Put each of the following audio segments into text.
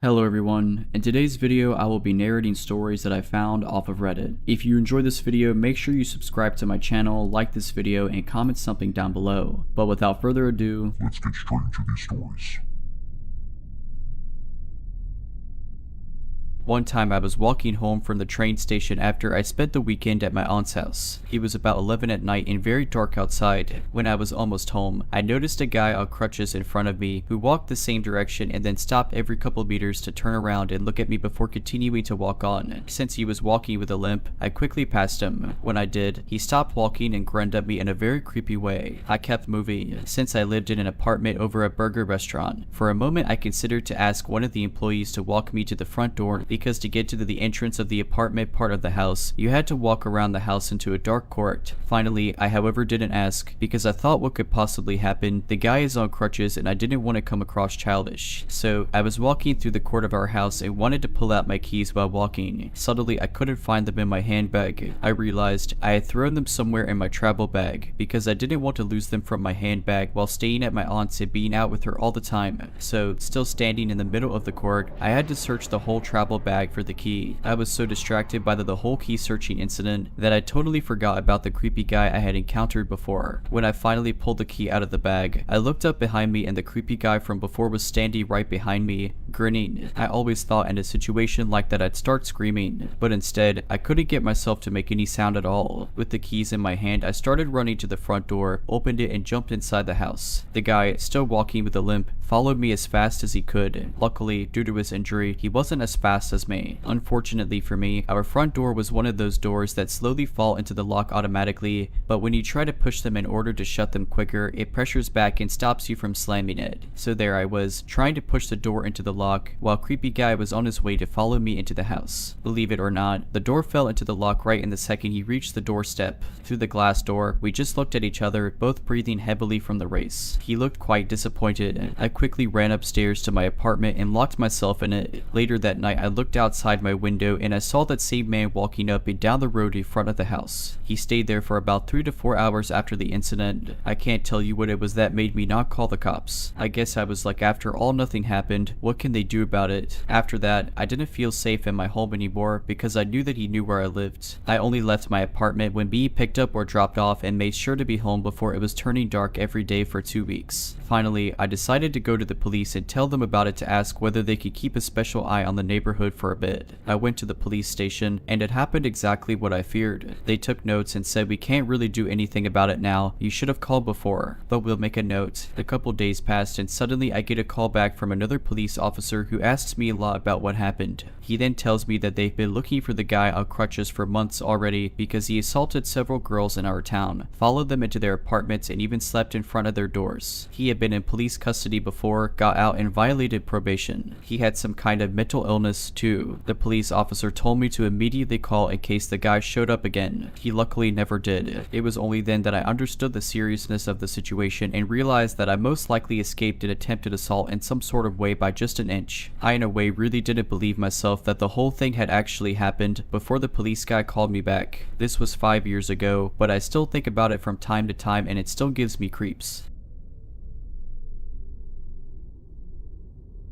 Hello everyone, in today's video I will be narrating stories that I found off of Reddit. If you enjoyed this video, make sure you subscribe to my channel, like this video, and comment something down below. But without further ado, let's get straight into these stories. One time I was walking home from the train station after I spent the weekend at my aunt's house. It was about 11 at night and very dark outside. When I was almost home, I noticed a guy on crutches in front of me who walked the same direction and then stopped every couple meters to turn around and look at me before continuing to walk on. Since he was walking with a limp, I quickly passed him. When I did, he stopped walking and grinned at me in a very creepy way. I kept moving, since I lived in an apartment over a burger restaurant. For a moment I considered to ask one of the employees to walk me to the front door because to get to the entrance of the apartment part of the house, you had to walk around the house into a dark court. Finally, I however didn't ask, because I thought what could possibly happen. The guy is on crutches and I didn't want to come across childish. So, I was walking through the court of our house and wanted to pull out my keys while walking. Suddenly, I couldn't find them in my handbag. I realized I had thrown them somewhere in my travel bag, because I didn't want to lose them from my handbag while staying at my aunt's and being out with her all the time. So, still standing in the middle of the court, I had to search the whole travel bag for the key. I was so distracted by the whole key searching incident that I totally forgot about the creepy guy I had encountered before. When I finally pulled the key out of the bag, I looked up behind me and the creepy guy from before was standing right behind me, grinning. I always thought in a situation like that I'd start screaming, but instead, I couldn't get myself to make any sound at all. With the keys in my hand, I started running to the front door, opened it, and jumped inside the house. The guy, still walking with a limp, followed me as fast as he could. Luckily, due to his injury, he wasn't as fast as me. Unfortunately for me, our front door was one of those doors that slowly fall into the lock automatically, but when you try to push them in order to shut them quicker, it pressures back and stops you from slamming it. So there I was, trying to push the door into the lock, while creepy guy was on his way to follow me into the house. Believe it or not, the door fell into the lock right in the second he reached the doorstep. Through the glass door, we just looked at each other, both breathing heavily from the race. He looked quite disappointed. I quickly ran upstairs to my apartment and locked myself in it. Later that night, I looked outside my window and I saw that same man walking up and down the road in front of the house. He stayed there for about 3 to 4 hours after the incident. I can't tell you what it was that made me not call the cops. I guess I was like, after all, nothing happened. What can they do about it? After that, I didn't feel safe in my home anymore because I knew that he knew where I lived. I only left my apartment when being picked up or dropped off and made sure to be home before it was turning dark every day for 2 weeks. Finally, I decided to go to the police and tell them about it to ask whether they could keep a special eye on the neighborhood for a bit. I went to the police station and it happened exactly what I feared. They took notes and said, "We can't really do anything about it now. You should have called before, but we'll make a note." A couple days passed and suddenly I get a call back from another police officer who asks me a lot about what happened. He then tells me that they've been looking for the guy on crutches for months already because he assaulted several girls in our town, followed them into their apartments, and even slept in front of their doors. He had been in police custody before, got out, and violated probation. He had some kind of mental illness too. The police officer told me to immediately call in case the guy showed up again. He luckily never did. It was only then that I understood the seriousness of the situation and realized that I most likely escaped an attempted assault in some sort of way by just an inch. I in a way really didn't believe myself that the whole thing had actually happened before the police guy called me back. This was 5 years ago, but I still think about it from time to time and it still gives me creeps.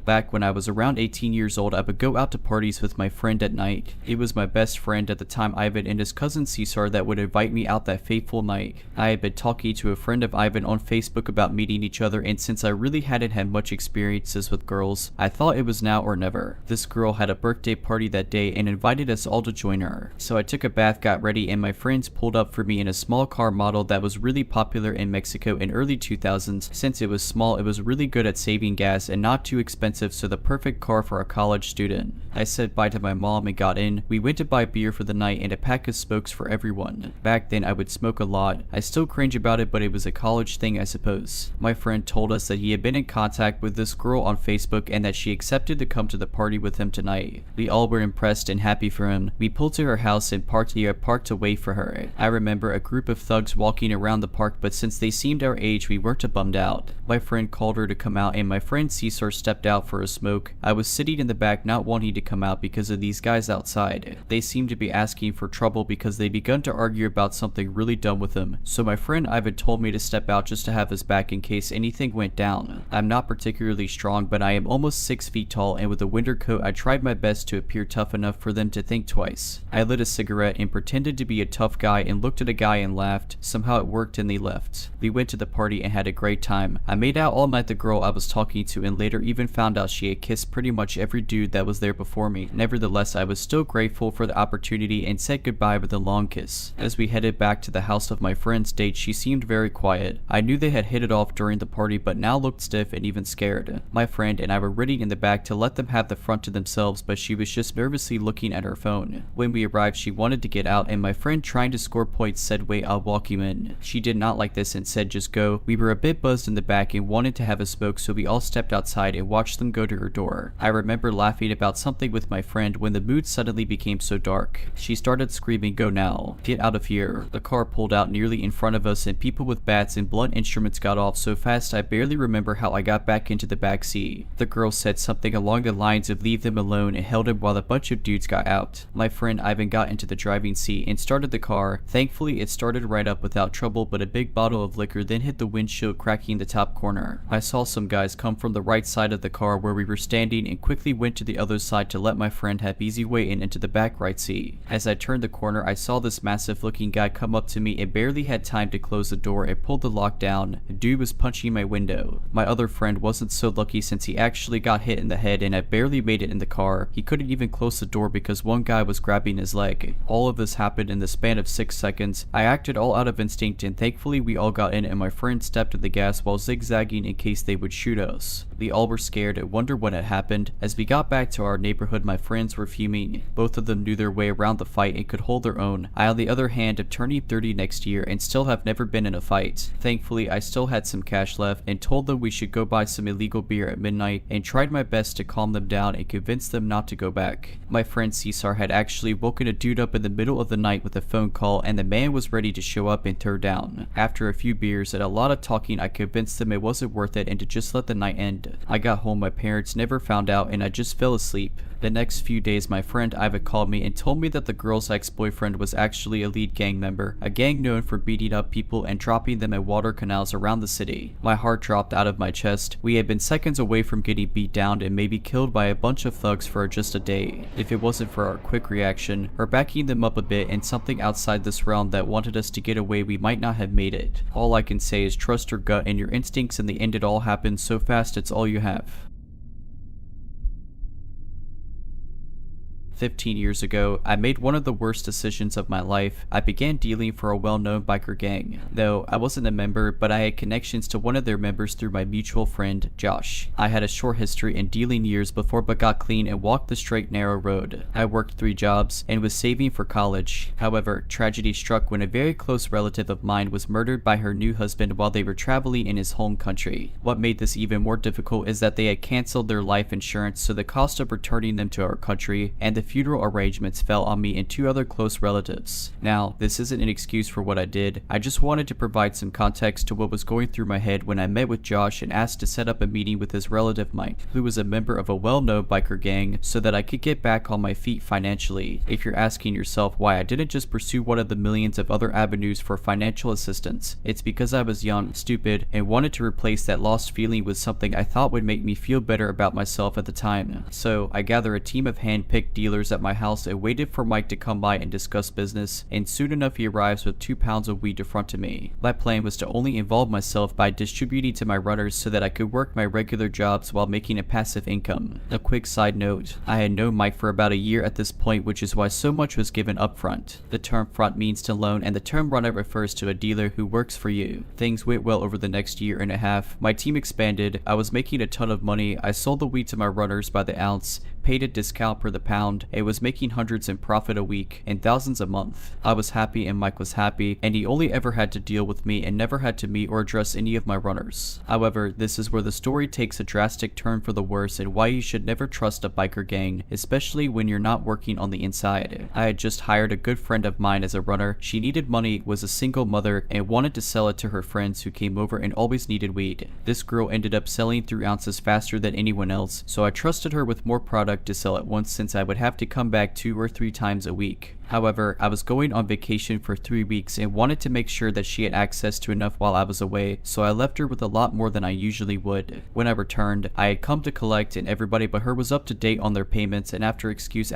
Back when I was around 18 years old, I would go out to parties with my friend at night. It was my best friend at the time, Ivan, and his cousin Cesar that would invite me out that fateful night. I had been talking to a friend of Ivan on Facebook about meeting each other, and since I really hadn't had much experiences with girls, I thought it was now or never. This girl had a birthday party that day and invited us all to join her. So I took a bath, got ready, and my friends pulled up for me in a small car model that was really popular in Mexico in early 2000s. Since it was small, it was really good at saving gas and not too expensive, so the perfect car for a college student. I said bye to my mom and got in. We went to buy beer for the night and a pack of smokes for everyone. Back then I would smoke a lot. I still cringe about it, but it was a college thing, I suppose. My friend told us that he had been in contact with this girl on Facebook and that she accepted to come to the party with him tonight. We all were impressed and happy for him. We pulled to her house and parked near a park to wait for her. I remember a group of thugs walking around the park, but since they seemed our age, we weren't bummed out. My friend called her to come out and my friend Cesar stepped out out for a smoke. I was sitting in the back not wanting to come out because of these guys outside. They seemed to be asking for trouble because they begun to argue about something really dumb with him, so my friend Ivan told me to step out just to have his back in case anything went down. I'm not particularly strong, but I am almost 6 feet tall, and with a winter coat I tried my best to appear tough enough for them to think twice. I lit a cigarette and pretended to be a tough guy and looked at a guy and laughed. Somehow it worked and they left. We went to the party and had a great time. I made out all night the girl I was talking to and later even found out she had kissed pretty much every dude that was there before me. Nevertheless, I was still grateful for the opportunity and said goodbye with a long kiss. As we headed back to the house of my friend's date, she seemed very quiet. I knew they had hit it off during the party but now looked stiff and even scared. My friend and I were ready in the back to let them have the front to themselves, but she was just nervously looking at her phone. When we arrived, she wanted to get out and my friend, trying to score points, said, "Wait, I'll walk you in." She did not like this and said, "Just go." We were a bit buzzed in the back and wanted to have a smoke, so we all stepped outside and watched them go to her door. I remember laughing about something with my friend when the mood suddenly became so dark. She started screaming, "Go now. Get out of here." The car pulled out nearly in front of us and people with bats and blunt instruments got off so fast I barely remember how I got back into the back seat. The girl said something along the lines of "leave them alone" and held him while a bunch of dudes got out. My friend Ivan got into the driving seat and started the car. Thankfully it started right up without trouble, but a big bottle of liquor then hit the windshield, cracking the top corner. I saw some guys come from the right side of the car where we were standing and quickly went to the other side to let my friend have easy way in into the back right seat. As I turned the corner, I saw this massive looking guy come up to me and barely had time to close the door and pulled the lock down. The dude was punching my window. My other friend wasn't so lucky since he actually got hit in the head and I barely made it in the car. He couldn't even close the door because one guy was grabbing his leg. All of this happened in the span of 6 seconds. I acted all out of instinct and thankfully we all got in and my friend stepped at the gas while zigzagging in case they would shoot us. We all were scared and wondered what had happened. As we got back to our neighborhood, my friends were fuming. Both of them knew their way around the fight and could hold their own. I, on the other hand, am turning 30 next year and still have never been in a fight. Thankfully, I still had some cash left and told them we should go buy some illegal beer at midnight and tried my best to calm them down and convince them not to go back. My friend Cesar had actually woken a dude up in the middle of the night with a phone call and the man was ready to show up and throw down. After a few beers and a lot of talking, I convinced them it wasn't worth it and to just let the night end. I got home, my parents never found out and I just fell asleep. The next few days, my friend Iva called me and told me that the girl's ex-boyfriend was actually a lead gang member, a gang known for beating up people and dropping them in water canals around the city. My heart dropped out of my chest. We had been seconds away from getting beat down and maybe killed by a bunch of thugs for just a day. If it wasn't for our quick reaction, or backing them up a bit and something outside this realm that wanted us to get away, we might not have made it. All I can say is trust your gut and your instincts. In the end, it all happens so fast it's all you have. 15 years ago, I made one of the worst decisions of my life. I began dealing for a well-known biker gang. Though I wasn't a member, but I had connections to one of their members through my mutual friend, Josh. I had a short history in dealing years before but got clean and walked the straight narrow road. I worked 3 jobs and was saving for college. However, tragedy struck when a very close relative of mine was murdered by her new husband while they were traveling in his home country. What made this even more difficult is that they had canceled their life insurance, so the cost of returning them to our country and the funeral arrangements fell on me and 2 other close relatives. Now, this isn't an excuse for what I did. I just wanted to provide some context to what was going through my head when I met with Josh and asked to set up a meeting with his relative Mike, who was a member of a well-known biker gang, so that I could get back on my feet financially. If you're asking yourself why I didn't just pursue one of the millions of other avenues for financial assistance, it's because I was young, stupid, and wanted to replace that lost feeling with something I thought would make me feel better about myself at the time. So I gathered a team of hand-picked dealers at my house and waited for Mike to come by and discuss business, and soon enough he arrives with 2 pounds of weed in front of me. My plan was to only involve myself by distributing to my runners so that I could work my regular jobs while making a passive income. A quick side note, I had known Mike for about a year at this point, which is why so much was given up front. The term front means to loan and the term runner refers to a dealer who works for you. Things went well over the next year and a half. My team expanded, I was making a ton of money, I sold the weed to my runners by the ounce, paid a discount per the pound, and was making hundreds in profit a week and thousands a month. I was happy and Mike was happy, and he only ever had to deal with me and never had to meet or address any of my runners. However, this is where the story takes a drastic turn for the worse and why you should never trust a biker gang, especially when you're not working on the inside. I had just hired a good friend of mine as a runner. She needed money, was a single mother, and wanted to sell it to her friends who came over and always needed weed. This girl ended up selling through ounces faster than anyone else, so I trusted her with more product to sell at once since I would have to come back 2 or 3 times a week. However, I was going on vacation for 3 weeks and wanted to make sure that she had access to enough while I was away, so I left her with a lot more than I usually would. When I returned, I had come to collect and everybody but her was up to date on their payments, and after excuse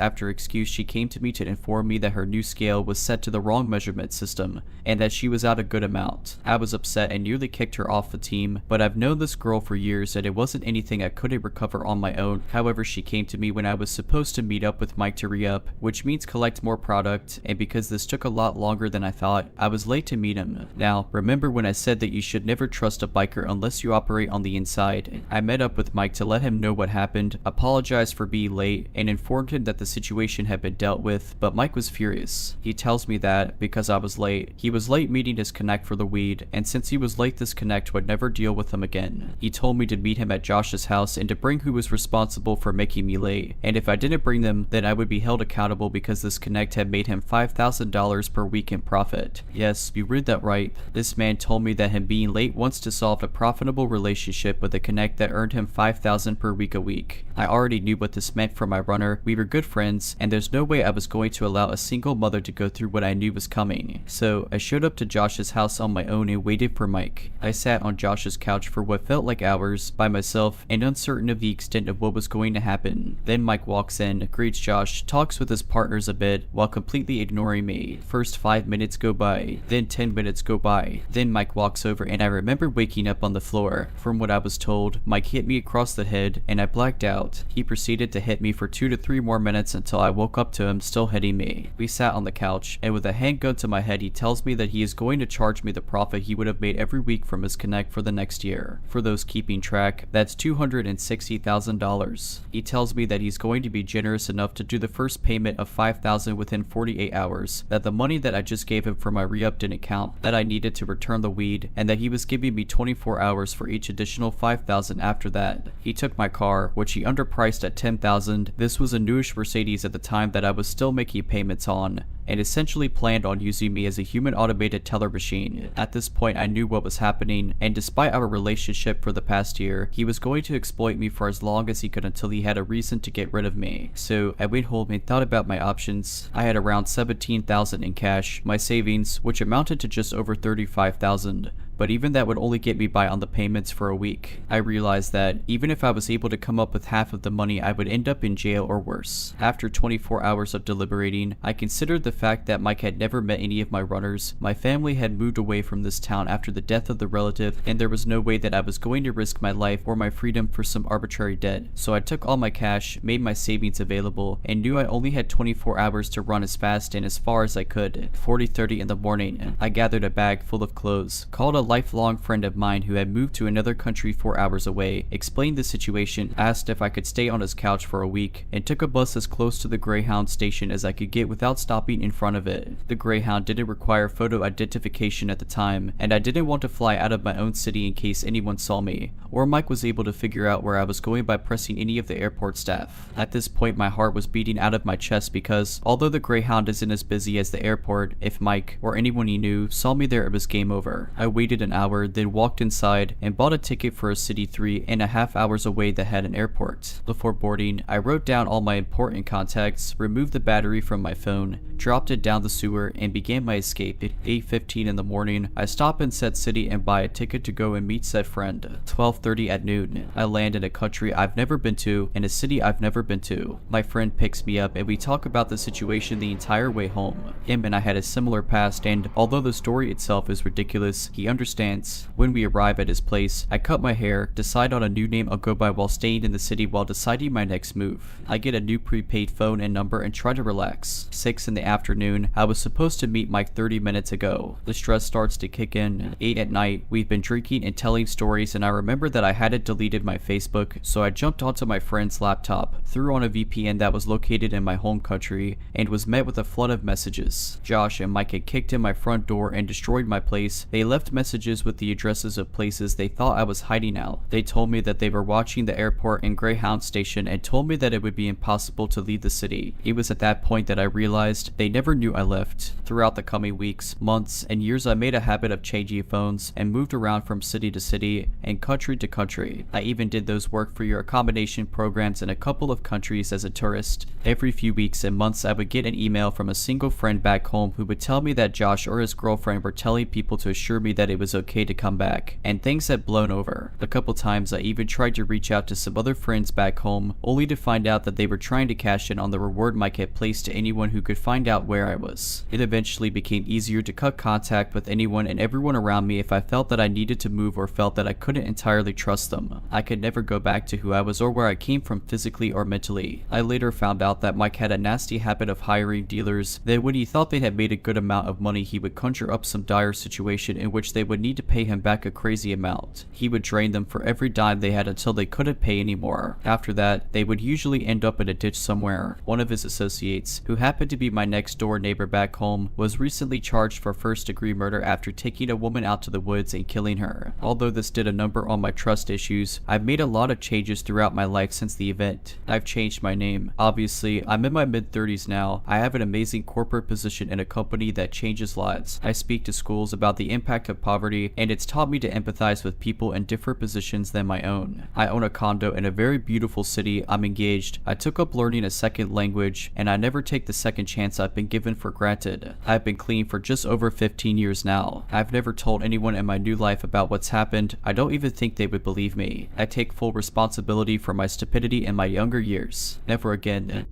she came to me to inform me that her new scale was set to the wrong measurement system and that she was out a good amount. I was upset and nearly kicked her off the team, but I've known this girl for years and it wasn't anything I couldn't recover on my own. However, she came to me when I was supposed to meet up with Mike to re-up, which means collect more product, and because this took a lot longer than I thought, I was late to meet him. Now, remember when I said that you should never trust a biker unless you operate on the inside? I met up with Mike to let him know what happened, apologized for being late, and informed him that the situation had been dealt with, but Mike was furious. He tells me that, because I was late, he was late meeting his connect for the weed, and since he was late this connect would never deal with him again. He told me to meet him at Josh's house and to bring who was responsible for making me late, and if I didn't bring them, then I would be held accountable because this connect had made him $5,000 per week in profit. Yes, you read that right. This man told me that him being late wants to solve a profitable relationship with a connect that earned him $5,000 per week a week. I already knew what this meant for my runner. We were good friends, and there's no way I was going to allow a single mother to go through what I knew was coming. So I showed up to Josh's house on my own and waited for Mike. I sat on Josh's couch for what felt like hours by myself and uncertain of the extent of what was going to happen. Then Mike walks in, greets Josh, talks with his partners a bit while completely ignoring me. First 5 minutes go by, then 10 minutes go by, then Mike walks over and I remember waking up on the floor. From what I was told, Mike hit me across the head and I blacked out. He proceeded to hit me for 2 to 3 more minutes until I woke up to him still hitting me. We sat on the couch and with a handgun to my head he tells me that he is going to charge me the profit he would have made every week from his connect for the next year. For those keeping track, that's $260,000. He tells me that he's going to be generous enough to do the first payment of $5,000 within 48 hours, that the money that I just gave him for my re-up didn't count, that I needed to return the weed, and that he was giving me 24 hours for each additional $5,000 after that. He took my car, which he underpriced at $10,000. This was a newish Mercedes at the time that I was still making payments on, and essentially planned on using me as a human automated teller machine. At this point I knew what was happening, and despite our relationship for the past year, he was going to exploit me for as long as he could until he had a reason to get rid of me. So I went home and thought about my options. I had around $17,000 in cash, my savings, which amounted to just over $35,000. But even that would only get me by on the payments for a week. I realized that even if I was able to come up with half of the money, I would end up in jail or worse. After 24 hours of deliberating, I considered the fact that Mike had never met any of my runners, my family had moved away from this town after the death of the relative, and there was no way that I was going to risk my life or my freedom for some arbitrary debt. So I took all my cash, made my savings available, and knew I only had 24 hours to run as fast and as far as I could. 40:30 in the morning, I gathered a bag full of clothes, called a lifelong friend of mine who had moved to another country 4 hours away, explained the situation, asked if I could stay on his couch for a week, and took a bus as close to the Greyhound station as I could get without stopping in front of it. The Greyhound didn't require photo identification at the time, and I didn't want to fly out of my own city in case anyone saw me, or Mike was able to figure out where I was going by pressing any of the airport staff. At this point my heart was beating out of my chest because, although the Greyhound isn't as busy as the airport, if Mike, or anyone he knew, saw me there it was game over. I waited an hour, then walked inside and bought a ticket for a city 3.5 hours away that had an airport. Before boarding, I wrote down all my important contacts, removed the battery from my phone, dropped it down the sewer, and began my escape. At 8:15 in the morning, I stop in said city and buy a ticket to go and meet said friend. 12:30 at noon, I land in a country I've never been to and a city I've never been to. My friend picks me up and we talk about the situation the entire way home. Him and I had a similar past, and although the story itself is ridiculous, he understands. When we arrive at his place, I cut my hair, decide on a new name I'll go by while staying in the city while deciding my next move. I get a new prepaid phone and number and try to relax. 6 in the afternoon. I was supposed to meet Mike 30 minutes ago. The stress starts to kick in. 8 at night, we've been drinking and telling stories, and I remember that I hadn't deleted my Facebook, so I jumped onto my friend's laptop, threw on a VPN that was located in my home country, and was met with a flood of messages. Josh and Mike had kicked in my front door and destroyed my place. They left messages with the addresses of places they thought I was hiding out. They told me that they were watching the airport and Greyhound station and told me that it would be impossible to leave the city. It was at that point that I realized they never knew I left. Throughout the coming weeks, months, and years, I made a habit of changing phones and moved around from city to city and country to country. I even did those work for your accommodation programs in a couple of countries as a tourist. Every few weeks and months, I would get an email from a single friend back home who would tell me that Josh or his girlfriend were telling people to assure me that it was okay to come back, and things had blown over. A couple times I even tried to reach out to some other friends back home, only to find out that they were trying to cash in on the reward Mike had placed to anyone who could find out where I was. It eventually became easier to cut contact with anyone and everyone around me if I felt that I needed to move or felt that I couldn't entirely trust them. I could never go back to who I was or where I came from physically or mentally. I later found out that Mike had a nasty habit of hiring dealers that when he thought they had made a good amount of money, he would conjure up some dire situation in which they would need to pay him back a crazy amount. He would drain them for every dime they had until they couldn't pay anymore. After that, they would usually end up in a ditch somewhere. One of his associates, who happened to be my next door neighbor back home, was recently charged for first-degree murder after taking a woman out to the woods and killing her. Although this did a number on my trust issues, I've made a lot of changes throughout my life since the event. I've changed my name. Obviously, I'm in my mid-30s now. I have an amazing corporate position in a company that changes lives. I speak to schools about the impact of poverty, and it's taught me to empathize with people in different positions than my own. I own a condo in a very beautiful city. I'm engaged. I took up learning a second language, and I never take the second chance I've been given for granted. I've been clean for just over 15 years now. I've never told anyone in my new life about what's happened. I don't even think they would believe me. I take full responsibility for my stupidity in my younger years. Never again.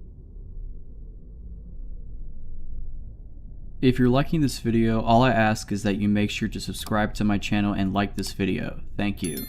If you're liking this video, all I ask is that you make sure to subscribe to my channel and like this video. Thank you.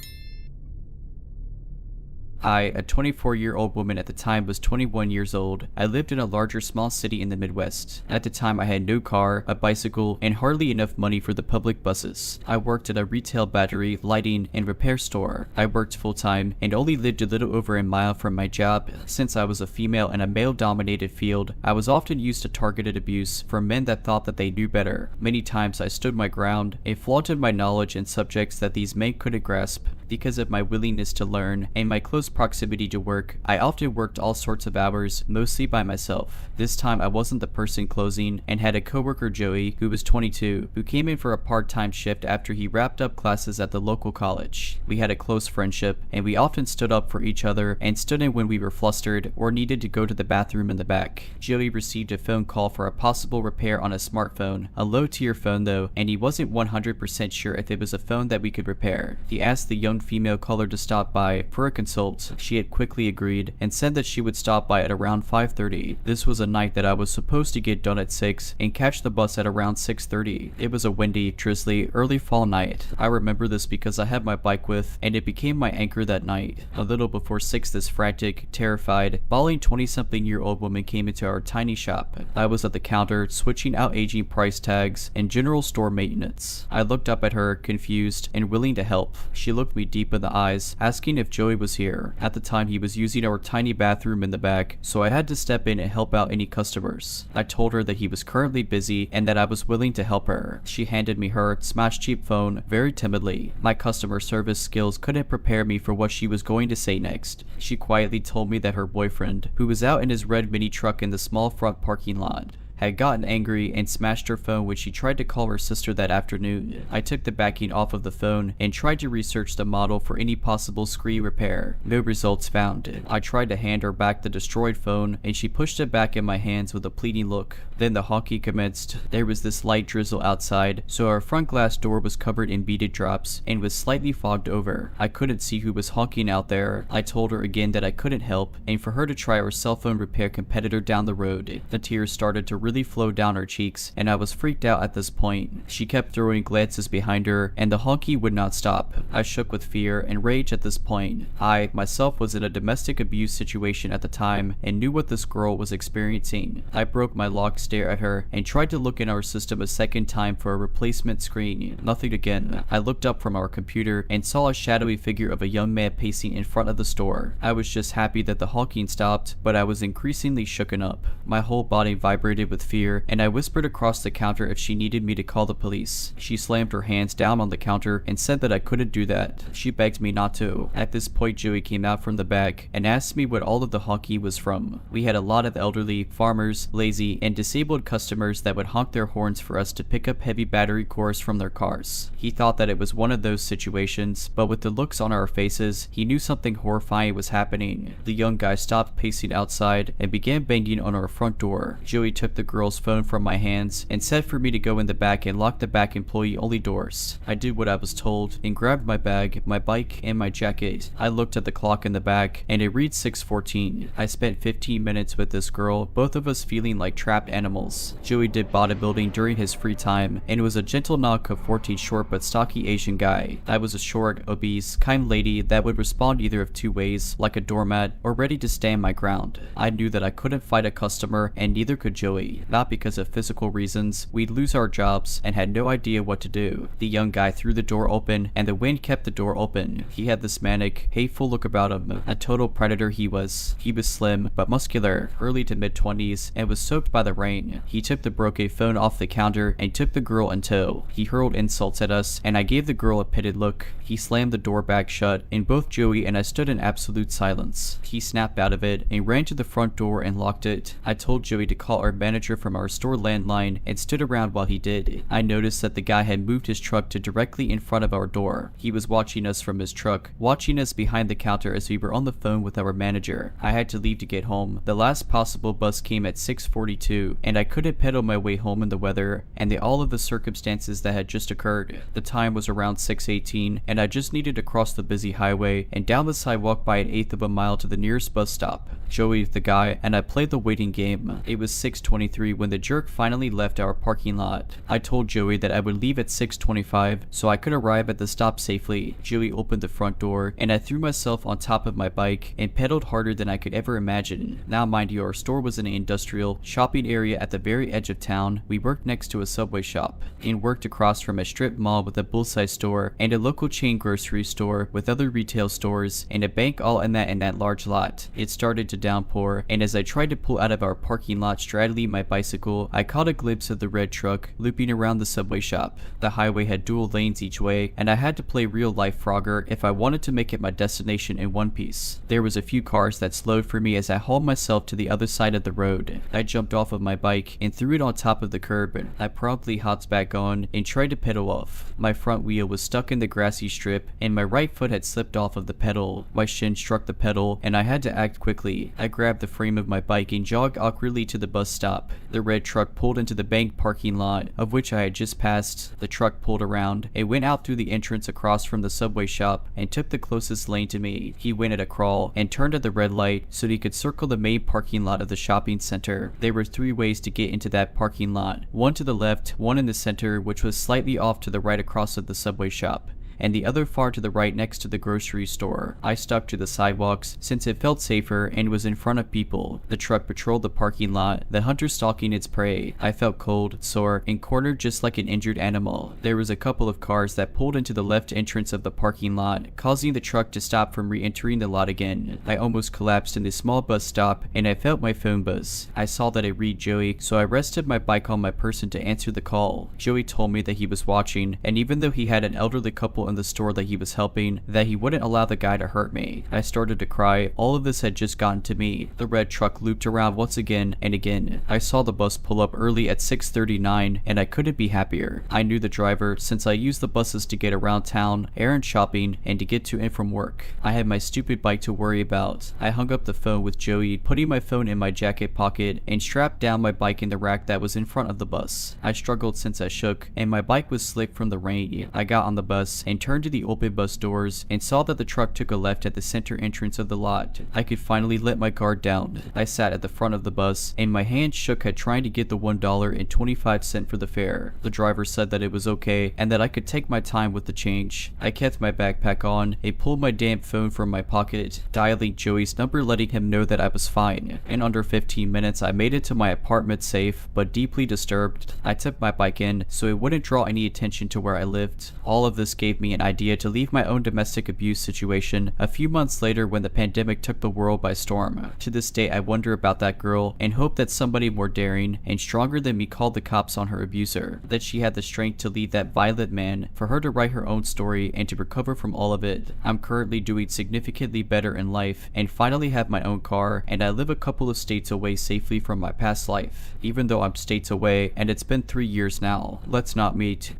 I, a 24-year-old woman at the time, was 21 years old. I lived in a larger small city in the Midwest. At the time, I had no car, a bicycle, and hardly enough money for the public buses. I worked at a retail battery, lighting, and repair store. I worked full-time and only lived a little over a mile from my job. Since I was a female in a male-dominated field, I was often used to targeted abuse from men that thought that they knew better. Many times I stood my ground and flaunted my knowledge in subjects that these men couldn't grasp. Because of my willingness to learn and my close proximity to work, I often worked all sorts of hours, mostly by myself. This time I wasn't the person closing and had a coworker, Joey, who was 22, who came in for a part-time shift after he wrapped up classes at the local college. We had a close friendship, and we often stood up for each other and stood in when we were flustered or needed to go to the bathroom in the back. Joey received a phone call for a possible repair on a smartphone, a low-tier phone though, and he wasn't 100% sure if it was a phone that we could repair. He asked the young female caller to stop by for a consult. She had quickly agreed and said that she would stop by at around 5:30. This was a night that I was supposed to get done at 6 and catch the bus at around 6:30. It was a windy, drizzly, early fall night. I remember this because I had my bike with, and it became my anchor that night. A little before 6, this frantic, terrified, bawling 20-something-year-old woman came into our tiny shop. I was at the counter, switching out aging price tags and general store maintenance. I looked up at her, confused and willing to help. She looked me deep in the eyes, asking if Joey was here. At the time, he was using our tiny bathroom in the back, so I had to step in and help out any customers. I told her that he was currently busy and that I was willing to help her. She handed me her smashed cheap phone very timidly. My customer service skills couldn't prepare me for what she was going to say next. She quietly told me that her boyfriend, who was out in his red mini truck in the small front parking lot, had gotten angry and smashed her phone when she tried to call her sister that afternoon. I took the backing off of the phone and tried to research the model for any possible screen repair. No results found. I tried to hand her back the destroyed phone, and she pushed it back in my hands with a pleading look. Then the honking commenced. There was this light drizzle outside, so our front glass door was covered in beaded drops and was slightly fogged over. I couldn't see who was honking out there. I told her again that I couldn't help, and for her to try our cell phone repair competitor down the road. The tears started to really flowed down her cheeks, and I was freaked out at this point. She kept throwing glances behind her, and the honky would not stop. I shook with fear and rage at this point. I, myself, was in a domestic abuse situation at the time, and knew what this girl was experiencing. I broke my locked stare at her, and tried to look in our system a second time for a replacement screen. Nothing again. I looked up from our computer, and saw a shadowy figure of a young man pacing in front of the store. I was just happy that the honking stopped, but I was increasingly shooken up. My whole body vibrated with fear, and I whispered across the counter if she needed me to call the police. She slammed her hands down on the counter and said that I couldn't do that. She begged me not to. At this point, Joey came out from the back and asked me what all of the honky was from. We had a lot of elderly, farmers, lazy, and disabled customers that would honk their horns for us to pick up heavy battery cores from their cars. He thought that it was one of those situations, but with the looks on our faces, he knew something horrifying was happening. The young guy stopped pacing outside and began banging on our front door. Joey took the girl's phone from my hands and said for me to go in the back and lock the back employee-only doors. I did what I was told and grabbed my bag, my bike, and my jacket. I looked at the clock in the back, and it reads 6:14. I spent 15 minutes with this girl, both of us feeling like trapped animals. Joey did bodybuilding during his free time, and was a gentle knock of 14 short but stocky Asian guy. I was a short, obese, kind lady that would respond either of two ways, like a doormat or ready to stand my ground. I knew that I couldn't fight a customer, and neither could Joey. Not because of physical reasons, we'd lose our jobs and had no idea what to do. The young guy threw the door open, and the wind kept the door open. He had this manic, hateful look about him. A total predator he was. He was slim but muscular, early to mid-20s, and was soaked by the rain. He took the broken phone off the counter and took the girl in tow. He hurled insults at us, and I gave the girl a pitted look. He slammed the door back shut, and both Joey and I stood in absolute silence. He snapped out of it and ran to the front door and locked it. I told Joey to call our manager from our store landline and stood around while he did. I noticed that the guy had moved his truck to directly in front of our door. He was watching us from his truck, watching us behind the counter as we were on the phone with our manager. I had to leave to get home. The last possible bus came at 6:42, and I couldn't pedal my way home in the weather and all of the circumstances that had just occurred. The time was around 6:18, and I just needed to cross the busy highway and down the sidewalk by 1/8 of a mile to the nearest bus stop. Joey, the guy, and I played the waiting game. It was 6:23 when the jerk finally left our parking lot. I told Joey that I would leave at 6:25 so I could arrive at the stop safely. Joey opened the front door, and I threw myself on top of my bike and pedaled harder than I could ever imagine. Now mind you, our store was in an industrial shopping area at the very edge of town. We worked next to a Subway shop and worked across from a strip mall with a bullseye store and a local chain grocery store with other retail stores and a bank, all in that large lot. It started to downpour, and as I tried to pull out of our parking lot straddling my bicycle, I caught a glimpse of the red truck looping around the Subway shop. The highway had dual lanes each way, and I had to play real life Frogger if I wanted to make it my destination in one piece. There was a few cars that slowed for me as I hauled myself to the other side of the road. I jumped off of my bike and threw it on top of the curb. I promptly hopped back on and tried to pedal off. My front wheel was stuck in the grassy strip, and my right foot had slipped off of the pedal. My shin struck the pedal, and I had to act quickly. I grabbed the frame of my bike and jogged awkwardly to the bus stop. The red truck pulled into the bank parking lot, of which I had just passed. The truck pulled around and went out through the entrance across from the Subway shop and took the closest lane to me. He went at a crawl and turned at the red light so he could circle the main parking lot of the shopping center. There were 3 ways to get into that parking lot. One to the left, one in the center, which was slightly off to the right across of the Subway shop, and the other far to the right next to the grocery store. I stuck to the sidewalks since it felt safer and was in front of people. The truck patrolled the parking lot, the hunter stalking its prey. I felt cold, sore, and cornered just like an injured animal. There was a couple of cars that pulled into the left entrance of the parking lot, causing the truck to stop from re-entering the lot again. I almost collapsed in the small bus stop, and I felt my phone buzz. I saw that it read Joey, so I rested my bike on my person to answer the call. Joey told me that he was watching, and even though he had an elderly couple in the store that he was helping, that he wouldn't allow the guy to hurt me. I started to cry. All of this had just gotten to me. The red truck looped around once again and again. I saw the bus pull up early at 6:39, and I couldn't be happier. I knew the driver since I used the buses to get around town, errand shopping, and to get to and from work. I had my stupid bike to worry about. I hung up the phone with Joey, putting my phone in my jacket pocket, and strapped down my bike in the rack that was in front of the bus. I struggled since I shook, and my bike was slick from the rain. I got on the bus and and turned to the open bus doors and saw that the truck took a left at the center entrance of the lot. I could finally let my guard down. I sat at the front of the bus and my hand shook at trying to get the $1.25 for the fare. The driver said that it was okay and that I could take my time with the change. I kept my backpack on and pulled my damn phone from my pocket, dialing Joey's number, letting him know that I was fine. In under 15 minutes, I made it to my apartment safe, but deeply disturbed. I took my bike in so it wouldn't draw any attention to where I lived. All of this gave me an idea to leave my own domestic abuse situation a few months later when the pandemic took the world by storm. To this day, I wonder about that girl and hope that somebody more daring and stronger than me called the cops on her abuser, that she had the strength to leave that violent man, for her to write her own story and to recover from all of it. I'm currently doing significantly better in life and finally have my own car, and I live a couple of states away safely from my past life, even though I'm states away and it's been 3 years now. Let's not meet.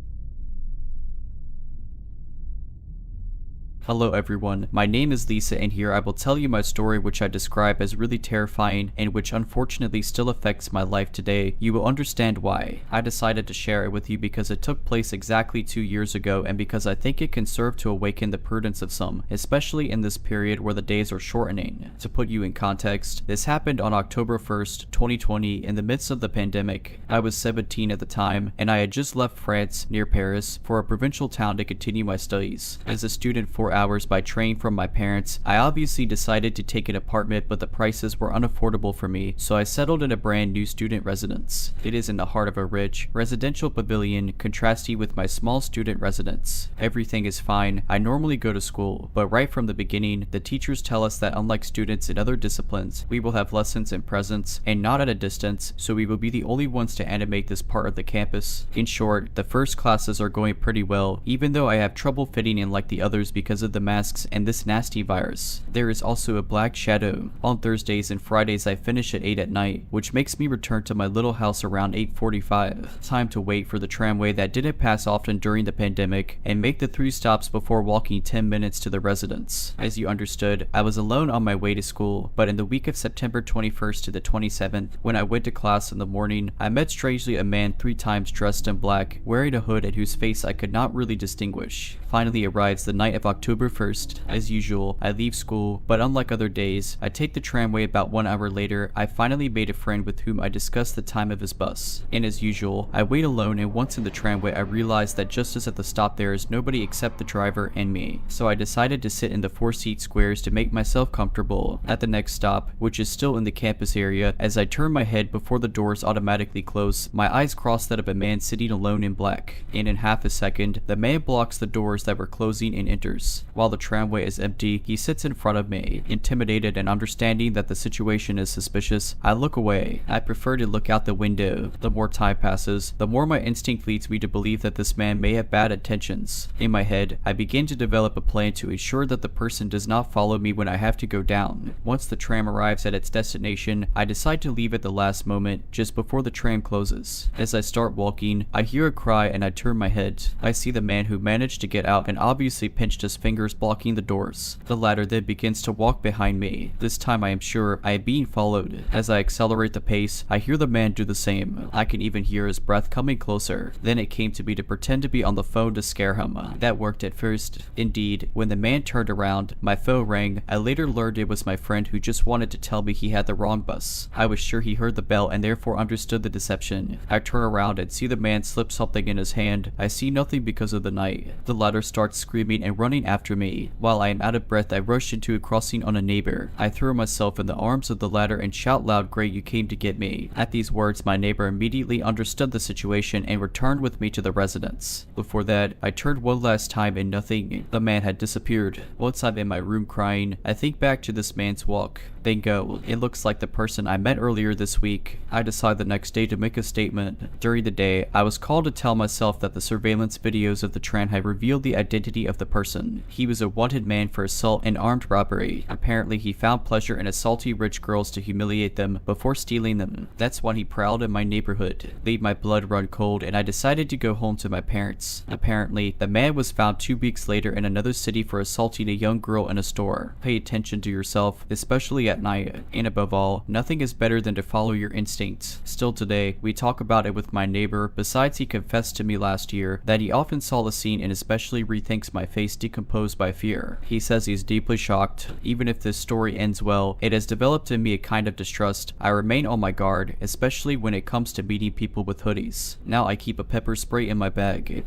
Hello everyone, my name is Lisa and here I will tell you my story, which I describe as really terrifying and which unfortunately still affects my life today. You will understand why. I decided to share it with you because it took place exactly 2 years ago and because I think it can serve to awaken the prudence of some, especially in this period where the days are shortening. To put you in context, this happened on October 1st, 2020 in the midst of the pandemic. I was 17 at the time and I had just left France near Paris for a provincial town to continue my studies. As a student 4 hours by train from my parents, I obviously decided to take an apartment, but the prices were unaffordable for me, so I settled in a brand new student residence. It is in the heart of a rich residential pavilion, contrasting with my small student residence. Everything is fine. I normally go to school, but right from the beginning, the teachers tell us that unlike students in other disciplines, we will have lessons in presence and not at a distance, so we will be the only ones to animate this part of the campus. In short, the first classes are going pretty well, even though I have trouble fitting in like the others because of the masks and this nasty virus. There is also a black shadow. On Thursdays and Fridays I finish at 8 at night, which makes me return to my little house around 8:45. Time to wait for the tramway that didn't pass often during the pandemic and make the 3 stops before walking 10 minutes to the residence. As you understood, I was alone on my way to school, but in the week of September 21st to the 27th, when I went to class in the morning, I met strangely a man 3 times dressed in black, wearing a hood and whose face I could not really distinguish. Finally arrives the night of October 1st. As usual, I leave school, but unlike other days, I take the tramway. About 1 hour later, I finally made a friend with whom I discussed the time of his bus. And as usual, I wait alone, and once in the tramway I realize that just as at the stop there is nobody except the driver and me. So I decided to sit in the 4-seat squares to make myself comfortable. At the next stop, which is still in the campus area, as I turn my head before the doors automatically close, my eyes cross that of a man sitting alone in black. And in half a second, the man blocks the doors that were closing and enters. While the tramway is empty, he sits in front of me. Intimidated and understanding that the situation is suspicious, I look away. I prefer to look out the window. The more time passes, the more my instinct leads me to believe that this man may have bad intentions. In my head, I begin to develop a plan to ensure that the person does not follow me when I have to go down. Once the tram arrives at its destination, I decide to leave at the last moment, just before the tram closes. As I start walking, I hear a cry and I turn my head. I see the man who managed to get out and obviously pinched his fingers blocking the doors. The latter then begins to walk behind me. This time I am sure I am being followed. As I accelerate the pace, I hear the man do the same. I can even hear his breath coming closer. Then it came to me to pretend to be on the phone to scare him. That worked at first. Indeed, when the man turned around, my phone rang. I later learned it was my friend who just wanted to tell me he had the wrong bus. I was sure he heard the bell and therefore understood the deception. I turn around and see the man slip something in his hand. I see nothing because of the night. The latter starts screaming and running after me. While I am out of breath, I rush into a crossing on a neighbor. I throw myself in the arms of the latter and shout loud, "Great, you came to get me." At these words, my neighbor immediately understood the situation and returned with me to the residence. Before that, I turned one last time and nothing. The man had disappeared. Once I'm in my room crying, I think back to this man's walk. Then go. It looks like the person I met earlier this week. I decide the next day to make a statement. During the day, I was called to tell myself that the surveillance videos of the tram had revealed the identity of the person. He was a wanted man for assault and armed robbery. Apparently, he found pleasure in assaulting rich girls to humiliate them before stealing them. That's why he prowled in my neighborhood. Made my blood run cold, and I decided to go home to my parents. Apparently, the man was found 2 weeks later in another city for assaulting a young girl in a store. Pay attention to yourself, especially at at night, and above all, nothing is better than to follow your instincts. Still today, we talk about it with my neighbor. Besides, he confessed to me last year that he often saw the scene and especially rethinks my face decomposed by fear. He says he's deeply shocked. Even if this story ends well, it has developed in me a kind of distrust. I remain on my guard, especially when it comes to meeting people with hoodies. Now I keep a pepper spray in my bag.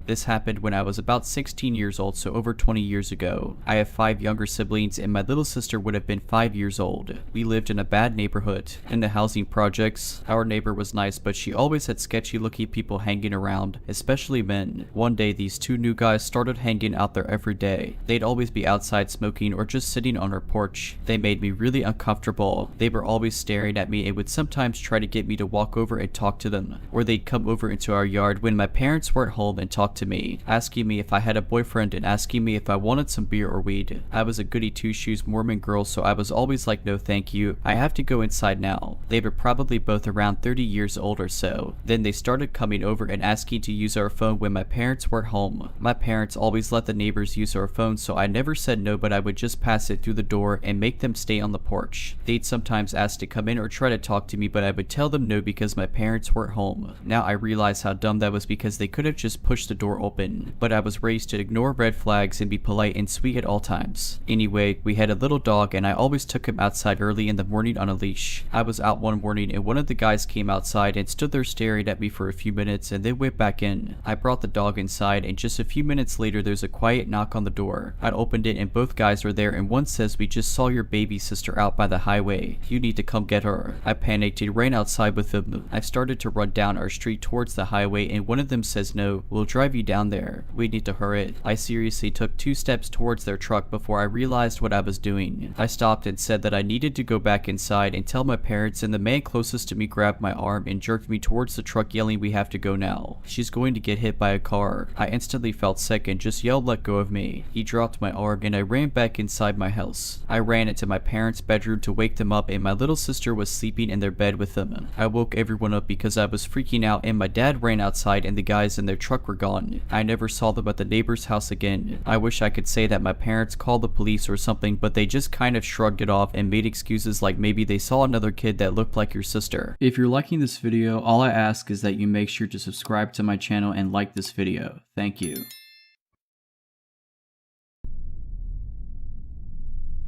This happened when I was about 16 years old, so over 20 years ago. I have 5 younger siblings and my little sister would have been 5 years old. We lived in a bad neighborhood. In the housing projects, our neighbor was nice, but she always had sketchy looking people hanging around, especially men. One day these 2 new guys started hanging out there every day. They'd always be outside smoking or just sitting on our porch. They made me really uncomfortable. They were always staring at me and would sometimes try to get me to walk over and talk to them. Or they'd come over into our yard when my parents weren't home and talk to me, asking me if I had a boyfriend and asking me if I wanted some beer or weed. I was a goody two-shoes Mormon girl, so I was always like, no thank you, I have to go inside now. They were probably both around 30 years old or so. Then they started coming over and asking to use our phone when my parents weren't home. My parents always let the neighbors use our phone, so I never said no, but I would just pass it through the door and make them stay on the porch. They'd sometimes ask to come in or try to talk to me, but I would tell them no because my parents weren't home. Now I realize how dumb that was because they could have just pushed the door open, but I was raised to ignore red flags and be polite and sweet at all times. Anyway, we had a little dog and I always took him outside early in the morning on a leash. I was out one morning and one of the guys came outside and stood there staring at me for a few minutes and then went back in. I brought the dog inside and just a few minutes later there's a quiet knock on the door. I opened it and both guys were there and one says, "We just saw your baby sister out by the highway. You need to come get her." I panicked and ran outside with them. I started to run down our street towards the highway and one of them says, "No, we'll drive you down there. We need to hurry." I seriously took 2 steps towards their truck before I realized what I was doing. I stopped and said that I needed to go back inside and tell my parents, and the man closest to me grabbed my arm and jerked me towards the truck yelling, "We have to go now. She's going to get hit by a car." I instantly felt sick and just yelled, "Let go of me." He dropped my arm and I ran back inside my house. I ran into my parents' bedroom to wake them up and my little sister was sleeping in their bed with them. I woke everyone up because I was freaking out and my dad ran outside and the guys in their truck were gone. I never saw them at the neighbor's house again. I wish I could say that my parents called the police or something, but they just kind of shrugged it off and made excuses like maybe they saw another kid that looked like your sister. If you're liking this video, all I ask is that you make sure to subscribe to my channel and like this video. Thank you.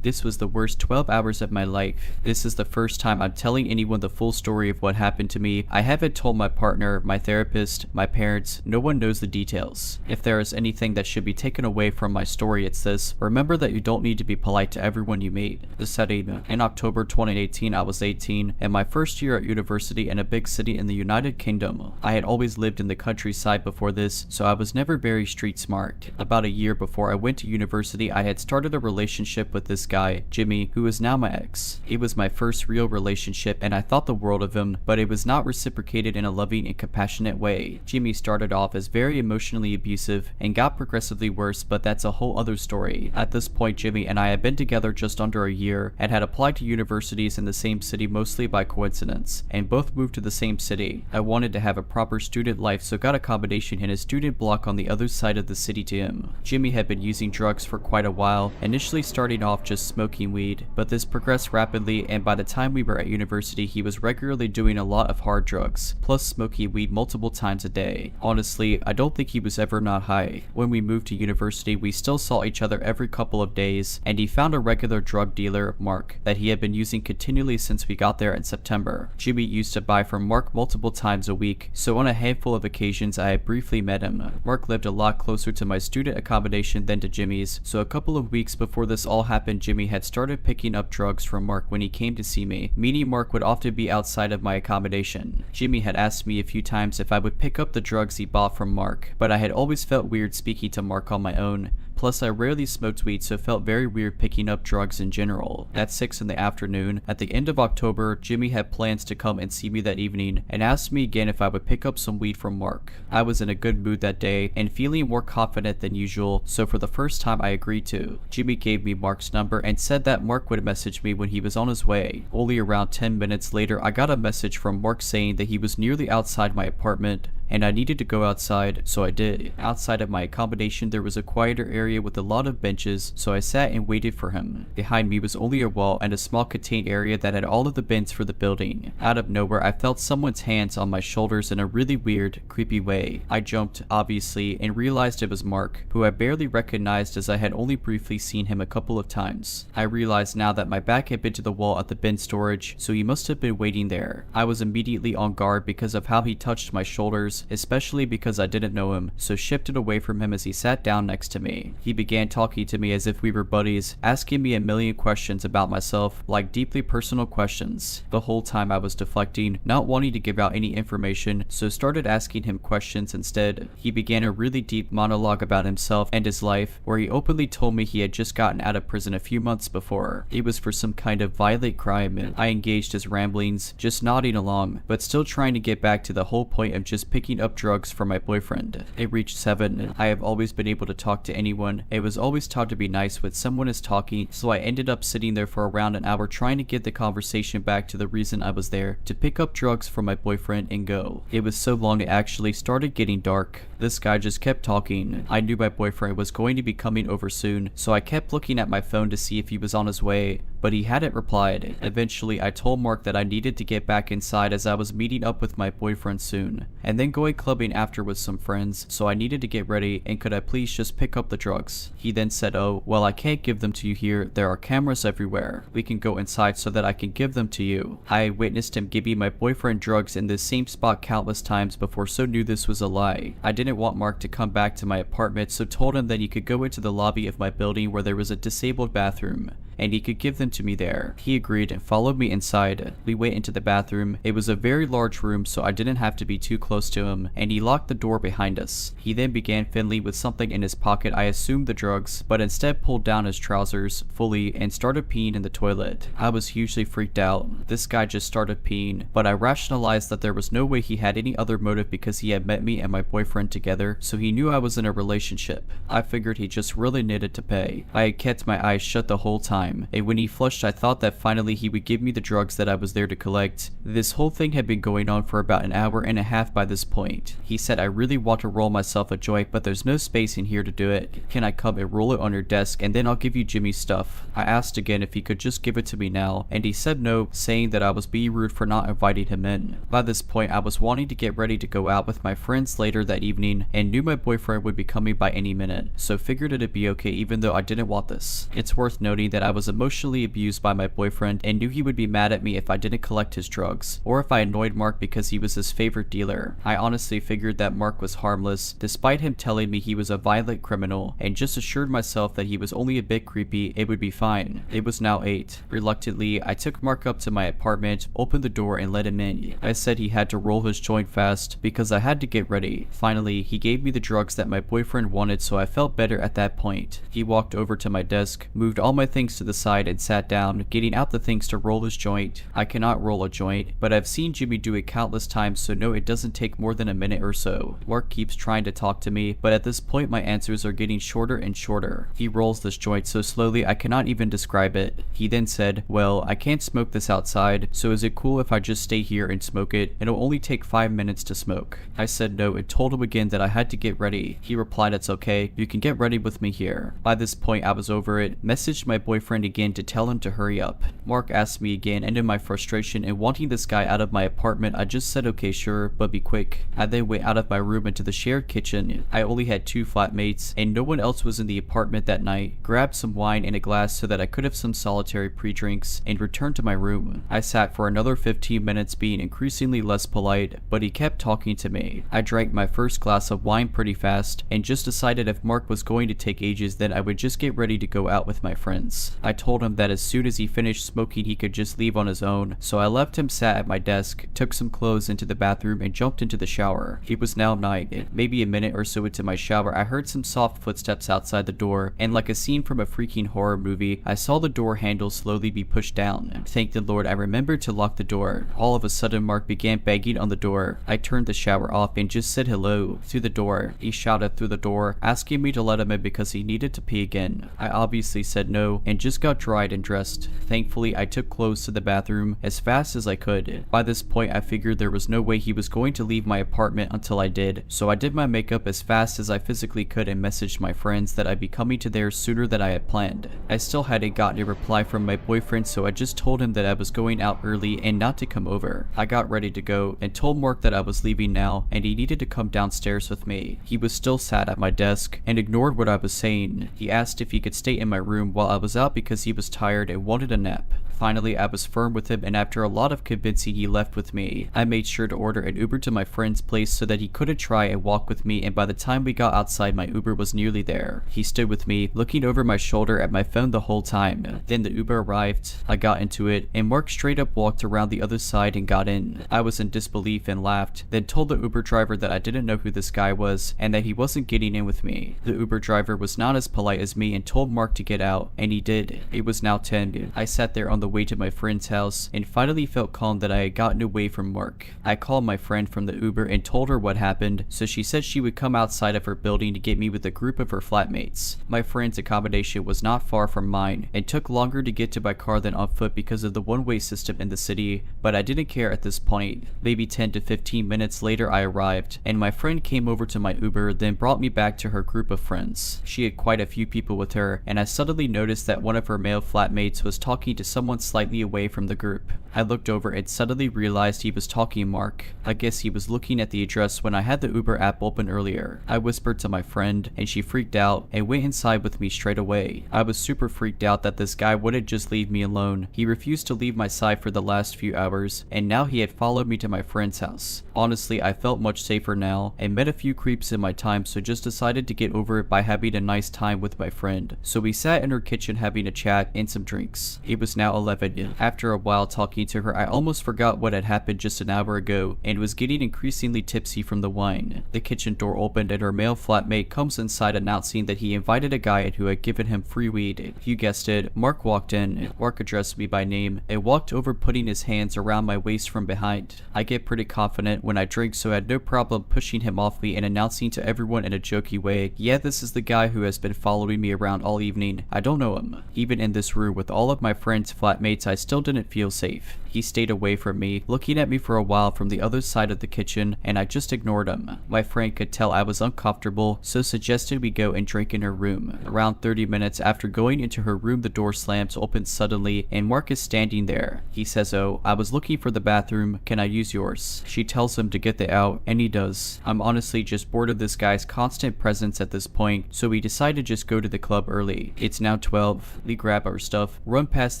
This was the worst 12 hours of my life. This is the first time I'm telling anyone the full story of what happened to me. I haven't told my partner, my therapist, my parents. No one knows the details. If there is anything that should be taken away from my story, it's this. Remember that you don't need to be polite to everyone you meet. The setting. In October 2018, I was 18 and my first year at university in a big city in the United Kingdom. I had always lived in the countryside before this, so I was never very street smart. About a year before I went to university, I had started a relationship with this guy, Jimmy, who is now my ex. It was my first real relationship and I thought the world of him, but it was not reciprocated in a loving and compassionate way. Jimmy started off as very emotionally abusive and got progressively worse, but that's a whole other story. At this point, Jimmy and I had been together just under a year and had applied to universities in the same city mostly by coincidence, and both moved to the same city. I wanted to have a proper student life, so got accommodation in a student block on the other side of the city to him. Jimmy had been using drugs for quite a while, initially starting off just smoking weed, but this progressed rapidly and by the time we were at university he was regularly doing a lot of hard drugs, plus smoking weed multiple times a day. Honestly, I don't think he was ever not high. When we moved to university we still saw each other every couple of days and he found a regular drug dealer, Mark, that he had been using continually since we got there in September. Jimmy used to buy from Mark multiple times a week, so on a handful of occasions I had briefly met him. Mark lived a lot closer to my student accommodation than to Jimmy's, so a couple of weeks before this all happened Jimmy had started picking up drugs from Mark when he came to see me, meaning Mark would often be outside of my accommodation. Jimmy had asked me a few times if I would pick up the drugs he bought from Mark, but I had always felt weird speaking to Mark on my own. Plus I rarely smoked weed, so felt very weird picking up drugs in general. At 6 in the afternoon, at the end of October, Jimmy had plans to come and see me that evening and asked me again if I would pick up some weed from Mark. I was in a good mood that day and feeling more confident than usual, so for the first time I agreed to. Jimmy gave me Mark's number and said that Mark would message me when he was on his way. Only around 10 minutes later I got a message from Mark saying that he was nearly outside my apartment, and I needed to go outside, so I did. Outside of my accommodation there was a quieter area with a lot of benches, so I sat and waited for him. Behind me was only a wall and a small contained area that had all of the bins for the building. Out of nowhere I felt someone's hands on my shoulders in a really weird, creepy way. I jumped, obviously, and realized it was Mark, who I barely recognized as I had only briefly seen him a couple of times. I realized now that my back had been to the wall at the bin storage, so he must have been waiting there. I was immediately on guard because of how he touched my shoulders, especially because I didn't know him, so shifted away from him as he sat down next to me. He began talking to me as if we were buddies, asking me a million questions about myself, like deeply personal questions. The whole time I was deflecting, not wanting to give out any information, so started asking him questions instead. He began a really deep monologue about himself and his life, where he openly told me he had just gotten out of prison a few months before. It was for some kind of violent crime. I engaged his ramblings, just nodding along, but still trying to get back to the whole point of just picking up drugs for my boyfriend. It reached 7. I have always been able to talk to anyone. It was always taught to be nice when someone is talking, so I ended up sitting there for around an hour trying to get the conversation back to the reason I was there, to pick up drugs for my boyfriend and go. It was so long it actually started getting dark. This guy just kept talking. I knew my boyfriend was going to be coming over soon, so I kept looking at my phone to see if he was on his way, but he hadn't replied. Eventually, I told Mark that I needed to get back inside as I was meeting up with my boyfriend soon, and then going clubbing after with some friends, so I needed to get ready and could I please just pick up the drugs. He then said, "Oh, well, I can't give them to you here. There are cameras everywhere. We can go inside so that I can give them to you." I witnessed him giving my boyfriend drugs in this same spot countless times before, so knew this was a lie. I didn't want Mark to come back to my apartment, so told him that he could go into the lobby of my building where there was a disabled bathroom, and he could give them to me there. He agreed and followed me inside. We went into the bathroom. It was a very large room, so I didn't have to be too close to him, and he locked the door behind us. He then began fiddling with something in his pocket, I assumed the drugs, but instead pulled down his trousers fully and started peeing in the toilet. I was hugely freaked out. This guy just started peeing, but I rationalized that there was no way he had any other motive because he had met me and my boyfriend together, so he knew I was in a relationship. I figured he just really needed to pay. I had kept my eyes shut the whole time, and when he flushed I thought that finally he would give me the drugs that I was there to collect. This whole thing had been going on for about an hour and a half by this point. He said, "I really want to roll myself a joint, but there's no space in here to do it. Can I come and roll it on your desk and then I'll give you Jimmy's stuff?" I asked again if he could just give it to me now, and he said no, saying that I was being rude for not inviting him in. By this point I was wanting to get ready to go out with my friends later that evening and knew my boyfriend would be coming by any minute, so figured it'd be okay even though I didn't want this. It's worth noting that I was emotionally abused by my boyfriend and knew he would be mad at me if I didn't collect his drugs, or if I annoyed Mark because he was his favorite dealer. I honestly figured that Mark was harmless, despite him telling me he was a violent criminal, and just assured myself that he was only a bit creepy, it would be fine. It was now 8. Reluctantly, I took Mark up to my apartment, opened the door, and let him in. I said he had to roll his joint fast because I had to get ready. Finally, he gave me the drugs that my boyfriend wanted, so I felt better at that point. He walked over to my desk, moved all my things to the side, and sat down, getting out the things to roll his joint. I cannot roll a joint, but I've seen Jimmy do it countless times, so know it doesn't take more than a minute or so. Mark keeps trying to talk to me, but at this point my answers are getting shorter and shorter. He rolls this joint so slowly I cannot even describe it. He then said, "Well, I can't smoke this outside, so is it cool if I just stay here and smoke it? It'll only take 5 minutes to smoke." I said no and told him again that I had to get ready. He replied, "It's okay, you can get ready with me here." By this point I was over it, messaged my boyfriend again to tell him to hurry up. Mark asked me again, and in my frustration and wanting this guy out of my apartment I just said okay sure, but be quick. I then went out of my room into the shared kitchen. I only had 2 flatmates and no one else was in the apartment that night. Grabbed some wine and a glass so that I could have some solitary pre-drinks and returned to my room. I sat for another 15 minutes being increasingly less polite, but he kept talking to me. I drank my first glass of wine pretty fast and just decided if Mark was going to take ages then I would just get ready to go out with my friends. I told him that as soon as he finished smoking he could just leave on his own, so I left him sat at my desk, took some clothes into the bathroom and jumped into the shower. It was now night. Maybe a minute or so into my shower I heard some soft footsteps outside the door, and like a scene from a freaking horror movie, I saw the door handle slowly be pushed down. Thank the Lord I remembered to lock the door. All of a sudden Mark began banging on the door. I turned the shower off and just said hello through the door. He shouted through the door, asking me to let him in because he needed to pee again. I obviously said no and just just got dried and dressed. Thankfully, I took clothes to the bathroom as fast as I could. By this point, I figured there was no way he was going to leave my apartment until I did, so I did my makeup as fast as I physically could and messaged my friends that I'd be coming to theirs sooner than I had planned. I still hadn't gotten a reply from my boyfriend, so I just told him that I was going out early and not to come over. I got ready to go and told Mark that I was leaving now and he needed to come downstairs with me. He was still sat at my desk and ignored what I was saying. He asked if he could stay in my room while I was out because he was tired and wanted a nap. Finally, I was firm with him, and after a lot of convincing, he left with me. I made sure to order an Uber to my friend's place so that he couldn't try and walk with me, and by the time we got outside, my Uber was nearly there. He stood with me, looking over my shoulder at my phone the whole time. Then the Uber arrived, I got into it, and Mark straight up walked around the other side and got in. I was in disbelief and laughed, then told the Uber driver that I didn't know who this guy was, and that he wasn't getting in with me. The Uber driver was not as polite as me and told Mark to get out, and he did. It was now 10. I sat there on the way to my friend's house and finally felt calm that I had gotten away from Mark. I called my friend from the Uber and told her what happened, so she said she would come outside of her building to get me with a group of her flatmates. My friend's accommodation was not far from mine and took longer to get to by car than on foot because of the one-way system in the city, but I didn't care at this point. Maybe 10 to 15 minutes later I arrived, and my friend came over to my Uber, then brought me back to her group of friends. She had quite a few people with her, and I suddenly noticed that one of her male flatmates was talking to someone slightly away from the group. I looked over and suddenly realized he was talking Mark. I guess he was looking at the address when I had the Uber app open earlier. I whispered to my friend and she freaked out and went inside with me straight away. I was super freaked out that this guy wouldn't just leave me alone. He refused to leave my side for the last few hours, and now he had followed me to my friend's house. Honestly, I felt much safer now and met a few creeps in my time, so just decided to get over it by having a nice time with my friend. So we sat in her kitchen having a chat and some drinks. It was now 11. After a while talking to her, I almost forgot what had happened just an hour ago and was getting increasingly tipsy from the wine. The kitchen door opened and her male flatmate comes inside announcing that he invited a guy who had given him free weed. You guessed it, Mark walked in. Mark addressed me by name and walked over, putting his hands around my waist from behind. I get pretty confident when I drink, so I had no problem pushing him off me and announcing to everyone in a jokey way, yeah, this is the guy who has been following me around all evening. I don't know him. Even in this room with all of my friends' flatmates, I still didn't feel safe. He stayed away from me, looking at me for a while from the other side of the kitchen, and I just ignored him. My friend could tell I was uncomfortable, so suggested we go and drink in her room. Around 30 minutes after going into her room, the door slams open suddenly, and Mark is standing there. He says, "Oh, I was looking for the bathroom. Can I use yours?" She tells him to get the out, and he does. I'm honestly just bored of this guy's constant presence at this point, so we decide to just go to the club early. It's now 12. We grab our stuff, run past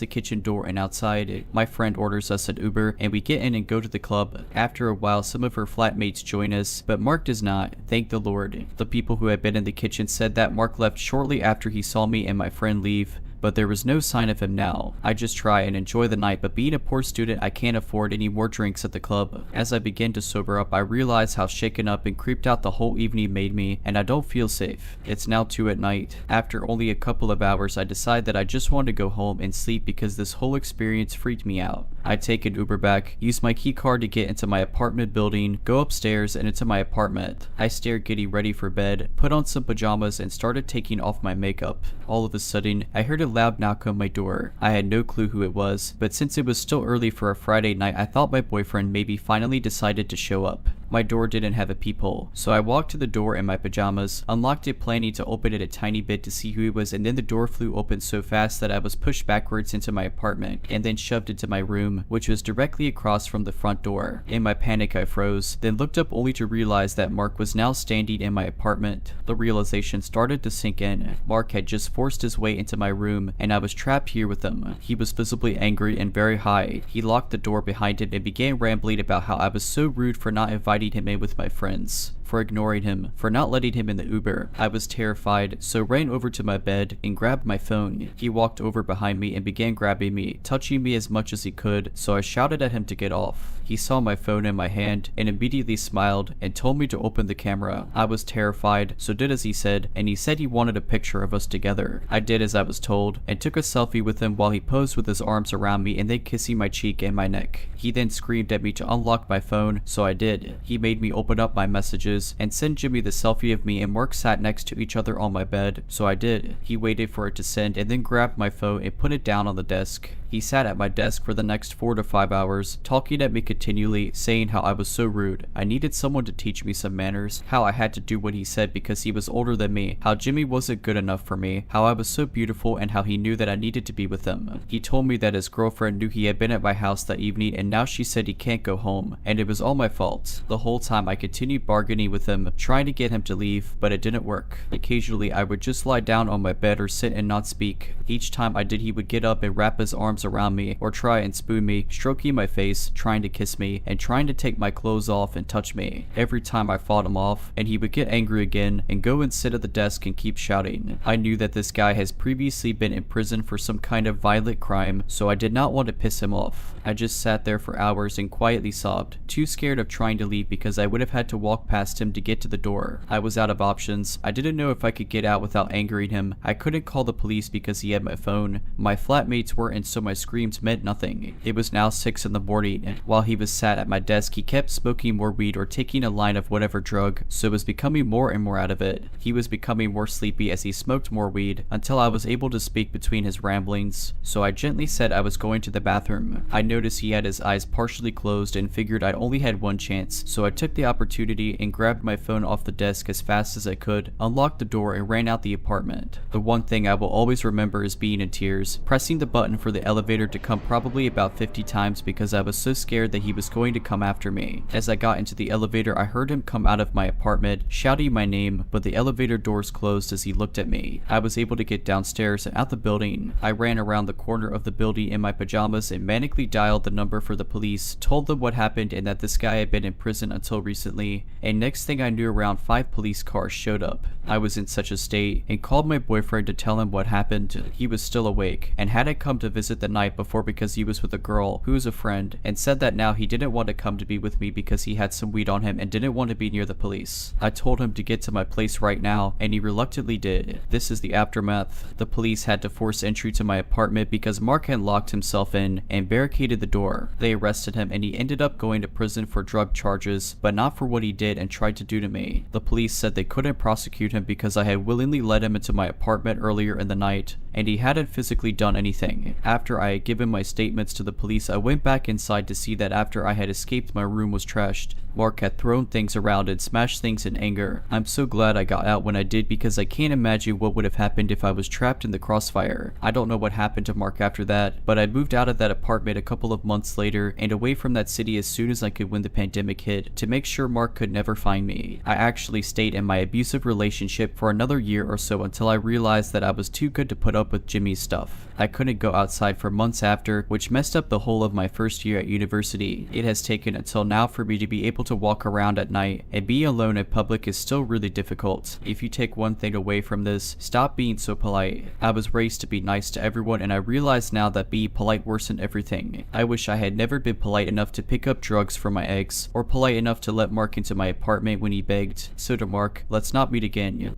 the kitchen door and outside. My friend orders us an Uber, and we get in and go to the club. After a while, some of her flatmates join us, but Mark does not. Thank the Lord. The people who had been in the kitchen said that Mark left shortly after he saw me and my friend leave, but there was no sign of him now. I just try and enjoy the night, but being a poor student, I can't afford any more drinks at the club. As I begin to sober up, I realize how shaken up and creeped out the whole evening made me, and I don't feel safe. It's now 2 at night. After only a couple of hours, I decide that I just want to go home and sleep because this whole experience freaked me out. I take an Uber back, use my key card to get into my apartment building, go upstairs and into my apartment. I stare getting ready for bed, put on some pajamas and started taking off my makeup. All of a sudden, I heard a loud knock on my door. I had no clue who it was, but since it was still early for a Friday night, I thought my boyfriend maybe finally decided to show up. My door didn't have a peephole, so I walked to the door in my pajamas, unlocked it planning to open it a tiny bit to see who he was, and then the door flew open so fast that I was pushed backwards into my apartment and then shoved into my room, which was directly across from the front door. In my panic, I froze, then looked up only to realize that Mark was now standing in my apartment. The realization started to sink in. Mark had just forced his way into my room, and I was trapped here with him. He was visibly angry and very high. He locked the door behind him and began rambling about how I was so rude for not inviting him in with my friends, for ignoring him, for not letting him in the Uber. I was terrified, so ran over to my bed and grabbed my phone. He walked over behind me and began grabbing me, touching me as much as he could, so I shouted at him to get off. He saw my phone in my hand and immediately smiled and told me to open the camera. I was terrified, so did as he said, and he said he wanted a picture of us together. I did as I was told and took a selfie with him while he posed with his arms around me and then kissing my cheek and my neck. He then screamed at me to unlock my phone, so I did. He made me open up my messages crutches and send Jimmy the selfie of me and Mark sat next to each other on my bed, so I did. He waited for it to send and then grabbed my phone and put it down on the desk. He sat at my desk for the next 4 to 5 hours, talking at me continually, saying how I was so rude, I needed someone to teach me some manners, how I had to do what he said because he was older than me, how Jimmy wasn't good enough for me, how I was so beautiful, and how he knew that I needed to be with him. He told me that his girlfriend knew he had been at my house that evening and now she said he can't go home, and it was all my fault. The whole time I continued bargaining with him, trying to get him to leave, but it didn't work. Occasionally I would just lie down on my bed or sit and not speak. Each time I did, he would get up and wrap his arms around me or try and spoon me, stroking my face, trying to kiss me, and trying to take my clothes off and touch me. Every time I fought him off, and he would get angry again and go and sit at the desk and keep shouting. I knew that this guy has previously been in prison for some kind of violent crime, so I did not want to piss him off. I just sat there for hours and quietly sobbed, too scared of trying to leave because I would have had to walk past him to get to the door. I was out of options. I didn't know if I could get out without angering him. I couldn't call the police because he had my phone. My flatmates weren't, so my screams meant nothing. It was now 6 in the morning, and while he was sat at my desk, he kept smoking more weed or taking a line of whatever drug, so was becoming more and more out of it. He was becoming more sleepy as he smoked more weed, until I was able to speak between his ramblings, so I gently said I was going to the bathroom. I noticed he had his eyes partially closed and figured I only had one chance, so I took the opportunity and grabbed my phone off the desk as fast as I could, unlocked the door, and ran out the apartment. The one thing I will always remember is being in tears, pressing the button for the elevator to come probably about 50 times because I was so scared that he was going to come after me. As I got into the elevator, I heard him come out of my apartment, shouting my name, but the elevator doors closed as he looked at me. I was able to get downstairs and out the building. I ran around the corner of the building in my pajamas and manically dialed the number for the police, told them what happened and that this guy had been in prison until recently, and next thing I knew, around 5 police cars showed up. I was in such a state and called my boyfriend to tell him what happened. He was still awake and hadn't come to visit the night before because he was with a girl who was a friend, and said that now he didn't want to come to be with me because he had some weed on him and didn't want to be near the police. I told him to get to my place right now, and he reluctantly did. This is the aftermath. The police had to force entry to my apartment because Mark had locked himself in and barricaded the door. They arrested him and he ended up going to prison for drug charges, but not for what he did and tried to do to me. The police said they couldn't prosecute him because I had willingly let him into my apartment earlier in the night, and he hadn't physically done anything. After I had given my statements to the police, I went back inside to see that after I had escaped, my room was trashed. Mark had thrown things around and smashed things in anger. I'm so glad I got out when I did because I can't imagine what would have happened if I was trapped in the crossfire. I don't know what happened to Mark after that, but I moved out of that apartment a couple of months later and away from that city as soon as I could when the pandemic hit, to make sure Mark could never find me. I actually stayed in my abusive relationship for another year or so until I realized that I was too good to put up with Jimmy's stuff. I couldn't go outside for months after, which messed up the whole of my first year at university. It has taken until now for me to be able to walk around at night, and being alone in public is still really difficult. If you take one thing away from this, stop being so polite. I was raised to be nice to everyone, and I realize now that being polite worsened everything. I wish I had never been polite enough to pick up drugs for my ex, or polite enough to let Mark into my apartment when he begged. So to Mark, let's not meet again.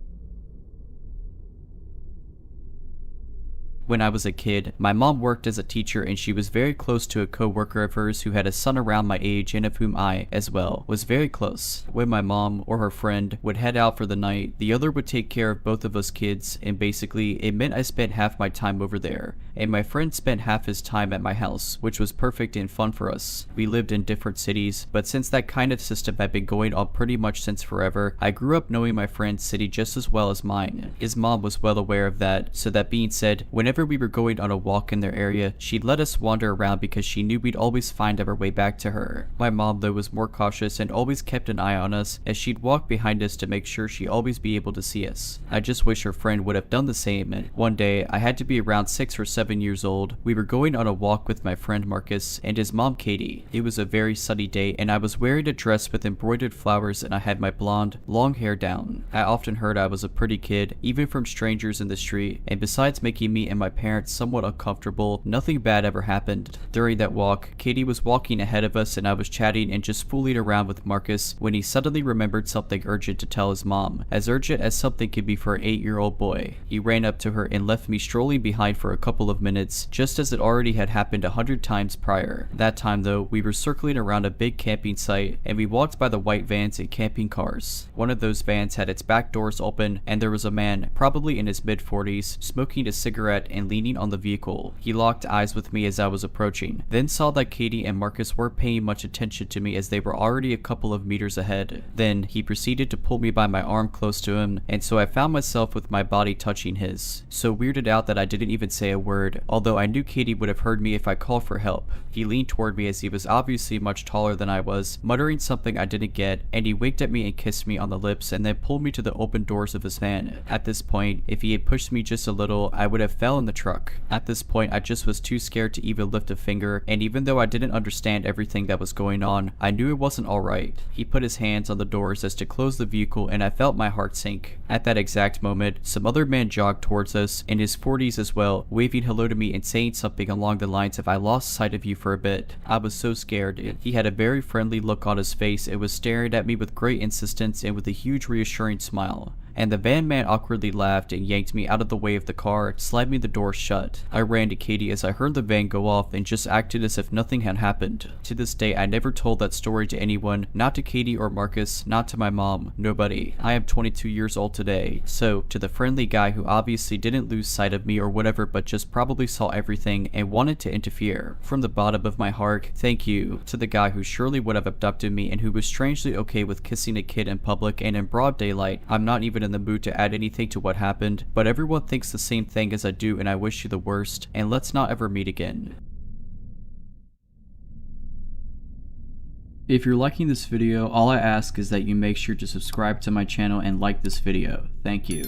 When I was a kid, my mom worked as a teacher and she was very close to a co-worker of hers who had a son around my age and of whom I, as well, was very close. When my mom or her friend would head out for the night, the other would take care of both of us kids, and basically it meant I spent half my time over there, and my friend spent half his time at my house, which was perfect and fun for us. We lived in different cities, but since that kind of system had been going on pretty much since forever, I grew up knowing my friend's city just as well as mine. His mom was well aware of that, so that being said, whenever we were going on a walk in their area, she'd let us wander around because she knew we'd always find our way back to her. My mom, though, was more cautious and always kept an eye on us, as she'd walk behind us to make sure she'd always be able to see us. I just wish her friend would have done the same. And one day, I had to be around 6 or 7 years old. We were going on a walk with my friend Marcus and his mom Katie. It was a very sunny day and I was wearing a dress with embroidered flowers and I had my blonde, long hair down. I often heard I was a pretty kid, even from strangers in the street, and besides making me and my my parents somewhat uncomfortable, nothing bad ever happened. During that walk, Katie was walking ahead of us and I was chatting and just fooling around with Marcus when he suddenly remembered something urgent to tell his mom, as urgent as something could be for an 8-year-old boy. He ran up to her and left me strolling behind for a couple of minutes, just as it already had happened 100 times prior. That time though, we were circling around a big camping site and we walked by the white vans and camping cars. One of those vans had its back doors open and there was a man, probably in his mid-40s, smoking a cigarette and leaning on the vehicle. He locked eyes with me as I was approaching, then saw that Katie and Marcus weren't paying much attention to me as they were already a couple of meters ahead. Then he proceeded to pull me by my arm close to him, and so I found myself with my body touching his. So weirded out that I didn't even say a word, although I knew Katie would have heard me if I called for help. He leaned toward me as he was obviously much taller than I was, muttering something I didn't get, and he winked at me and kissed me on the lips and then pulled me to the open doors of his van. At this point, if he had pushed me just a little, I would have fell in the truck. At this point, I just was too scared to even lift a finger, and even though I didn't understand everything that was going on, I knew it wasn't alright. He put his hands on the doors as to close the vehicle and I felt my heart sink. At that exact moment, some other man jogged towards us, in his 40s as well, waving hello to me and saying something along the lines of "I lost sight of you for a bit." I was so scared. He had a very friendly look on his face and was staring at me with great insistence and with a huge reassuring smile. And the van man awkwardly laughed and yanked me out of the way of the car, slamming the door shut. I ran to Katie as I heard the van go off and just acted as if nothing had happened. To this day, I never told that story to anyone, not to Katie or Marcus, not to my mom, nobody. I am 22 years old today, so to the friendly guy who obviously didn't lose sight of me or whatever but just probably saw everything and wanted to interfere, from the bottom of my heart, thank you. To the guy who surely would have abducted me and who was strangely okay with kissing a kid in public and in broad daylight, I'm not even in the mood to add anything to what happened, but everyone thinks the same thing as I do and I wish you the worst, and let's not ever meet again. If you're liking this video, all I ask is that you make sure to subscribe to my channel and like this video. Thank you.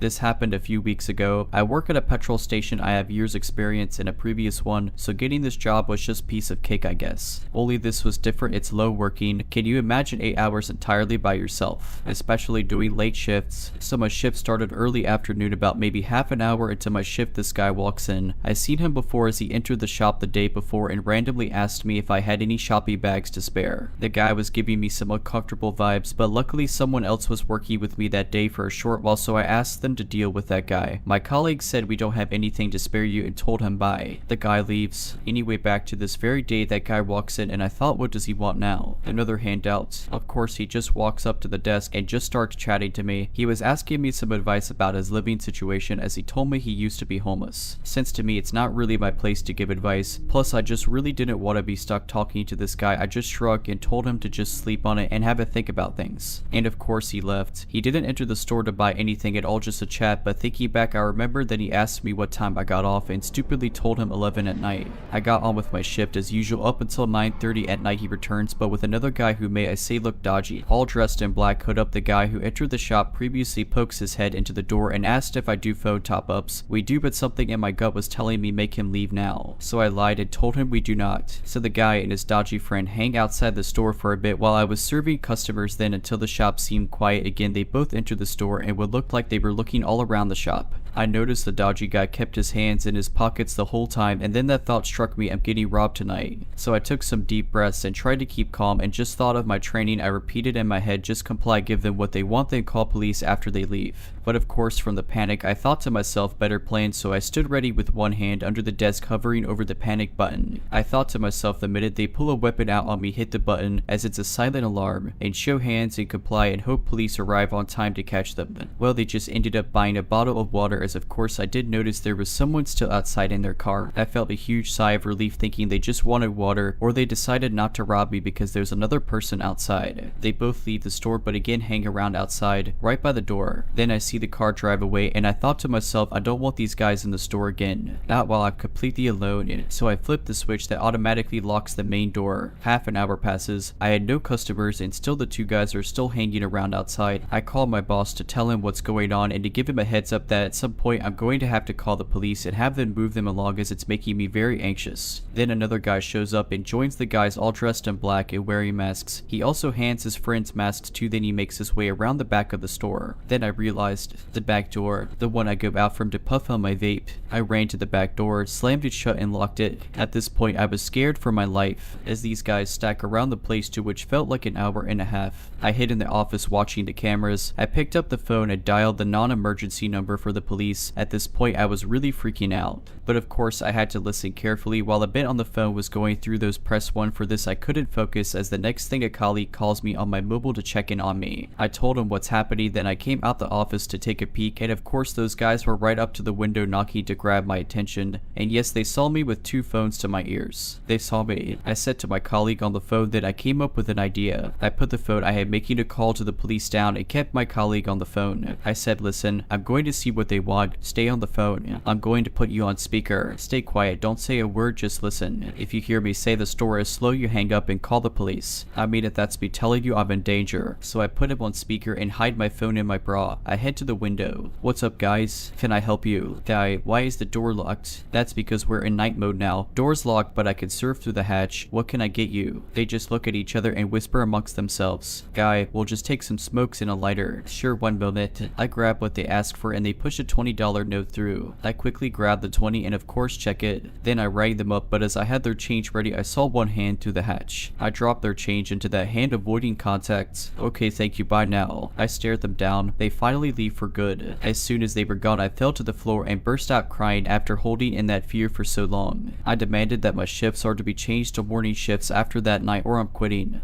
This happened a few weeks ago. I work at a petrol station. I have years experience in a previous one, so getting this job was just piece of cake I guess. Only this was different, it's low working. Can you imagine 8 hours entirely by yourself? Especially doing late shifts. So my shift started early afternoon, about maybe half an hour into my shift this guy walks in. I seen him before as he entered the shop the day before and randomly asked me if I had any shopping bags to spare. The guy was giving me some uncomfortable vibes, but luckily someone else was working with me that day for a short while, so I asked them to deal with that guy. My colleague said we don't have anything to spare you and told him bye. The guy leaves. Anyway, back to this very day, that guy walks in and I thought, what does he want now? Another handout. Of course, he just walks up to the desk and just starts chatting to me. He was asking me some advice about his living situation as he told me he used to be homeless. Since to me it's not really my place to give advice, plus I just really didn't want to be stuck talking to this guy, I just shrugged and told him to just sleep on it and have a think about things. And of course he left. He didn't enter the store to buy anything at all, just a chat, but thinking back I remembered that he asked me what time I got off and stupidly told him 11 at night. I got on with my shift as usual up until 9:30 at night he returns, but with another guy who may I say looked dodgy. All dressed in black hood up, the guy who entered the shop previously pokes his head into the door and asked if I do phone top-ups. We do, but something in my gut was telling me make him leave now. So I lied and told him we do not. So the guy and his dodgy friend hang outside the store for a bit while I was serving customers, then until the shop seemed quiet again they both entered the store and would look like they were looking all around the shop. I noticed the dodgy guy kept his hands in his pockets the whole time, and then that thought struck me, I'm getting robbed tonight. So I took some deep breaths and tried to keep calm and just thought of my training. I repeated in my head, just comply, give them what they want, then call police after they leave. But of course from the panic I thought to myself, better plan, so I stood ready with one hand under the desk hovering over the panic button. I thought to myself, the minute they pull a weapon out on me, hit the button as it's a silent alarm and show hands and comply and hope police arrive on time to catch them. Well, they just ended up buying a bottle of water, as of course I did notice there was someone still outside in their car. I felt a huge sigh of relief thinking they just wanted water, or they decided not to rob me because there's another person outside. They both leave the store but again hang around outside right by the door. Then I see the car drive away and I thought to myself, I don't want these guys in the store again, not while I'm completely alone. So I flipped the switch that automatically locks the main door. Half an hour passes. I had no customers and still the two guys are still hanging around outside. I call my boss to tell him what's going on and to give him a heads up that at some point I'm going to have to call the police and have them move them along as it's making me very anxious. Then another guy shows up and joins the guys all dressed in black and wearing masks. He also hands his friends masks too, then he makes his way around the back of the store. Then I realized The back door, the one I go out from to puff on my vape. I ran to the back door, slammed it shut and locked it. At this point I was scared for my life, as these guys stack around the place to which felt like an hour and a half. I hid in the office watching the cameras. I picked up the phone and dialed the non-emergency number for the police. At this point I was really freaking out, but of course I had to listen carefully while a bit on the phone was going through those press 1 for this. I couldn't focus as the next thing a colleague calls me on my mobile to check in on me. I told him what's happening, then I came out the office to take a peek, and of course those guys were right up to the window knocking to grab my attention. And yes, they saw me with 2 phones to my ears. They saw me. I said to my colleague on the phone that I came up with an idea. I put the phone I had making a call to the police down and kept my colleague on the phone. I said, listen, I'm going to see what they want. Stay on the phone. I'm going to put you on speaker. Stay quiet. Don't say a word. Just listen. If you hear me say the store is slow, you hang up and call the police. I mean if that's me telling you I'm in danger. So I put him on speaker and hide my phone in my bra. I head to the window. What's up guys? Can I help you? Guy, why is the door locked? That's because we're in night mode now. Door's locked but I can surf through the hatch. What can I get you? They just look at each other and whisper amongst themselves. Guy, we'll just take some smokes and a lighter. Sure, 1 minute. I grab what they ask for and they push a $20 note through. I quickly grab the 20 and of course check it. Then I rang them up, but as I had their change ready I saw one hand through the hatch. I dropped their change into that hand, avoiding contact. Okay, thank you, bye now. I stared them down. They finally leave for good. As soon as they were gone I fell to the floor and burst out crying after holding in that fear for so long. I demanded that my shifts are to be changed to morning shifts after that night or I'm quitting.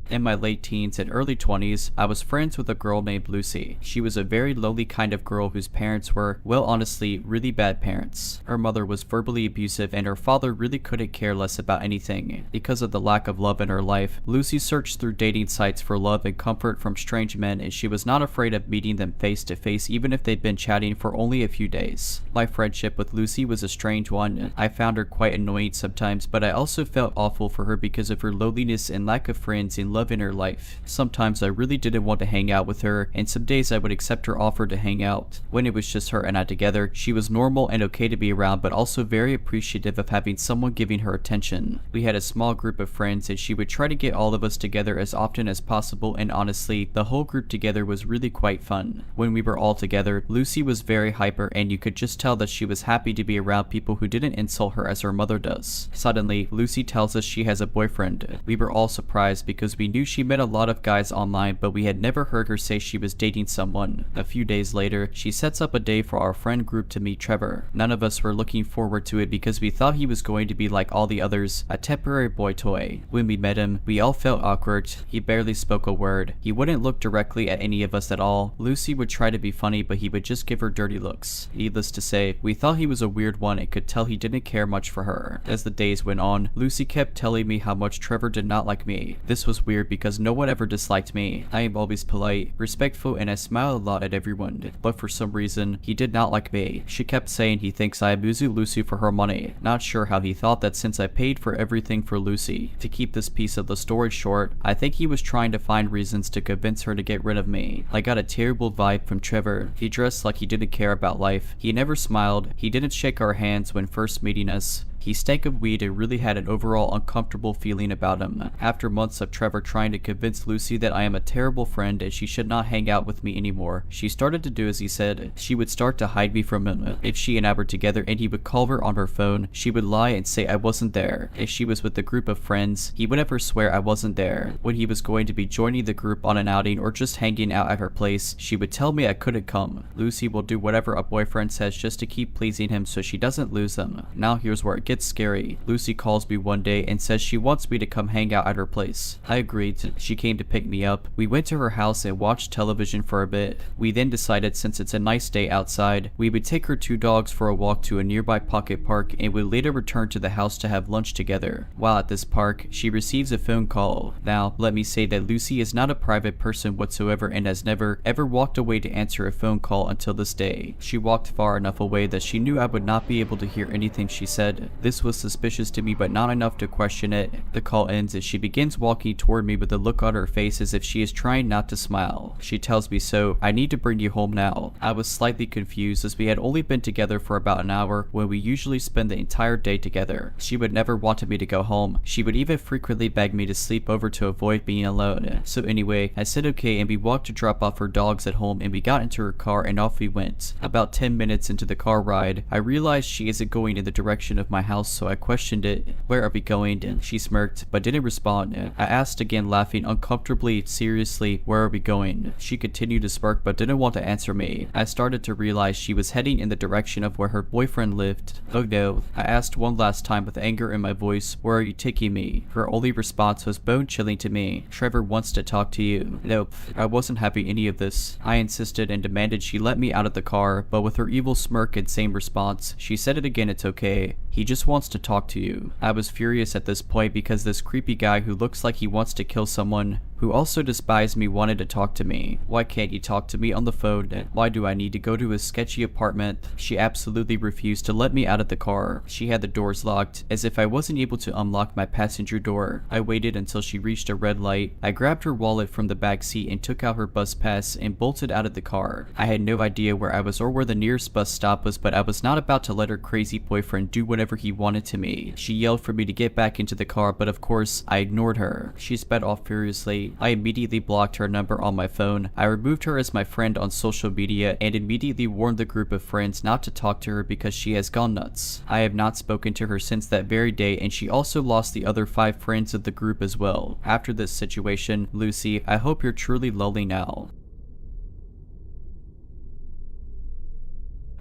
In my late teens and early 20s, I was friends with a girl named Lucy. She was a very lonely kind of girl whose parents were, well honestly, really bad parents. Her mother was verbally abusive and her father really couldn't care less about anything. Because of the lack of love in her life, Lucy searched through dating sites for love and comfort from strange men, and she was not afraid of meeting them face to face even if they'd been chatting for only a few days. My friendship with Lucy was a strange one. I found her quite annoying sometimes, but I also felt awful for her because of her loneliness and lack of friends and love in her life. Sometimes I really didn't want to hang out with her, and some days I would accept her offer to hang out. When it was just her and I together, she was normal and okay to be around, but also very appreciative of having someone giving her attention. We had a small group of friends and she would try to get all of us together as often as possible, and honestly, the whole group together was really quite fun. When we were all together, Lucy was very hyper and you could just tell that she was happy to be around people who didn't insult her as her mother does. Suddenly, Lucy tells us she has a boyfriend. We were all surprised because we knew she met a lot of guys online, but we had never heard her say she was dating someone. A few days later, she sets up a day for our friend group to meet Trevor. None of us were looking forward to it because we thought he was going to be like all the others, a temporary boy toy. When we met him, we all felt awkward. He barely spoke a word. He wouldn't look directly at any of us at all. Lucy would try to be funny, but he would just give her dirty looks. Needless to say, we thought he was a weird one and could tell he didn't care much for her. As the days went on, Lucy kept telling me how much Trevor did not like me. This was weird because no one ever disliked me. I am always polite, respectful, and I smile a lot at everyone, but for some reason, he did not like me. She kept saying he thinks I abuse Lucy for her money. Not sure how he thought that since I paid for everything for Lucy. To keep this piece of the story short, I think he was trying to find reasons to convince her to get rid of me. I got a terrible vibe from Trevor. He dressed like he didn't care about life. He never smiled. He didn't shake our hands when first meeting us. He stank of weed and really had an overall uncomfortable feeling about him. After months of Trevor trying to convince Lucy that I am a terrible friend and she should not hang out with me anymore, she started to do as he said. She would start to hide me from him. If she and I were together and he would call her on her phone, she would lie and say I wasn't there. If she was with a group of friends, he would never swear I wasn't there. When he was going to be joining the group on an outing or just hanging out at her place, she would tell me I couldn't come. Lucy will do whatever a boyfriend says just to keep pleasing him so she doesn't lose him. Now here's where it gets scary. Lucy calls me one day and says she wants me to come hang out at her place. I agreed. She came to pick me up. We went to her house and watched television for a bit. We then decided since it's a nice day outside, we would take her 2 dogs for a walk to a nearby pocket park and would later return to the house to have lunch together. While at this park, she receives a phone call. Now, let me say that Lucy is not a private person whatsoever and has never ever walked away to answer a phone call until this day. She walked far enough away that she knew I would not be able to hear anything she said. This was suspicious to me, but not enough to question it. The call ends as she begins walking toward me with a look on her face as if she is trying not to smile. She tells me, "So, I need to bring you home now." I was slightly confused as we had only been together for about an hour when we usually spend the entire day together. She would never wanted me to go home. She would even frequently beg me to sleep over to avoid being alone. So anyway, I said okay and we walked to drop off her dogs at home and we got into her car and off we went. About 10 minutes into the car ride, I realized she isn't going in the direction of my house, so I questioned it. "Where are we going?" She smirked but didn't respond. I asked again, laughing uncomfortably. "Seriously, where are we going?" She continued to smirk but didn't want to answer me. I started to realize she was heading in the direction of where her boyfriend lived. "Oh no." I asked one last time with anger in my voice, "Where are you taking me?" Her only response was bone-chilling to me. "Trevor wants to talk to you." Nope, I wasn't having any of this. I insisted and demanded she let me out of the car, but with her evil smirk and same response, she said it again, "It's okay. He just wants to talk to you." I was furious at this point because this creepy guy who looks like he wants to kill someone, who also despised me, wanted to talk to me. Why can't he talk to me on the phone? Why do I need to go to his sketchy apartment? She absolutely refused to let me out of the car. She had the doors locked, as if I wasn't able to unlock my passenger door. I waited until she reached a red light. I grabbed her wallet from the back seat and took out her bus pass and bolted out of the car. I had no idea where I was or where the nearest bus stop was, but I was not about to let her crazy boyfriend do whatever he wanted to me. She yelled for me to get back into the car, but of course, I ignored her. She sped off furiously. I immediately blocked her number on my phone. I removed her as my friend on social media and immediately warned the group of friends not to talk to her because she has gone nuts. I have not spoken to her since that very day, and she also lost the other 5 friends of the group as well. After this situation, Lucy, I hope you're truly lonely now.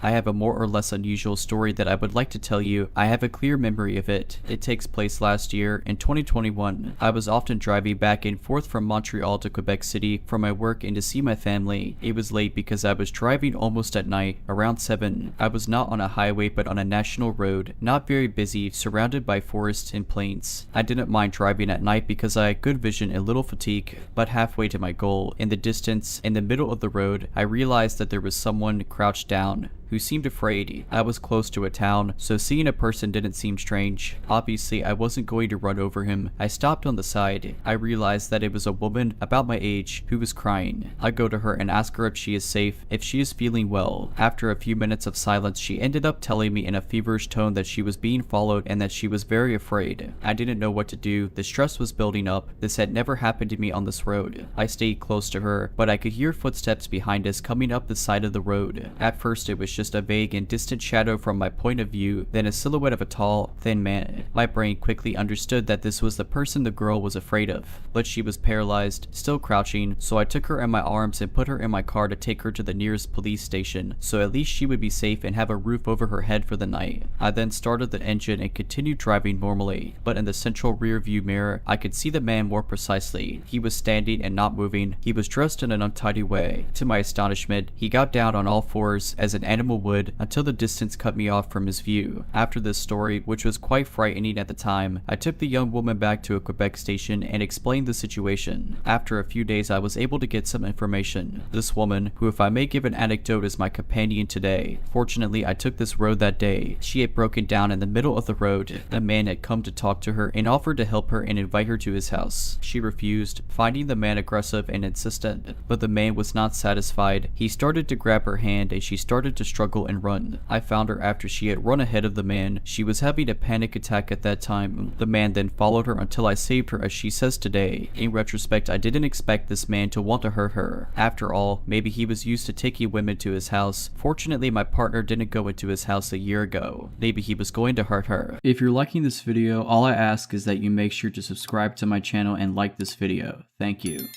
I have a more or less unusual story that I would like to tell you. I have a clear memory of it. It takes place last year, in 2021. I was often driving back and forth from Montreal to Quebec City for my work and to see my family. It was late because I was driving almost at night, around 7. I was not on a highway but on a national road, not very busy, surrounded by forests and plains. I didn't mind driving at night because I had good vision and little fatigue, but halfway to my goal, in the distance, in the middle of the road, I realized that there was someone crouched down, who seemed afraid. I was close to a town, so seeing a person didn't seem strange. Obviously, I wasn't going to run over him. I stopped on the side. I realized that it was a woman about my age who was crying. I go to her and ask her if she is safe, if she is feeling well. After a few minutes of silence, she ended up telling me in a feverish tone that she was being followed and that she was very afraid. I didn't know what to do. The stress was building up. This had never happened to me on this road. I stayed close to her, but I could hear footsteps behind us coming up the side of the road. At first, it was just a vague and distant shadow from my point of view, then a silhouette of a tall, thin man. My brain quickly understood that this was the person the girl was afraid of, but she was paralyzed, still crouching, so I took her in my arms and put her in my car to take her to the nearest police station, so at least she would be safe and have a roof over her head for the night. I then started the engine and continued driving normally, but in the central rear view mirror, I could see the man more precisely. He was standing and not moving. He was dressed in an untidy way. To my astonishment, he got down on all fours as an animal would until the distance cut me off from his view. After this story, which was quite frightening at the time, I took the young woman back to a Quebec station and explained the situation. After a few days, I was able to get some information. This woman, who if I may give an anecdote is my companion today. Fortunately, I took this road that day. She had broken down in the middle of the road. A man had come to talk to her and offered to help her and invite her to his house. She refused, finding the man aggressive and insistent, but the man was not satisfied. He started to grab her hand and she started to struggle and run. I found her after she had run ahead of the man. She was having a panic attack at that time. The man then followed her until I saved her, as she says today. In retrospect, I didn't expect this man to want to hurt her. After all, maybe he was used to taking women to his house. Fortunately, my partner didn't go into his house a year ago. Maybe he was going to hurt her. If you're liking this video, all I ask is that you make sure to subscribe to my channel and like this video. Thank you.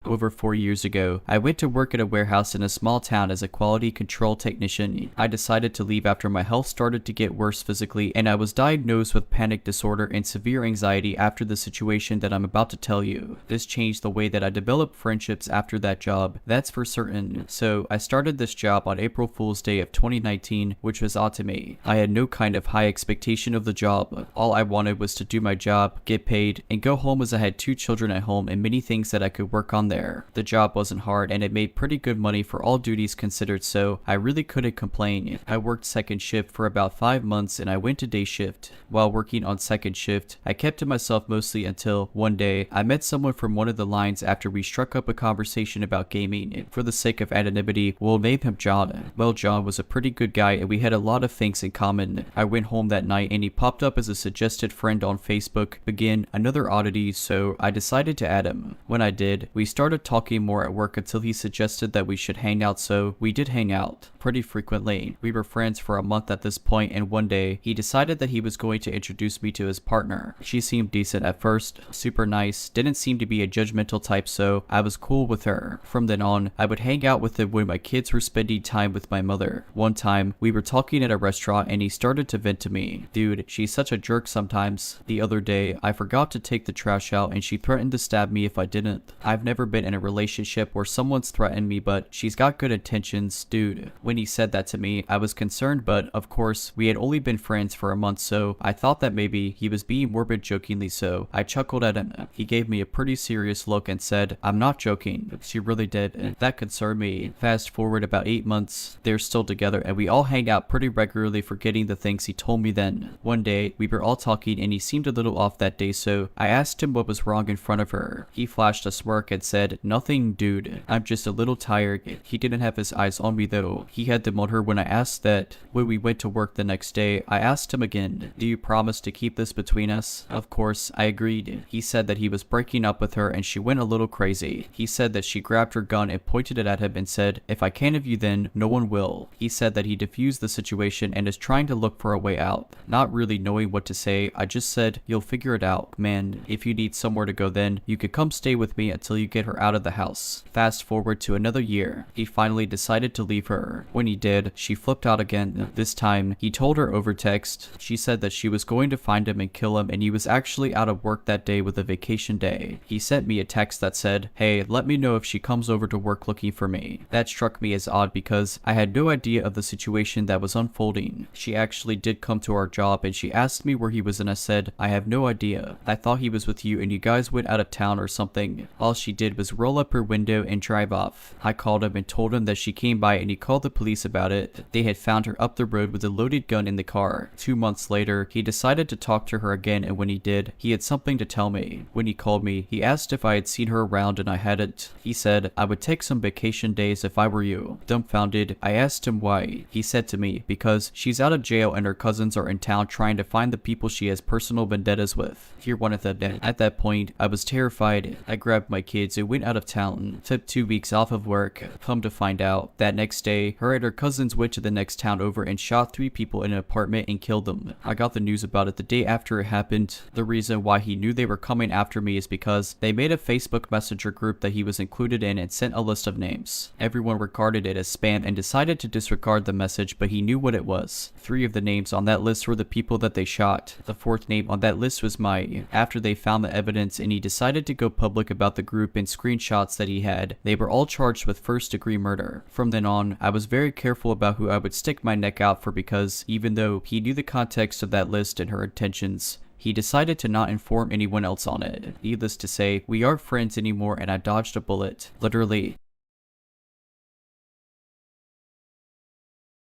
Over 4 years ago, I went to work at a warehouse in a small town as a quality control technician. I decided to leave after my health started to get worse physically, and I was diagnosed with panic disorder and severe anxiety after the situation that I'm about to tell you. This changed the way that I developed friendships after that job, that's for certain. So I started this job on April Fool's Day of 2019, which was odd to me. I had no kind of high expectation of the job. All I wanted was to do my job, get paid, and go home, as I had 2 children at home and many things that I could work on there. there. The job wasn't hard and it made pretty good money for all duties considered, so I really couldn't complain. I worked second shift for about 5 months and I went to day shift. While working on second shift, I kept to myself mostly until one day I met someone from one of the lines after we struck up a conversation about gaming. For the sake of anonymity, we'll name him John. Well, John was a pretty good guy and we had a lot of things in common. I went home that night and he popped up as a suggested friend on Facebook. Again, another oddity, so I decided to add him. When I did, we started talking more at work until he suggested that we should hang out, so we did hang out pretty frequently. We were friends for a month at this point, and one day he decided that he was going to introduce me to his partner. She seemed decent at first, super nice, didn't seem to be a judgmental type, so I was cool with her. From then on, I would hang out with him when my kids were spending time with my mother. One time, we were talking at a restaurant and he started to vent to me. Dude, she's such a jerk sometimes. The other day, I forgot to take the trash out and she threatened to stab me if I didn't. I've never been in a relationship where someone's threatened me, but she's got good intentions. Dude, when he said that to me, I was concerned, but of course, we had only been friends for a month, so I thought that maybe he was being morbid jokingly, so I chuckled at him. He gave me a pretty serious look and said, "I'm not joking." She really did. That concerned me. Fast forward about 8 months, they're still together and we all hang out pretty regularly, forgetting the things he told me then. One day, we were all talking and he seemed a little off that day, so I asked him what was wrong in front of her. He flashed a smirk and said, "Nothing, dude. I'm just a little tired." He didn't have his eyes on me though. He had them on her when I asked that. When we went to work the next day, I asked him again, "Do you promise to keep this between us?" Of course, I agreed. He said that he was breaking up with her and she went a little crazy. He said that she grabbed her gun and pointed it at him and said, "If I can't have you then, no one will." He said that he diffused the situation and is trying to look for a way out. Not really knowing what to say, I just said, "You'll figure it out, man. If you need somewhere to go then, you could come stay with me until you get her out of the house." Fast forward to another year. He finally decided to leave her. When he did, she flipped out again. This time, he told her over text. She said that she was going to find him and kill him and he was actually out of work that day with a vacation day. He sent me a text that said, "Hey, let me know if she comes over to work looking for me." That struck me as odd because I had no idea of the situation that was unfolding. She actually did come to our job and she asked me where he was and I said, "I have no idea. I thought he was with you and you guys went out of town or something." All she did was roll up her window and drive off. I called him and told him that she came by and he called the police about it. They had found her up the road with a loaded gun in the car. 2 months later, he decided to talk to her again, and when he did, he had something to tell me. When he called me, he asked if I had seen her around and I hadn't. He said, "I would take some vacation days if I were you." Dumbfounded, I asked him why. He said to me, "Because she's out of jail and her cousins are in town trying to find the people she has personal vendettas with." Here one of them. At that point, I was terrified. I grabbed my kids and went out of town. Took 2 weeks off of work. Come to find out, that next day, her and her cousins went to the next town over and shot 3 people in an apartment and killed them. I got the news about it the day after it happened. The reason why he knew they were coming after me is because they made a Facebook Messenger group that he was included in and sent a list of names. Everyone regarded it as spam and decided to disregard the message, but he knew what it was. 3 of the names on that list were the people that they shot. The 4th name on that list was mine. After they found the evidence and he decided to go public about the group and screenshots that he had, they were all charged with first-degree murder. From then on, I was very careful about who I would stick my neck out for because even though he knew the context of that list and her intentions, he decided to not inform anyone else on it. Needless to say, we aren't friends anymore and I dodged a bullet. Literally.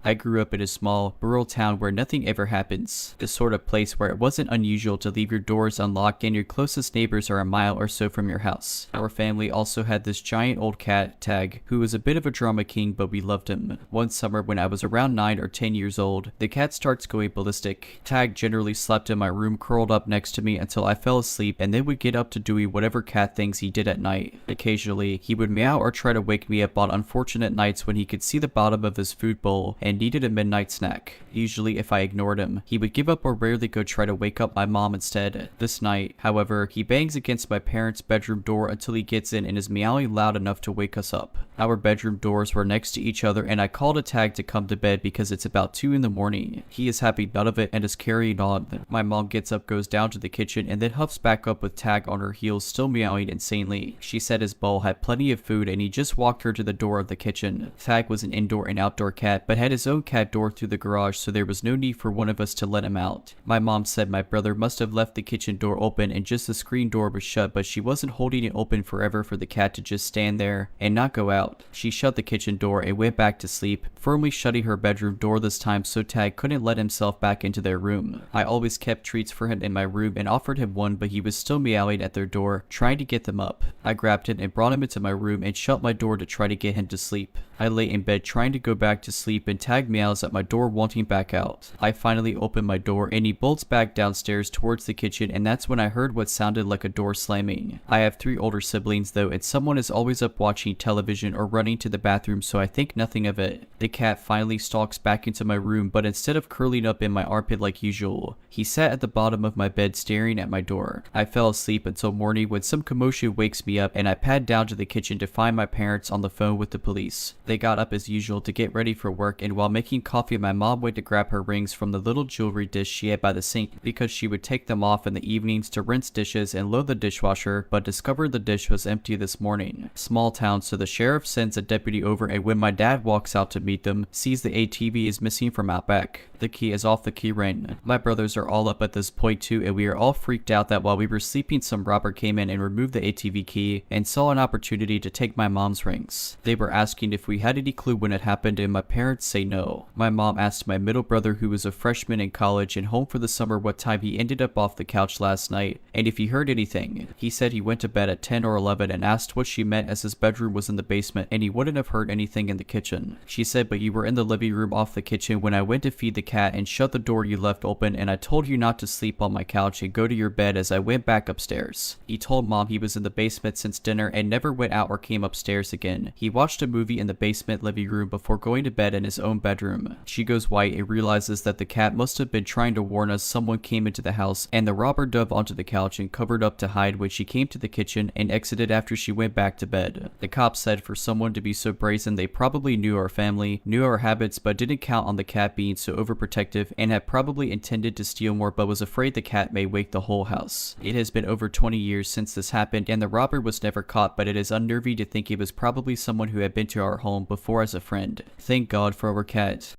I grew up in a small, rural town where nothing ever happens. The sort of place where it wasn't unusual to leave your doors unlocked and your closest neighbors are a mile or so from your house. Our family also had this giant old cat, Tag, who was a bit of a drama king, but we loved him. One summer when I was around 9 or 10 years old, the cat starts going ballistic. Tag generally slept in my room curled up next to me until I fell asleep and then would get up to doing whatever cat things he did at night. Occasionally, he would meow or try to wake me up on unfortunate nights when he could see the bottom of his food bowl and needed a midnight snack. Usually if I ignored him, he would give up or rarely go try to wake up my mom instead. This night, however, he bangs against my parents' bedroom door until he gets in and is meowing loud enough to wake us up. Our bedroom doors were next to each other and I called a tag to come to bed because it's about 2 in the morning. He is having none of it and is carrying on. My mom gets up, goes down to the kitchen, and then huffs back up with Tag on her heels, still meowing insanely. She said his bowl had plenty of food and he just walked her to the door of the kitchen. Tag was an indoor and outdoor cat, but had his own cat door through the garage, so there was no need for one of us to let him out. My mom said my brother must have left the kitchen door open and just the screen door was shut, but she wasn't holding it open forever for the cat to just stand there and not go out. She shut the kitchen door and went back to sleep, firmly shutting her bedroom door this time so Tag couldn't let himself back into their room. I always kept treats for him in my room and offered him one, but he was still meowing at their door, trying to get them up. I grabbed him and brought him into my room and shut my door to try to get him to sleep. I lay in bed trying to go back to sleep and Tag meows at my door wanting back out. I finally open my door and he bolts back downstairs towards the kitchen, and that's when I heard what sounded like a door slamming. I have 3 older siblings though, and someone is always up watching television or running to the bathroom, so I think nothing of it. The cat finally stalks back into my room, but instead of curling up in my armpit like usual, he sat at the bottom of my bed staring at my door. I fell asleep until morning when some commotion wakes me up and I pad down to the kitchen to find my parents on the phone with the police. They got up as usual to get ready for work, and while making coffee my mom went to grab her rings from the little jewelry dish she had by the sink because she would take them off in the evenings to rinse dishes and load the dishwasher, but discovered the dish was empty this morning. Small town, so the sheriff sends a deputy over, and when my dad walks out to meet them, sees the ATV is missing from out back. The key is off the key ring. My brothers are all up at this point too, and we are all freaked out that while we were sleeping some robber came in and removed the ATV key and saw an opportunity to take my mom's rings. They were asking if we had any clue when it happened and my parents say no. My mom asked my middle brother, who was a freshman in college and home for the summer, what time he ended up off the couch last night and if he heard anything. He said he went to bed at 10 or 11 and asked what she meant as his bedroom was in the basement and he wouldn't have heard anything in the kitchen. She said, but you were in the living room off the kitchen when I went to feed the cat and shut the door you left open, and I told you not to sleep on my couch and go to your bed as I went back upstairs. He told mom he was in the basement since dinner and never went out or came upstairs again. He watched a movie in the basement living room before going to bed in his own bedroom. She goes white and realizes that the cat must have been trying to warn us someone came into the house, and the robber dove onto the couch and covered up to hide when she came to the kitchen and exited after she went back to bed. The cops said for someone to be so brazen, they probably knew our family, knew our habits, but didn't count on the cat being so overprotective and had probably intended to steal more but was afraid the cat may wake the whole house. It has been over 20 years since this happened and the robber was never caught, but it is unnerving to think it was probably someone who had been to our home before as a friend. Thank God for our cat.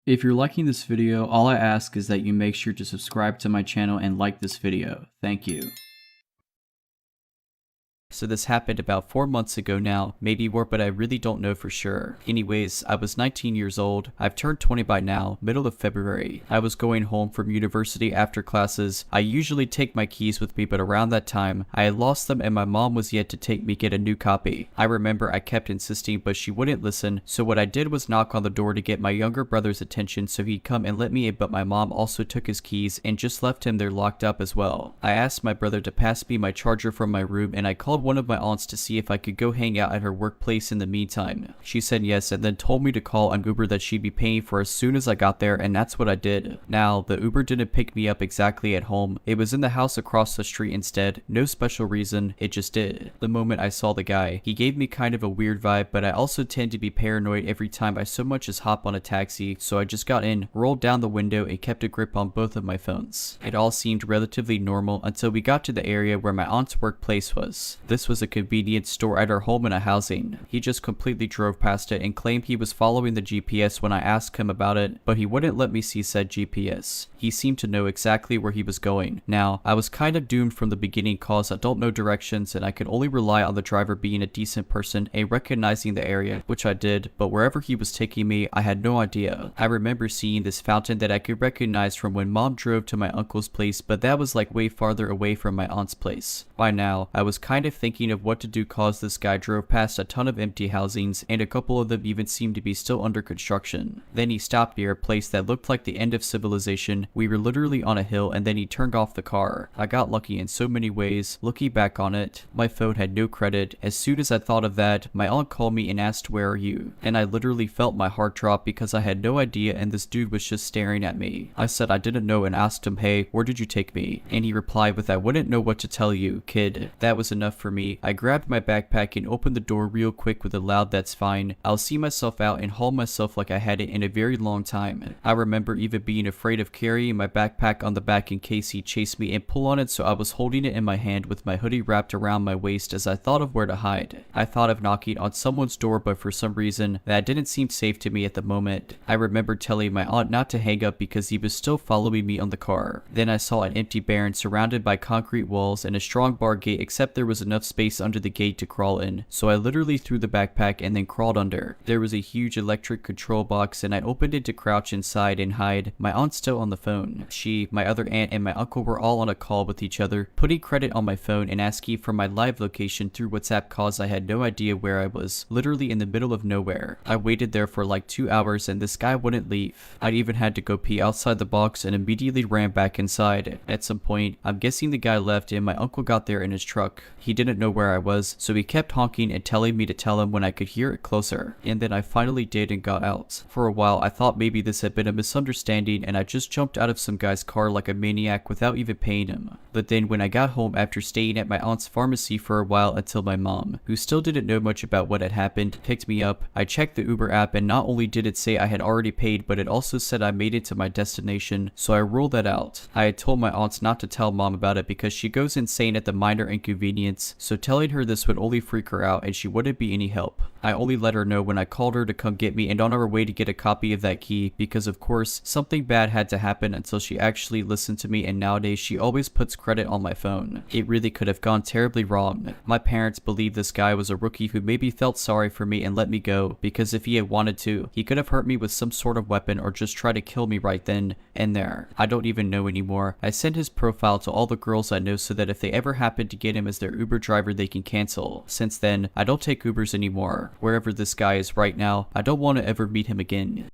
If you're liking this video, all I ask is that you make sure to subscribe to my channel and like this video. Thank you. So this happened about 4 months ago now, maybe more, but I really don't know for sure. Anyways, I was 19 years old. I've turned 20 by now, middle of February. I was going home from university after classes. I usually take my keys with me, but around that time, I had lost them and my mom was yet to take me get a new copy. I remember I kept insisting, but she wouldn't listen, so what I did was knock on the door to get my younger brother's attention so he'd come and let me in, but my mom also took his keys and just left him there locked up as well. I asked my brother to pass me my charger from my room and I called one of my aunts to see if I could go hang out at her workplace in the meantime. She said yes and then told me to call an Uber that she'd be paying for as soon as I got there, and that's what I did. Now, the Uber didn't pick me up exactly at home. It was in the house across the street instead. No special reason, it just did. The moment I saw the guy, he gave me kind of a weird vibe, but I also tend to be paranoid every time I so much as hop on a taxi, so I just got in, rolled down the window, and kept a grip on both of my phones. It all seemed relatively normal until we got to the area where my aunt's workplace was. This was a convenience store at our home in a housing. He just completely drove past it and claimed he was following the GPS when I asked him about it, but he wouldn't let me see said GPS. He seemed to know exactly where he was going. Now, I was kind of doomed from the beginning cause I don't know directions and I could only rely on the driver being a decent person and recognizing the area, which I did, but wherever he was taking me, I had no idea. I remember seeing this fountain that I could recognize from when mom drove to my uncle's place, but that was like way farther away from my aunt's place. By now, I was kind of thinking of what to do cause this guy drove past a ton of empty housings and a couple of them even seemed to be still under construction. Then he stopped near a place that looked like the end of civilization. We were literally on a hill and then he turned off the car. I got lucky in so many ways. Looking back on it, my phone had no credit. As soon as I thought of that, my aunt called me and asked, "Where are you?" And I literally felt my heart drop because I had no idea and this dude was just staring at me. I said I didn't know and asked him, "Hey, where did you take me?" And he replied with, "I wouldn't know what to tell you, kid." That was enough for for me, I grabbed my backpack and opened the door real quick with a loud "that's fine." I'll see myself out and haul myself like I hadn't in a very long time. I remember even being afraid of carrying my backpack on the back in case he chased me and pull on it, so I was holding it in my hand with my hoodie wrapped around my waist as I thought of where to hide. I thought of knocking on someone's door, but for some reason that didn't seem safe to me at the moment. I remember telling my aunt not to hang up because he was still following me on the car. Then I saw an empty barren surrounded by concrete walls and a strong bar gate, except there was enough space under the gate to crawl in, so I literally threw the backpack and then crawled under. There was a huge electric control box and I opened it to crouch inside and hide. My aunt's still on the phone. She, my other aunt, and my uncle were all on a call with each other, putting credit on my phone and asking for my live location through WhatsApp cause I had no idea where I was, literally in the middle of nowhere. I waited there for like 2 hours and this guy wouldn't leave. I even had to go pee outside the box and immediately ran back inside. At some point, I'm guessing the guy left and my uncle got there in his truck. He didn't know where I was, so he kept honking and telling me to tell him when I could hear it closer. And then I finally did and got out. For a while, I thought maybe this had been a misunderstanding and I just jumped out of some guy's car like a maniac without even paying him. But then when I got home after staying at my aunt's pharmacy for a while until my mom, who still didn't know much about what had happened, picked me up, I checked the Uber app and not only did it say I had already paid, but it also said I made it to my destination, so I ruled that out. I had told my aunts not to tell mom about it because she goes insane at the minor inconvenience, so telling her this would only freak her out and she wouldn't be any help. I only let her know when I called her to come get me and on our way to get a copy of that key because of course something bad had to happen until she actually listened to me, and nowadays she always puts credit on my phone. It really could have gone terribly wrong. My parents believe this guy was a rookie who maybe felt sorry for me and let me go because if he had wanted to, he could have hurt me with some sort of weapon or just try to kill me right then and there. I don't even know anymore. I sent his profile to all the girls I know so that if they ever happen to get him as their Uber driver they can cancel. Since then, I don't take Ubers anymore. Wherever this guy is right now, I don't want to ever meet him again.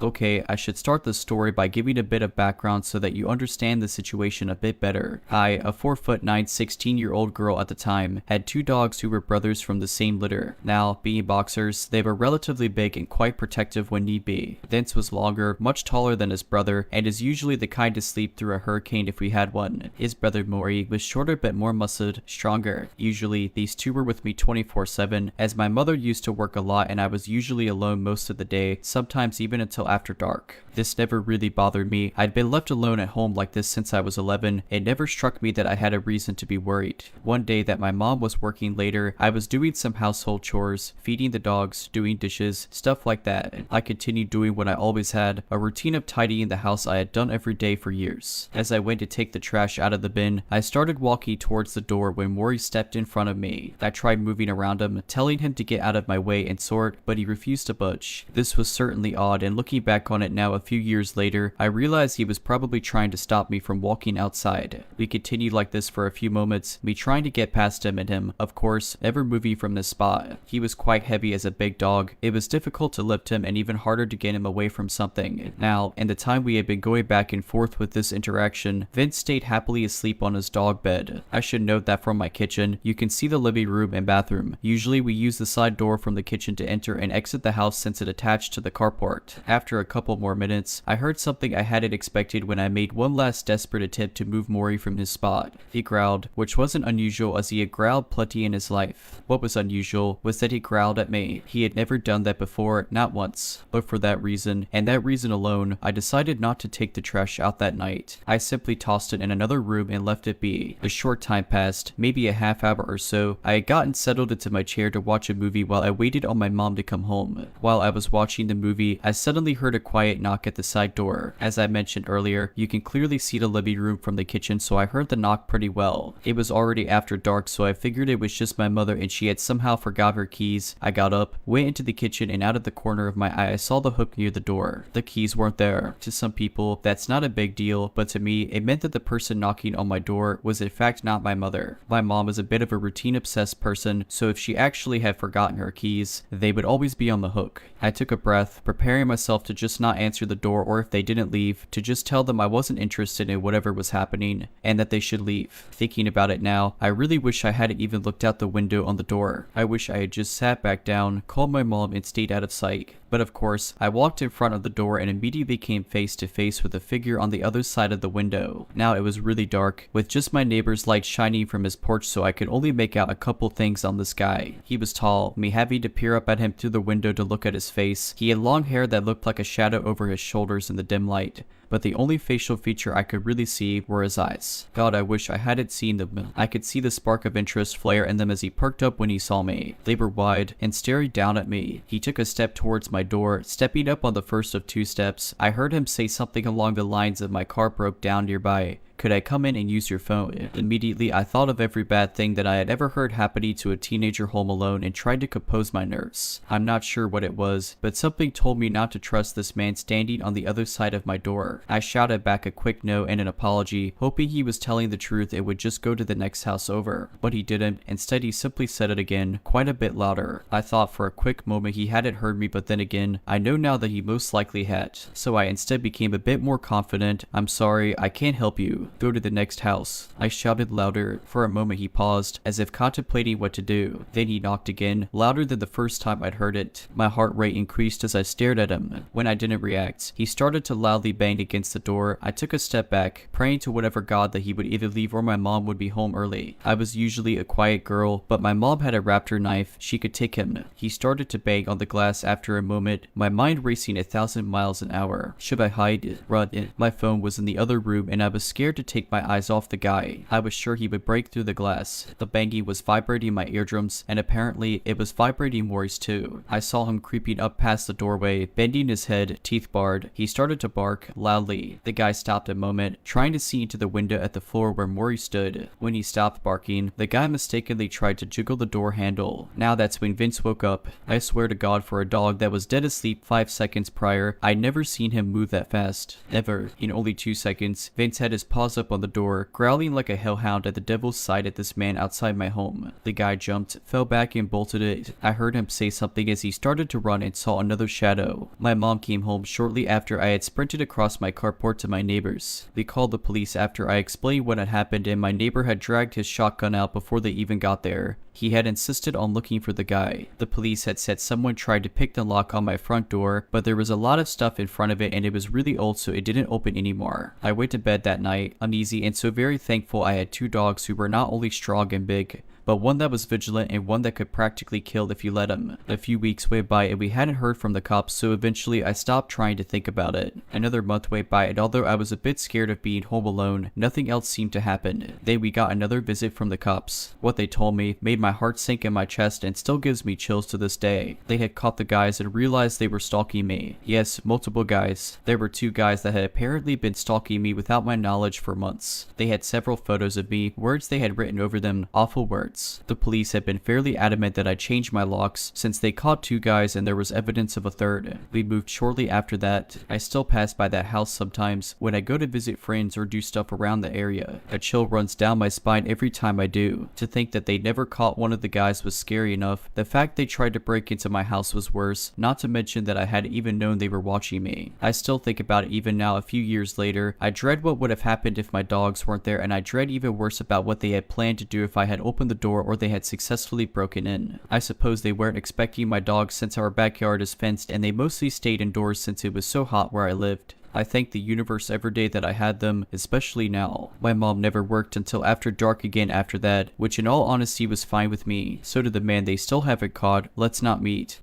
Okay, I should start the story by giving a bit of background so that you understand the situation a bit better. I, a 4'9", 16-year-old girl at the time, had 2 dogs who were brothers from the same litter. Now, being boxers, they were relatively big and quite protective when need be. Vince was longer, much taller than his brother, and is usually the kind to sleep through a hurricane if we had one. His brother Maury was shorter but more muscled, stronger. Usually, these two were with me 24/7, as my mother used to work a lot and I was usually alone most of the day, sometimes even until after dark. This never really bothered me. I'd been left alone at home like this since I was 11. It never struck me that I had a reason to be worried. One day that my mom was working later, I was doing some household chores, feeding the dogs, doing dishes, stuff like that. I continued doing what I always had, a routine of tidying the house I had done every day for years. As I went to take the trash out of the bin, I started walking towards the door when Maury stepped in front of me. I tried moving around him, telling him to get out of my way and sort, but he refused to budge. This was certainly odd, and looking back on it now a few years later, I realized he was probably trying to stop me from walking outside. We continued like this for a few moments, me trying to get past him and him, of course, never moving from this spot. He was quite heavy as a big dog. It was difficult to lift him and even harder to get him away from something. Now, in the time we had been going back and forth with this interaction, Vince stayed happily asleep on his dog bed. I should note that from my kitchen, you can see the living room and bathroom. Usually we use the side door from the kitchen to enter and exit the house since it attached to the carport. After a couple more minutes, I heard something I hadn't expected when I made one last desperate attempt to move Maury from his spot. He growled, which wasn't unusual as he had growled plenty in his life. What was unusual was that he growled at me. He had never done that before, not once. But for that reason, and that reason alone, I decided not to take the trash out that night. I simply tossed it in another room and left it be. A short time passed, maybe a half hour or so. I had gotten settled into my chair to watch a movie while I waited on my mom to come home. While I was watching the movie, I suddenly heard a quiet knock at the side door. As I mentioned earlier, you can clearly see the living room from the kitchen, so I heard the knock pretty well. It was already after dark, so I figured it was just my mother and she had somehow forgot her keys. I got up, went into the kitchen, and out of the corner of my eye I saw the hook near the door. The keys weren't there. To some people, that's not a big deal, but to me, it meant that the person knocking on my door was in fact not my mother. My mom is a bit of a routine-obsessed person, so if she actually had forgotten her keys, they would always be on the hook. I took a breath, preparing myself to just not answer the door, or if they didn't leave, to just tell them I wasn't interested in whatever was happening, and that they should leave. Thinking about it now, I really wish I hadn't even looked out the window on the door. I wish I had just sat back down, called my mom, and stayed out of sight. but of course, I walked in front of the door and immediately came face to face with a figure on the other side of the window. Now it was really dark, with just my neighbor's light shining from his porch, so I could only make out a couple things on this guy. He was tall, me having to peer up at him through the window to look at his face. He had long hair that looked like a shadow over his shoulders in the dim light, but the only facial feature I could really see were his eyes. God, I wish I hadn't seen them. I could see the spark of interest flare in them as he perked up when he saw me. They were wide and staring down at me. He took a step towards my door, stepping up on the first of 2 steps. I heard him say something along the lines of "my car broke down nearby. Could I come in and use your phone?" Immediately, I thought of every bad thing that I had ever heard happening to a teenager home alone and tried to compose my nerves. I'm not sure what it was, but something told me not to trust this man standing on the other side of my door. I shouted back a quick no and an apology, hoping he was telling the truth and would just go to the next house over. But he didn't. Instead, he simply said it again, quite a bit louder. I thought for a quick moment he hadn't heard me, but then again, I know now that he most likely had. So I instead became a bit more confident. "I'm sorry, I can't help you. Go to the next house." I shouted louder. For a moment he paused, as if contemplating what to do. Then he knocked again, louder than the first time I'd heard it. My heart rate increased as I stared at him. When I didn't react, he started to loudly bang against the door. I took a step back, praying to whatever god that he would either leave or my mom would be home early. I was usually a quiet girl, but my mom had a raptor knife. She could take him. He started to bang on the glass after a moment, my mind racing 1,000 miles an hour. Should I hide? Run? My phone was in the other room and I was scared to take my eyes off the guy. I was sure he would break through the glass. The banging was vibrating my eardrums, and apparently it was vibrating Maury's too. I saw him creeping up past the doorway, bending his head, teeth bared. He started to bark loudly. The guy stopped a moment, trying to see into the window at the floor where Maury stood. When he stopped barking, the guy mistakenly tried to jiggle the door handle. Now that's when Vince woke up. I swear to God, for a dog that was dead asleep 5 seconds prior, I'd never seen him move that fast. Ever. In only 2 seconds, Vince had his paws up on the door, growling like a hellhound at the devil's sight at this man outside my home. The guy jumped, fell back and bolted it. I heard him say something as he started to run and saw another shadow. My mom came home shortly after I had sprinted across my carport to my neighbors. They called the police after I explained what had happened, and my neighbor had dragged his shotgun out before they even got there. He had insisted on looking for the guy. The police had said someone tried to pick the lock on my front door, but there was a lot of stuff in front of it and it was really old, so it didn't open anymore. I went to bed that night, uneasy and so very thankful I had 2 dogs who were not only strong and big, but one that was vigilant and one that could practically kill if you let him. A few weeks went by and we hadn't heard from the cops, so eventually I stopped trying to think about it. Another month went by, and although I was a bit scared of being home alone, nothing else seemed to happen. Then we got another visit from the cops. What they told me made my heart sink in my chest and still gives me chills to this day. They had caught the guys and realized they were stalking me. Yes, multiple guys. There were 2 guys that had apparently been stalking me without my knowledge for months. They had several photos of me, words they had written over them, awful words. The police had been fairly adamant that I changed my locks since they caught 2 guys and there was evidence of a third. We moved shortly after that. I still pass by that house sometimes when I go to visit friends or do stuff around the area. A chill runs down my spine every time I do. To think that they never caught one of the guys was scary enough. The fact they tried to break into my house was worse, not to mention that I hadn't even known they were watching me. I still think about it even now a few years later. I dread what would have happened if my dogs weren't there, and I dread even worse about what they had planned to do if I had opened the door or they had successfully broken in. I suppose they weren't expecting my dogs since our backyard is fenced and they mostly stayed indoors since it was so hot where I lived. I thank the universe every day that I had them, especially now. My mom never worked until after dark again after that, which in all honesty was fine with me. So did the man they still haven't caught. Let's not meet.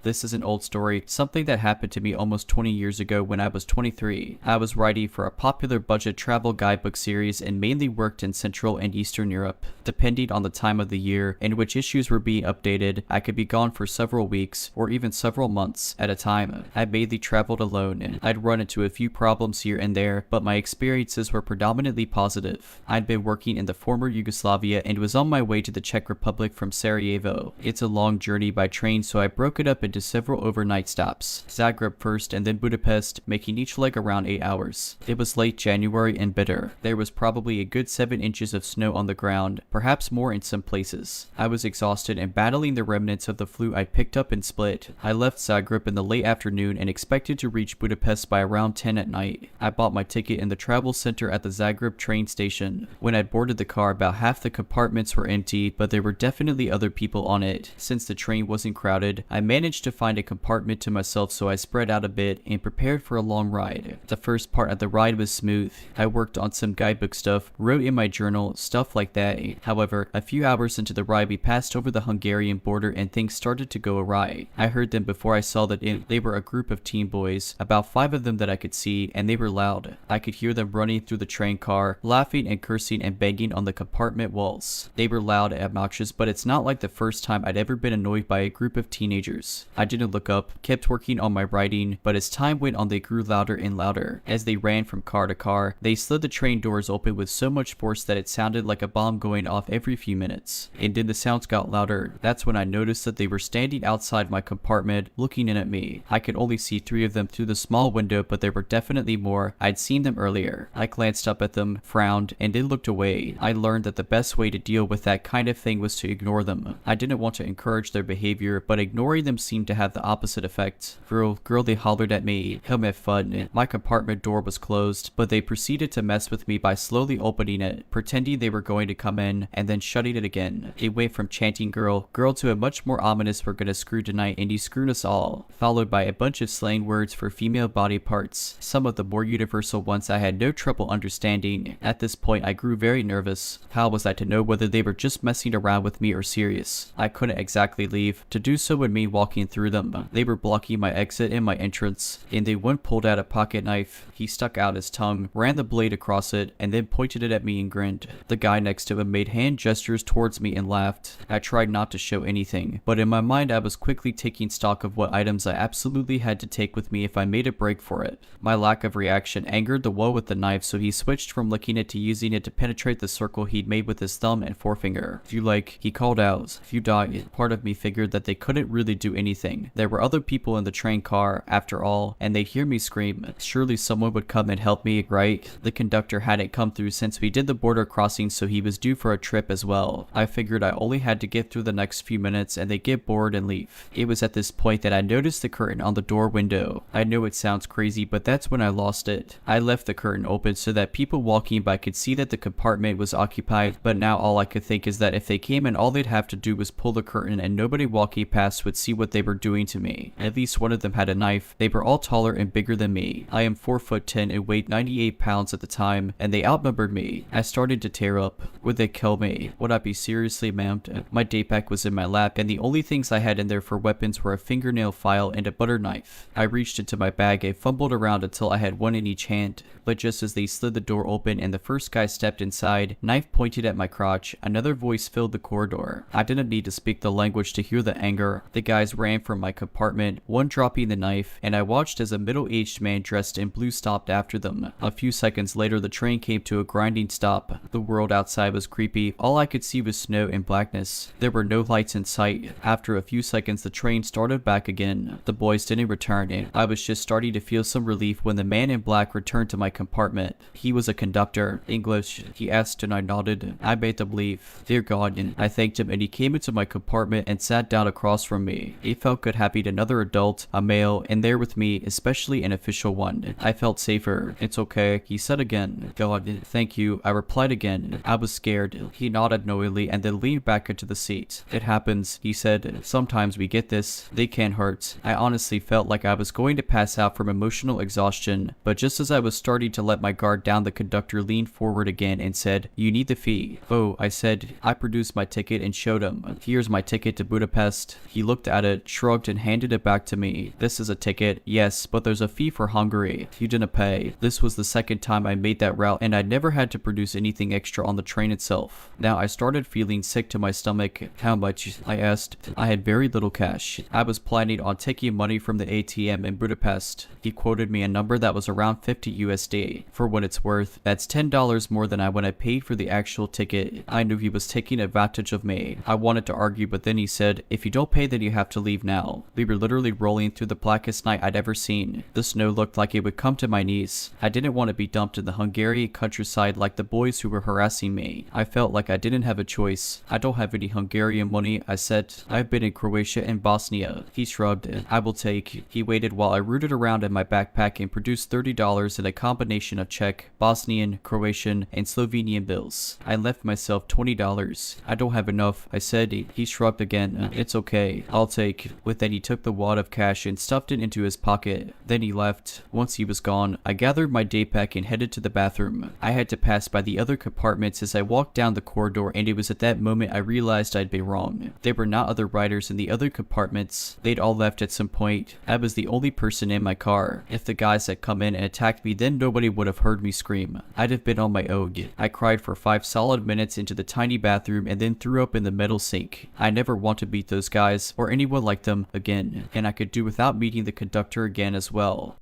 This is an old story, something that happened to me almost 20 years ago when I was 23. I was writing for a popular budget travel guidebook series and mainly worked in Central and Eastern Europe. Depending on the time of the year and which issues were being updated, I could be gone for several weeks or even several months at a time. I mainly traveled alone. I'd run into a few problems here and there, but my experiences were predominantly positive. I'd been working in the former Yugoslavia and was on my way to the Czech Republic from Sarajevo. It's a long journey by train, so I broke it up into several overnight stops. Zagreb first and then Budapest, making each leg around 8 hours. It was late January and bitter. There was probably a good 7 inches of snow on the ground, perhaps more in some places. I was exhausted and battling the remnants of the flu I picked up in Split. I left Zagreb in the late afternoon and expected to reach Budapest by around 10 at night. I bought my ticket in the travel center at the Zagreb train station. When I boarded the car, about half the compartments were empty, but there were definitely other people on it. Since the train wasn't crowded, I managed to find a compartment to myself, so I spread out a bit and prepared for a long ride. The first part of the ride was smooth. I worked on some guidebook stuff, wrote in my journal, stuff like that. However, a few hours into the ride, we passed over the Hungarian border and things started to go awry. I heard them before I saw that they were a group of teen boys, about 5 of them that I could see, and they were loud. I could hear them running through the train car, laughing and cursing and banging on the compartment walls. They were loud and obnoxious, but it's not like the first time I'd ever been annoyed by a group of teenagers. I didn't look up, kept working on my writing, but as time went on they grew louder and louder. As they ran from car to car, they slid the train doors open with so much force that it sounded like a bomb going off every few minutes. And then the sounds got louder. That's when I noticed that they were standing outside my compartment, looking in at me. I could only see 3 of them through the small window, but there were definitely more. I'd seen them earlier. I glanced up at them, frowned, and then looked away. I learned that the best way to deal with that kind of thing was to ignore them. I didn't want to encourage their behavior, but ignoring them seemed to have the opposite effect. Girl, they hollered at me. Come have fun. My compartment door was closed, but they proceeded to mess with me by slowly opening it, pretending they were going to come in, and then shutting it again. It went from chanting girl to a much more ominous we're gonna screw tonight and you screwed us all, followed by a bunch of slang words for female body parts. Some of the more universal ones I had no trouble understanding. At this point I grew very nervous. How was I to know whether they were just messing around with me or serious? I couldn't exactly leave. To do so would mean walking through them. They were blocking my exit and my entrance, and then one pulled out a pocket knife. He stuck out his tongue, ran the blade across it, and then pointed it at me and grinned. The guy next to him made hand gestures towards me and laughed. I tried not to show anything, but in my mind I was quickly taking stock of what items I absolutely had to take with me if I made a break for it. My lack of reaction angered the one with the knife, so he switched from licking it to using it to penetrate the circle he'd made with his thumb and forefinger. If you like, he called out, if you die. Part of me figured that they couldn't really do anything. There were other people in the train car, after all, and they'd hear me scream. Surely someone would come and help me, right? The conductor hadn't come through since we did the border crossing, so he was due for a trip as well. I figured I only had to get through the next few minutes and they'd get bored and leave. It was at this point that I noticed the curtain on the door window. I know it sounds crazy, but that's when I lost it. I left the curtain open so that people walking by could see that the compartment was occupied, but now all I could think is that if they came in, all they'd have to do was pull the curtain and nobody walking past would see what they were doing to me. At least one of them had a knife. They were all taller and bigger than me. I am 4'10" and weighed 98 pounds at the time, and they outnumbered me. I started to tear up. Would they kill me? Would I be seriously maimed? My daypack was in my lap, and the only things I had in there for weapons were a fingernail file and a butter knife. I reached into my bag and fumbled around until I had one in each hand, but just as they slid the door open and the first guy stepped inside, knife pointed at my crotch, another voice filled the corridor. I didn't need to speak the language to hear the anger. The guys ran from my compartment, one dropping the knife, and I watched as a middle-aged man dressed in blue stopped after them. A few seconds later, the train came to a grinding stop. The world outside was creepy. All I could see was snow and blackness. There were no lights in sight. After a few seconds, the train started back again. The boys didn't return, and I was just starting to feel some relief when the man in black returned to my compartment. He was a conductor. English, he asked, and I nodded. I made them leave. Dear God, and I thanked him, and he came into my compartment and sat down across from me. It felt good having another adult, a male, in there with me, especially an official one. I felt safer. It's okay, he said again. God, thank you, I replied again. I was scared. He nodded knowingly and then leaned back into the seat. It happens, he said. Sometimes we get this. They can hurt. I honestly felt like I was going to pass out from emotional exhaustion, but just as I was starting to let my guard down, the conductor leaned forward again and said, "You need the fee." "Oh," I said. I produced my ticket and showed him. "Here's my ticket to Budapest." He looked at it, shrugged, and handed it back to me. "This is a ticket." "Yes, but there's a fee for Hungary. You didn't pay." This was the second time I made that route, and I never had to produce anything extra on the train itself. Now I started feeling sick to my stomach. "How much?" I asked. I had very little cash. I was planning on taking money from the ATM in Budapest. He quoted me a number that was around 50 USD. For what it's worth, that's $10 more than when I paid for the actual ticket. I knew he was taking advantage of me. I wanted to argue, but then he said, "If you don't pay, then you have to leave now. We were literally rolling through the blackest night I'd ever seen. The snow looked like it would come to my knees. I didn't want to be dumped in the Hungarian countryside like the boys who were harassing me. I felt like I didn't have a choice. I don't have any Hungarian money, I said. I've been in Croatia and Bosnia. He shrugged. I will take. He waited while I rooted around in my backpack and produced $30 in a combination of Czech, Bosnian, Croatian, and Slovenian bills. I left myself $20. I don't have enough, I said. He shrugged again. It's okay. I'll take. With that, he took the wad of cash and stuffed it into his pocket. Then he left. Once he was gone, I gathered my day pack and headed to the bathroom. I had to pass by the other compartments as I walked down the corridor, and it was at that moment I realized I'd been wrong. There were not other riders in the other compartments. They'd all left at some point. I was the only person in my car. If the guys had come in and attacked me, then nobody would have heard me scream. I'd have been on my own. I cried for 5 solid minutes into the tiny bathroom and then threw up in the metal sink. I never want to meet those guys or anyone like them again, and I could do without meeting the conductor again as well.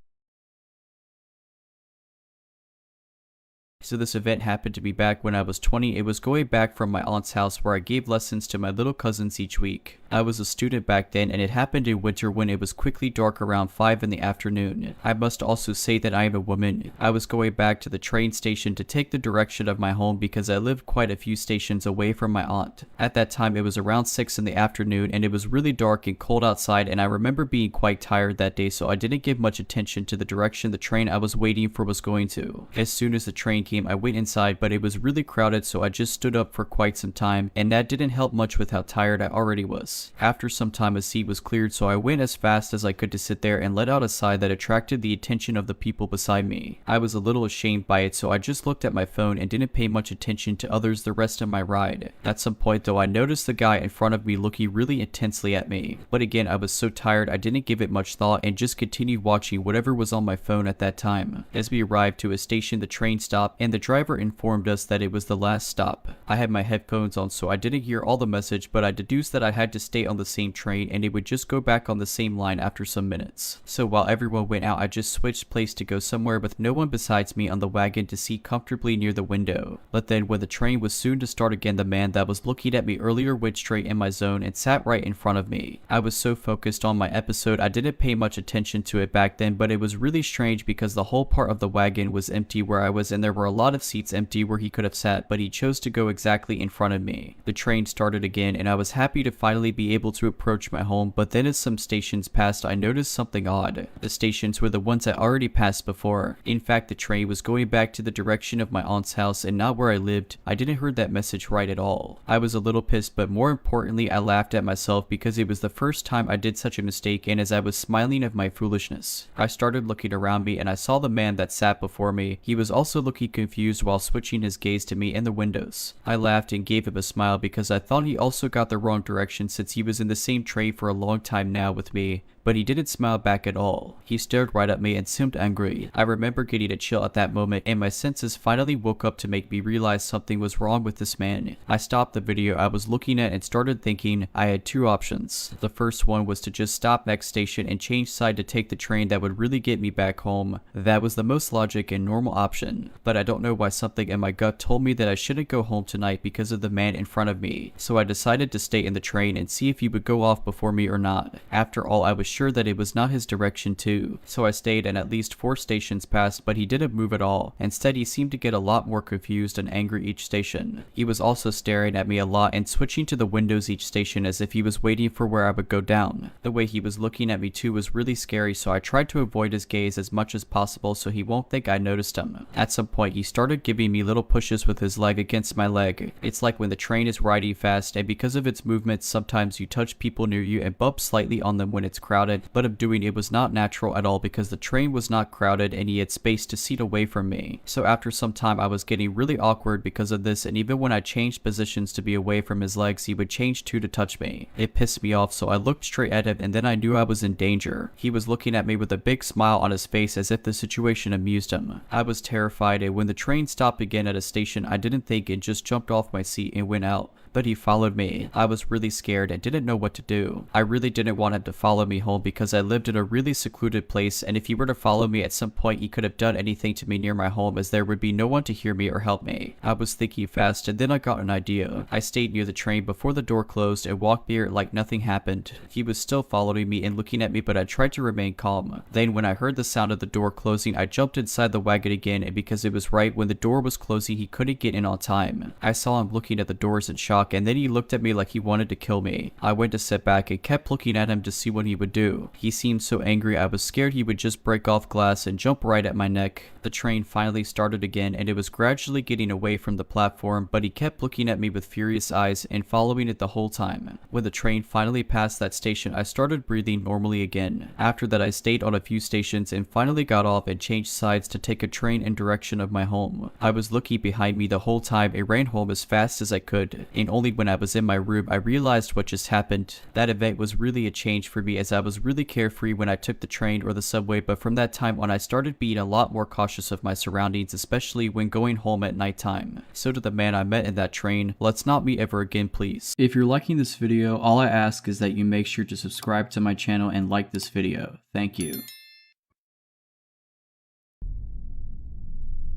So this event happened to be back when I was 20. It was going back from my aunt's house where I gave lessons to my little cousins each week. I was a student back then, and it happened in winter when it was quickly dark around 5 in the afternoon. I must also say that I am a woman. I was going back to the train station to take the direction of my home because I lived quite a few stations away from my aunt. At that time it was around 6 in the afternoon and it was really dark and cold outside, and I remember being quite tired that day, so I didn't give much attention to the direction the train I was waiting for was going to. As soon as the train came, I went inside, but it was really crowded, so I just stood up for quite some time, and that didn't help much with how tired I already was. After some time, a seat was cleared, so I went as fast as I could to sit there and let out a sigh that attracted the attention of the people beside me. I was a little ashamed by it, so I just looked at my phone and didn't pay much attention to others the rest of my ride. At some point though, I noticed the guy in front of me looking really intensely at me, but again I was so tired I didn't give it much thought and just continued watching whatever was on my phone at that time. As we arrived to a station, the train stopped and the driver informed us that it was the last stop. I had my headphones on, so I didn't hear all the message, but I deduced that I had to stay on the same train and it would just go back on the same line after some minutes. So while everyone went out, I just switched place to go somewhere with no one besides me on the wagon to see comfortably near the window. But then when the train was soon to start again, the man that was looking at me earlier went straight in my zone and sat right in front of me. I was so focused on my episode I didn't pay much attention to it back then, but it was really strange because the whole part of the wagon was empty where I was, and there were a lot of seats empty where he could have sat, but he chose to go exactly in front of me. The train started again and I was happy to finally be able to approach my home, but then as some stations passed I noticed something odd. The stations were the ones I already passed before. In fact, the train was going back to the direction of my aunt's house and not where I lived. I didn't hear that message right at all. I was a little pissed, but more importantly I laughed at myself because it was the first time I did such a mistake, and as I was smiling of my foolishness, I started looking around me and I saw the man that sat before me. He was also looking confused while switching his gaze to me and the windows. I laughed and gave him a smile because I thought he also got the wrong direction since he was in the same train for a long time now with me. But he didn't smile back at all. He stared right at me and seemed angry. I remember getting a chill at that moment, and my senses finally woke up to make me realize something was wrong with this man. I stopped the video I was looking at and started thinking. I had two options. The first one was to just stop next station and change side to take the train that would really get me back home. That was the most logic and normal option. But I don't know why something in my gut told me that I shouldn't go home tonight because of the man in front of me. So I decided to stay in the train and see if he would go off before me or not. After all, I was sure that it was not his direction too. So I stayed and at least 4 stations passed, but he didn't move at all. Instead, he seemed to get a lot more confused and angry each station. He was also staring at me a lot and switching to the windows each station as if he was waiting for where I would go down. The way he was looking at me too was really scary, so I tried to avoid his gaze as much as possible so he won't think I noticed him. At some point, he started giving me little pushes with his leg against my leg. It's like when the train is riding fast, and because of its movements, sometimes you touch people near you and bump slightly on them when it's crowded, but of doing it was not natural at all because the train was not crowded and he had space to seat away from me. So after some time I was getting really awkward because of this, and even when I changed positions to be away from his legs, he would change too to touch me. It pissed me off, so I looked straight at him and then I knew I was in danger. He was looking at me with a big smile on his face as if the situation amused him. I was terrified, and when the train stopped again at a station I didn't think and just jumped off my seat and went out. but he followed me. I was really scared and didn't know what to do. I really didn't want him to follow me home because I lived in a really secluded place, and if he were to follow me at some point he could have done anything to me near my home, as there would be no one to hear me or help me. I was thinking fast, and then I got an idea. I stayed near the train before the door closed and walked near it like nothing happened. He was still following me and looking at me, but I tried to remain calm. Then when I heard the sound of the door closing, I jumped inside the wagon again, and because it was right when the door was closing he couldn't get in on time. I saw him looking at the doors in shock, and then he looked at me like he wanted to kill me. I went to sit back and kept looking at him to see what he would do. He seemed so angry I was scared he would just break off glass and jump right at my neck. The train finally started again, and it was gradually getting away from the platform, but he kept looking at me with furious eyes and following it the whole time. When the train finally passed that station, I started breathing normally again. After that I stayed on a few stations and finally got off and changed sides to take a train in direction of my home. I was looking behind me the whole time and ran home as fast as I could, and only when I was in my room I realized what just happened. That event was really a change for me, as I was really carefree when I took the train or the subway, but from that time on I started being a lot more cautious of my surroundings, especially when going home at nighttime. So to the man I met in that train, let's not meet ever again, please. If you're liking this video, all I ask is that you make sure to subscribe to my channel and like this video. Thank you.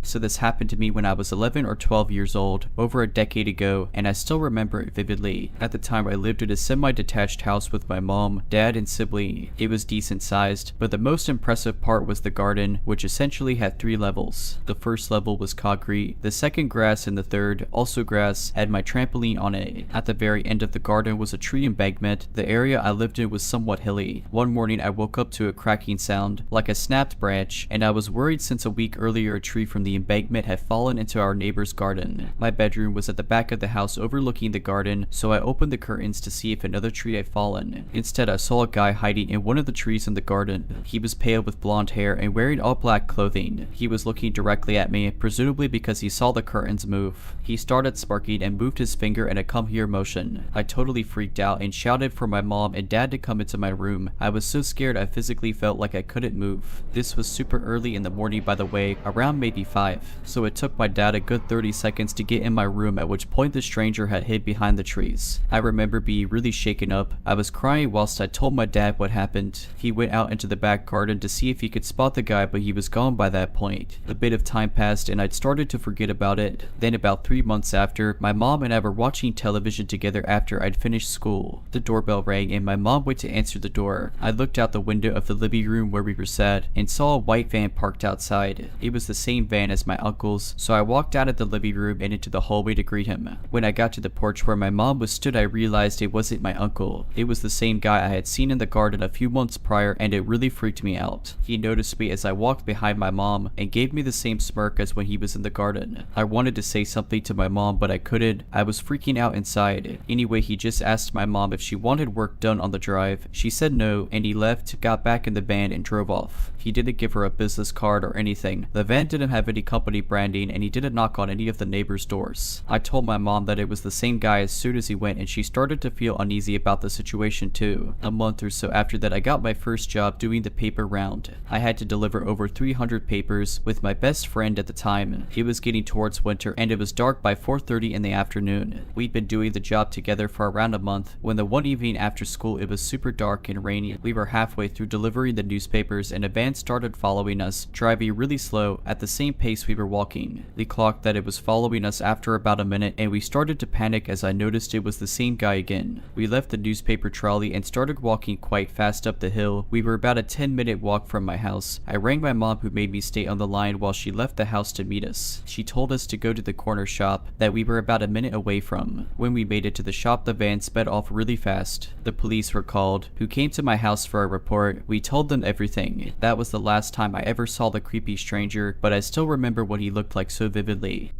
So this happened to me when I was 11 or 12 years old, over a decade ago, and I still remember it vividly. At the time I lived in a semi-detached house with my mom, dad, and sibling. It was decent sized, but the most impressive part was the garden, which essentially had 3 levels. The first level was concrete, the second grass, and the third, also grass, had my trampoline on it. At the very end of the garden was a tree embankment. The area I lived in was somewhat hilly. One morning I woke up to a cracking sound, like a snapped branch, and I was worried since a week earlier a tree from the embankment had fallen into our neighbor's garden. My bedroom was at the back of the house overlooking the garden, so I opened the curtains to see if another tree had fallen. Instead, I saw a guy hiding in one of the trees in the garden. He was pale with blonde hair and wearing all black clothing. He was looking directly at me, presumably because he saw the curtains move. He started sparking and moved his finger in a come here motion. I totally freaked out and shouted for my mom and dad to come into my room. I was so scared I physically felt like I couldn't move. This was super early in the morning, by the way, around maybe 5. So it took my dad a good 30 seconds to get in my room, at which point the stranger had hid behind the trees. I remember being really shaken up. I was crying whilst I told my dad what happened. He went out into the back garden to see if he could spot the guy, but he was gone by that point. A bit of time passed and I'd started to forget about it. Then about 3 months after, my mom and I were watching television together after I'd finished school. The doorbell rang and my mom went to answer the door. I looked out the window of the living room where we were sat and saw a white van parked outside. It was the same van as my uncle's, so I walked out of the living room and into the hallway to greet him. When I got to the porch where my mom was stood, I realized it wasn't my uncle. It was the same guy I had seen in the garden a few months prior, and it really freaked me out. He noticed me as I walked behind my mom and gave me the same smirk as when he was in the garden. I wanted to say something to my mom, but I couldn't. I was freaking out inside. Anyway, he just asked my mom if she wanted work done on the drive. She said no, and he left, got back in the van, and drove off. He didn't give her a business card or anything. The van didn't have any company branding, and he didn't knock on any of the neighbors' doors. I told my mom that it was the same guy as soon as he went, and she started to feel uneasy about the situation too. A month or so after that, I got my first job doing the paper round. I had to deliver over 300 papers with my best friend at the time. It was getting towards winter, and it was dark by 4:30 in the afternoon. We'd been doing the job together for around a month when the one evening after school it was super dark and rainy. We were halfway through delivering the newspapers and a van started following us, driving really slow at the same pace we were walking. We clocked that it was following us after about a minute, and we started to panic as I noticed it was the same guy again. We left the newspaper trolley and started walking quite fast up the hill. We were about a 10-minute walk from my house. I rang my mom, who made me stay on the line while she left the house to meet us. She told us to go to the corner shop that we were about a minute away from. When we made it to the shop, the van sped off really fast. The police were called, who came to my house for a report. We told them everything. That was the last time I ever saw the creepy stranger, but I still remember what he looked like so vividly.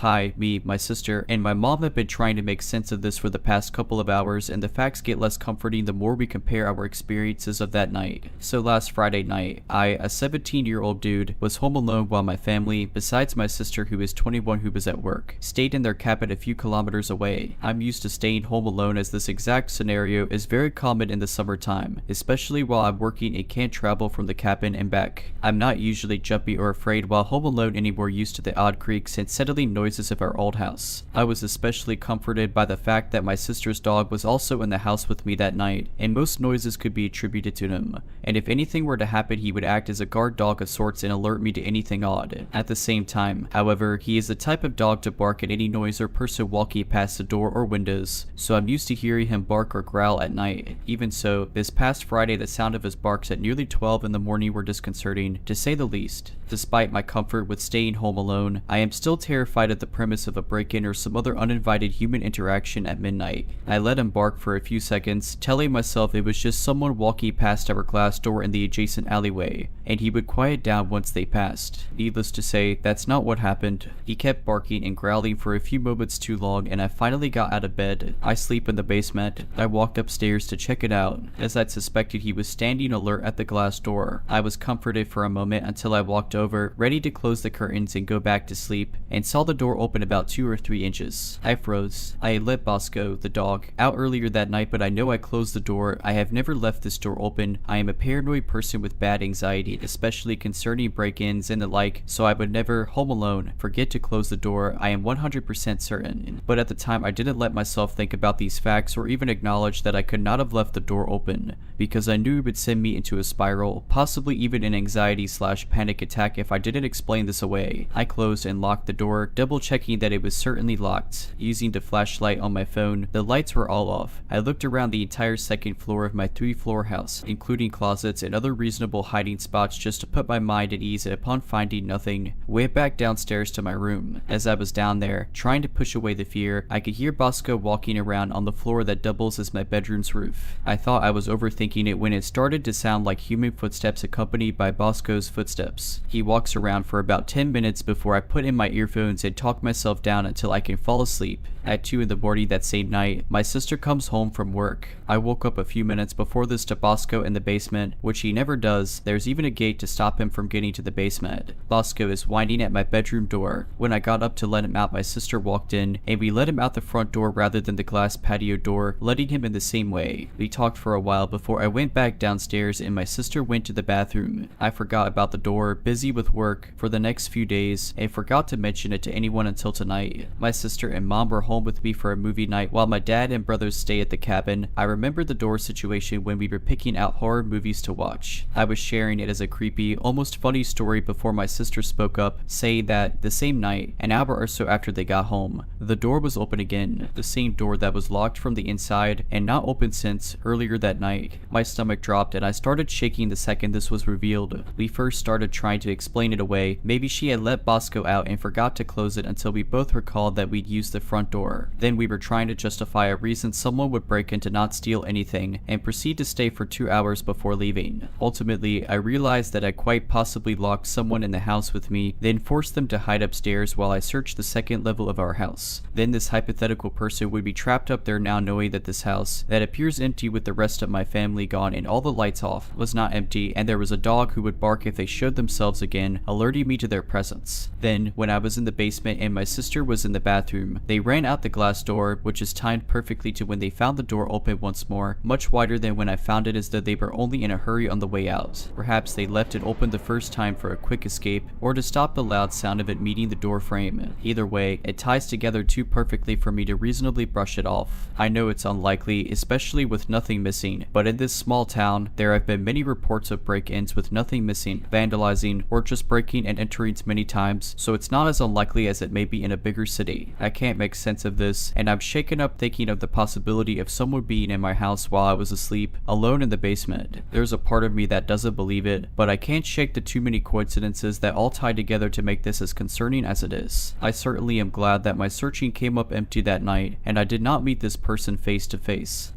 Hi, me, my sister, and my mom have been trying to make sense of this for the past couple of hours, and the facts get less comforting the more we compare our experiences of that night. So last Friday night, I, a 17-year-old dude, was home alone while my family, besides my sister who is 21 who was at work, stayed in their cabin a few kilometers away. I'm used to staying home alone as this exact scenario is very common in the summertime, especially while I'm working and can't travel from the cabin and back. I'm not usually jumpy or afraid while home alone anymore, used to the odd creaks and settling noises of our old house. I was especially comforted by the fact that my sister's dog was also in the house with me that night, and most noises could be attributed to him, and if anything were to happen he would act as a guard dog of sorts and alert me to anything odd. At the same time, however, he is the type of dog to bark at any noise or person walking past the door or windows, so I'm used to hearing him bark or growl at night. Even so, this past Friday the sound of his barks at nearly 12 in the morning were disconcerting, to say the least. Despite my comfort with staying home alone, I am still terrified of the premise of a break-in or some other uninvited human interaction at midnight. I let him bark for a few seconds, telling myself it was just someone walking past our glass door in the adjacent alleyway, and he would quiet down once they passed. Needless to say, that's not what happened. He kept barking and growling for a few moments too long, and I finally got out of bed. I sleep in the basement. I walked upstairs to check it out, as I'd suspected he was standing alert at the glass door. I was comforted for a moment until I walked over, ready to close the curtains and go back to sleep, and saw the door open about 2 or 3 inches. I froze. I had let Bosco, the dog, out earlier that night, but I know I closed the door. I have never left this door open. I am a paranoid person with bad anxiety, especially concerning break-ins and the like, so I would never, home alone, forget to close the door. I am 100% certain. But at the time I didn't let myself think about these facts or even acknowledge that I could not have left the door open, because I knew it would send me into a spiral, possibly even an anxiety/panic attack if I didn't explain this away. I closed and locked the door, double checking that it was certainly locked. Using the flashlight on my phone, the lights were all off. I looked around the entire second floor of my 3-floor house, including closets and other reasonable hiding spots, just to put my mind at ease, and upon finding nothing, went back downstairs to my room. As I was down there, trying to push away the fear, I could hear Bosco walking around on the floor that doubles as my bedroom's roof. I thought I was overthinking it when it started to sound like human footsteps accompanied by Bosco's footsteps. He walks around for about 10 minutes before I put in my earphones and talk myself down until I can fall asleep. At 2 in the morning that same night, my sister comes home from work. I woke up a few minutes before this to Bosco in the basement, which he never does. There's even a gate to stop him from getting to the basement. Bosco is whining at my bedroom door. When I got up to let him out, my sister walked in, and we let him out the front door rather than the glass patio door, letting him in the same way. We talked for a while before I went back downstairs and my sister went to the bathroom. I forgot about the door, busy with work for the next few days, and forgot to mention it to anyone until tonight. My sister and mom were home with me for a movie night while my dad and brothers stay at the cabin. I remember the door situation when we were picking out horror movies to watch. I was sharing it as a creepy, almost funny story before my sister spoke up, saying that the same night, an hour or so after they got home, the door was open again, the same door that was locked from the inside and not open since earlier that night. My stomach dropped and I started shaking the second this was revealed. We first started trying to explain it away. Maybe she had let Bosco out and forgot to close it until we both recalled that we'd used the front door. Then we were trying to justify a reason someone would break in to not steal anything and proceed to stay for 2 hours before leaving. Ultimately, I realized that I quite possibly locked someone in the house with me, then forced them to hide upstairs while I searched the second level of our house. Then this hypothetical person would be trapped up there now, knowing that this house, that appears empty with the rest of my family gone and all the lights off, was not empty, and there was a dog who would bark if they showed themselves again, alerting me to their presence. Then, when I was in the basement and my sister was in the bathroom, they ran out the glass door, which is timed perfectly to when they found the door open once more, much wider than when I found it, as though they were only in a hurry on the way out. Perhaps they left it open the first time for a quick escape, or to stop the loud sound of it meeting the door frame. Either way, it ties together too perfectly for me to reasonably brush it off. I know it's unlikely, especially with nothing missing, but in this small town, there have been many reports of break-ins with nothing missing, vandalizing, or just breaking and entering many times, so it's not as unlikely as it may be in a bigger city. I can't make sense of this, and I'm shaken up thinking of the possibility of someone being in my house while I was asleep, alone in the basement. There's a part of me that doesn't believe it, but I can't shake the too many coincidences that all tie together to make this as concerning as it is. I certainly am glad that my searching came up empty that night, and I did not meet this person face to face.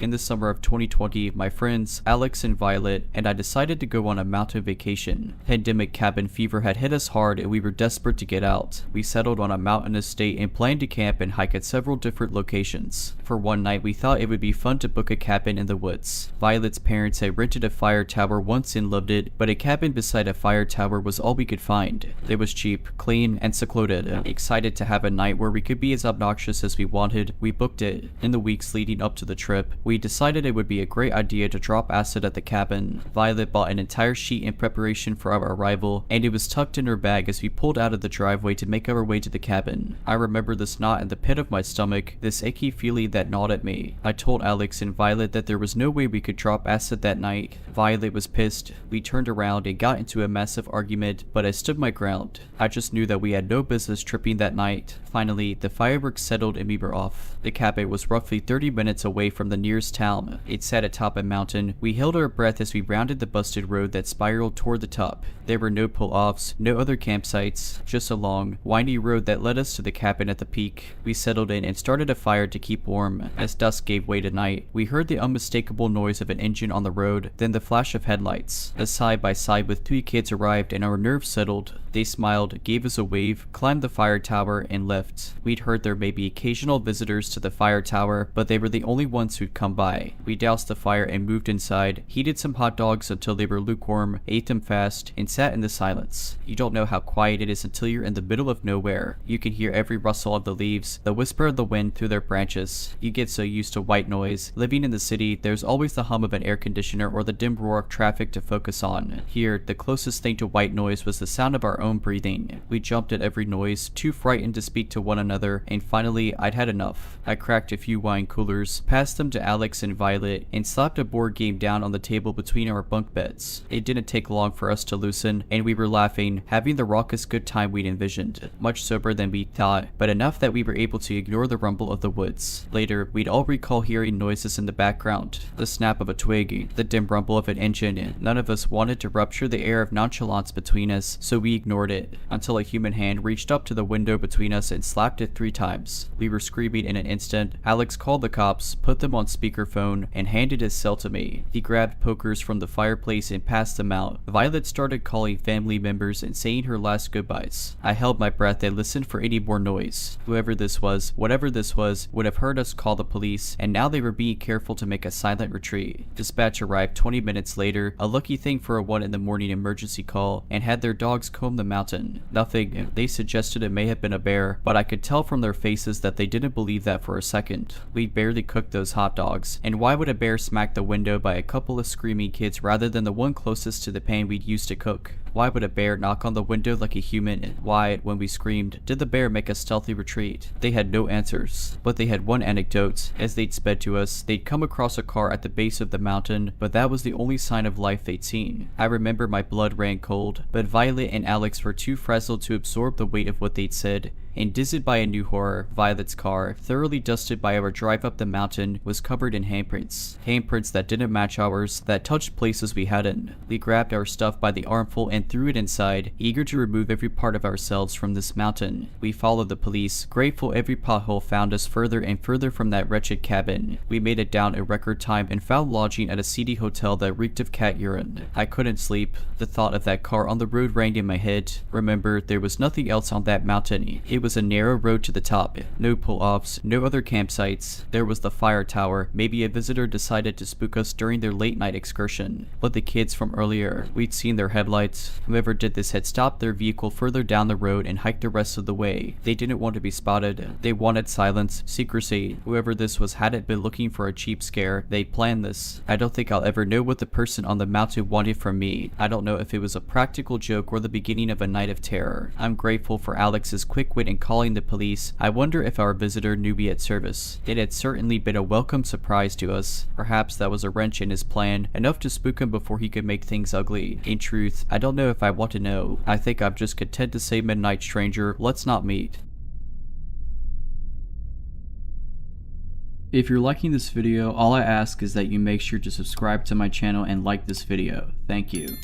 In the summer of 2020, my friends, Alex and Violet, and I decided to go on a mountain vacation. Pandemic cabin fever had hit us hard and we were desperate to get out. We settled on a mountain estate and planned to camp and hike at several different locations. For one night, we thought it would be fun to book a cabin in the woods. Violet's parents had rented a fire tower once and loved it, but a cabin beside a fire tower was all we could find. It was cheap, clean, and secluded. Excited to have a night where we could be as obnoxious as we wanted, we booked it. In the weeks leading up to the trip, we decided it would be a great idea to drop acid at the cabin. Violet bought an entire sheet in preparation for our arrival, and it was tucked in her bag as we pulled out of the driveway to make our way to the cabin. I remember this knot in the pit of my stomach, this achy feeling that gnawed at me. I told Alex and Violet that there was no way we could drop acid that night. Violet was pissed. We turned around and got into a massive argument, but I stood my ground. I just knew that we had no business tripping that night. Finally, the fireworks settled and we were off. The cabin was roughly 30 minutes away from the nearest town. It sat atop a mountain. We held our breath as we rounded the busted road that spiraled toward the top. There were no pull-offs, no other campsites, just a long, windy road that led us to the cabin at the peak. We settled in and started a fire to keep warm. As dusk gave way to night, we heard the unmistakable noise of an engine on the road, then the flash of headlights. A side-by-side with 3 kids arrived and our nerves settled. They smiled, gave us a wave, climbed the fire tower, and left. We'd heard there may be occasional visitors to the fire tower, but they were the only ones who'd come by. We doused the fire and moved inside, heated some hot dogs until they were lukewarm, ate them fast, and sat in the silence. You don't know how quiet it is until you're in the middle of nowhere. You can hear every rustle of the leaves, the whisper of the wind through their branches. You get so used to white noise. Living in the city, there's always the hum of an air conditioner or the dim roar of traffic to focus on. Here, the closest thing to white noise was the sound of our own breathing. We jumped at every noise, too frightened to speak to one another, and finally, I'd had enough. I cracked a few wine coolers, passed them to Alex and Violet, and slapped a board game down on the table between our bunk beds. It didn't take long for us to loosen, and we were laughing, having the raucous good time we'd envisioned. Much soberer than we thought, but enough that we were able to ignore the rumble of the woods. Later, we'd all recall hearing noises in the background. The snap of a twig, the dim rumble of an engine. None of us wanted to rupture the air of nonchalance between us, so we ignored it, until a human hand reached up to the window between us and slapped it 3 times. We were screaming in an instant. Alex called the cops, put them on speakerphone, and handed his cell to me. He grabbed pokers from the fireplace and passed them out. Violet started calling family members and saying her last goodbyes. I held my breath and listened for any more noise. Whoever this was, whatever this was, would have heard us call the police, and now they were being careful to make a silent retreat. Dispatch arrived 20 minutes later, a lucky thing for a 1 in the morning emergency call, and had their dogs comb the mountain. Nothing. They suggested it may have been a bear, but I could tell from their faces that they didn't believe that for a second. We'd barely cooked those hot dogs, and why would a bear smack the window by a couple of screaming kids rather than the one closest to the pan we'd used to cook? Why would a bear knock on the window like a human? Why, when we screamed, did the bear make a stealthy retreat? They had no answers, but they had one anecdote. As they'd sped to us, they'd come across a car at the base of the mountain, but that was the only sign of life they'd seen. I remember my blood ran cold, but Violet and Alex were too frazzled to absorb the weight of what they'd said. And dizzied by a new horror, Violet's car, thoroughly dusted by our drive up the mountain, was covered in handprints. Handprints that didn't match ours, that touched places we hadn't. We grabbed our stuff by the armful and threw it inside, eager to remove every part of ourselves from this mountain. We followed the police, grateful every pothole found us further and further from that wretched cabin. We made it down in record time and found lodging at a seedy hotel that reeked of cat urine. I couldn't sleep. The thought of that car on the road rang in my head. Remember, there was nothing else on that mountain. It was a narrow road to the top. No pull-offs, no other campsites. There was the fire tower. Maybe a visitor decided to spook us during their late night excursion. But the kids from earlier, we'd seen their headlights. Whoever did this had stopped their vehicle further down the road and hiked the rest of the way. They didn't want to be spotted. They wanted silence, secrecy. Whoever this was hadn't been looking for a cheap scare. They planned this. I don't think I'll ever know what the person on the mountain wanted from me. I don't know if it was a practical joke or the beginning of a night of terror. I'm grateful for Alex's quick wit in calling the police. I wonder if our visitor knew we had service. It had certainly been a welcome surprise to us. Perhaps that was a wrench in his plan, enough to spook him before he could make things ugly. In truth, I don't know if I want to know. I think I'm just content to say, midnight stranger, let's not meet. If you're liking this video, all I ask is that you make sure to subscribe to my channel and like this video. Thank you.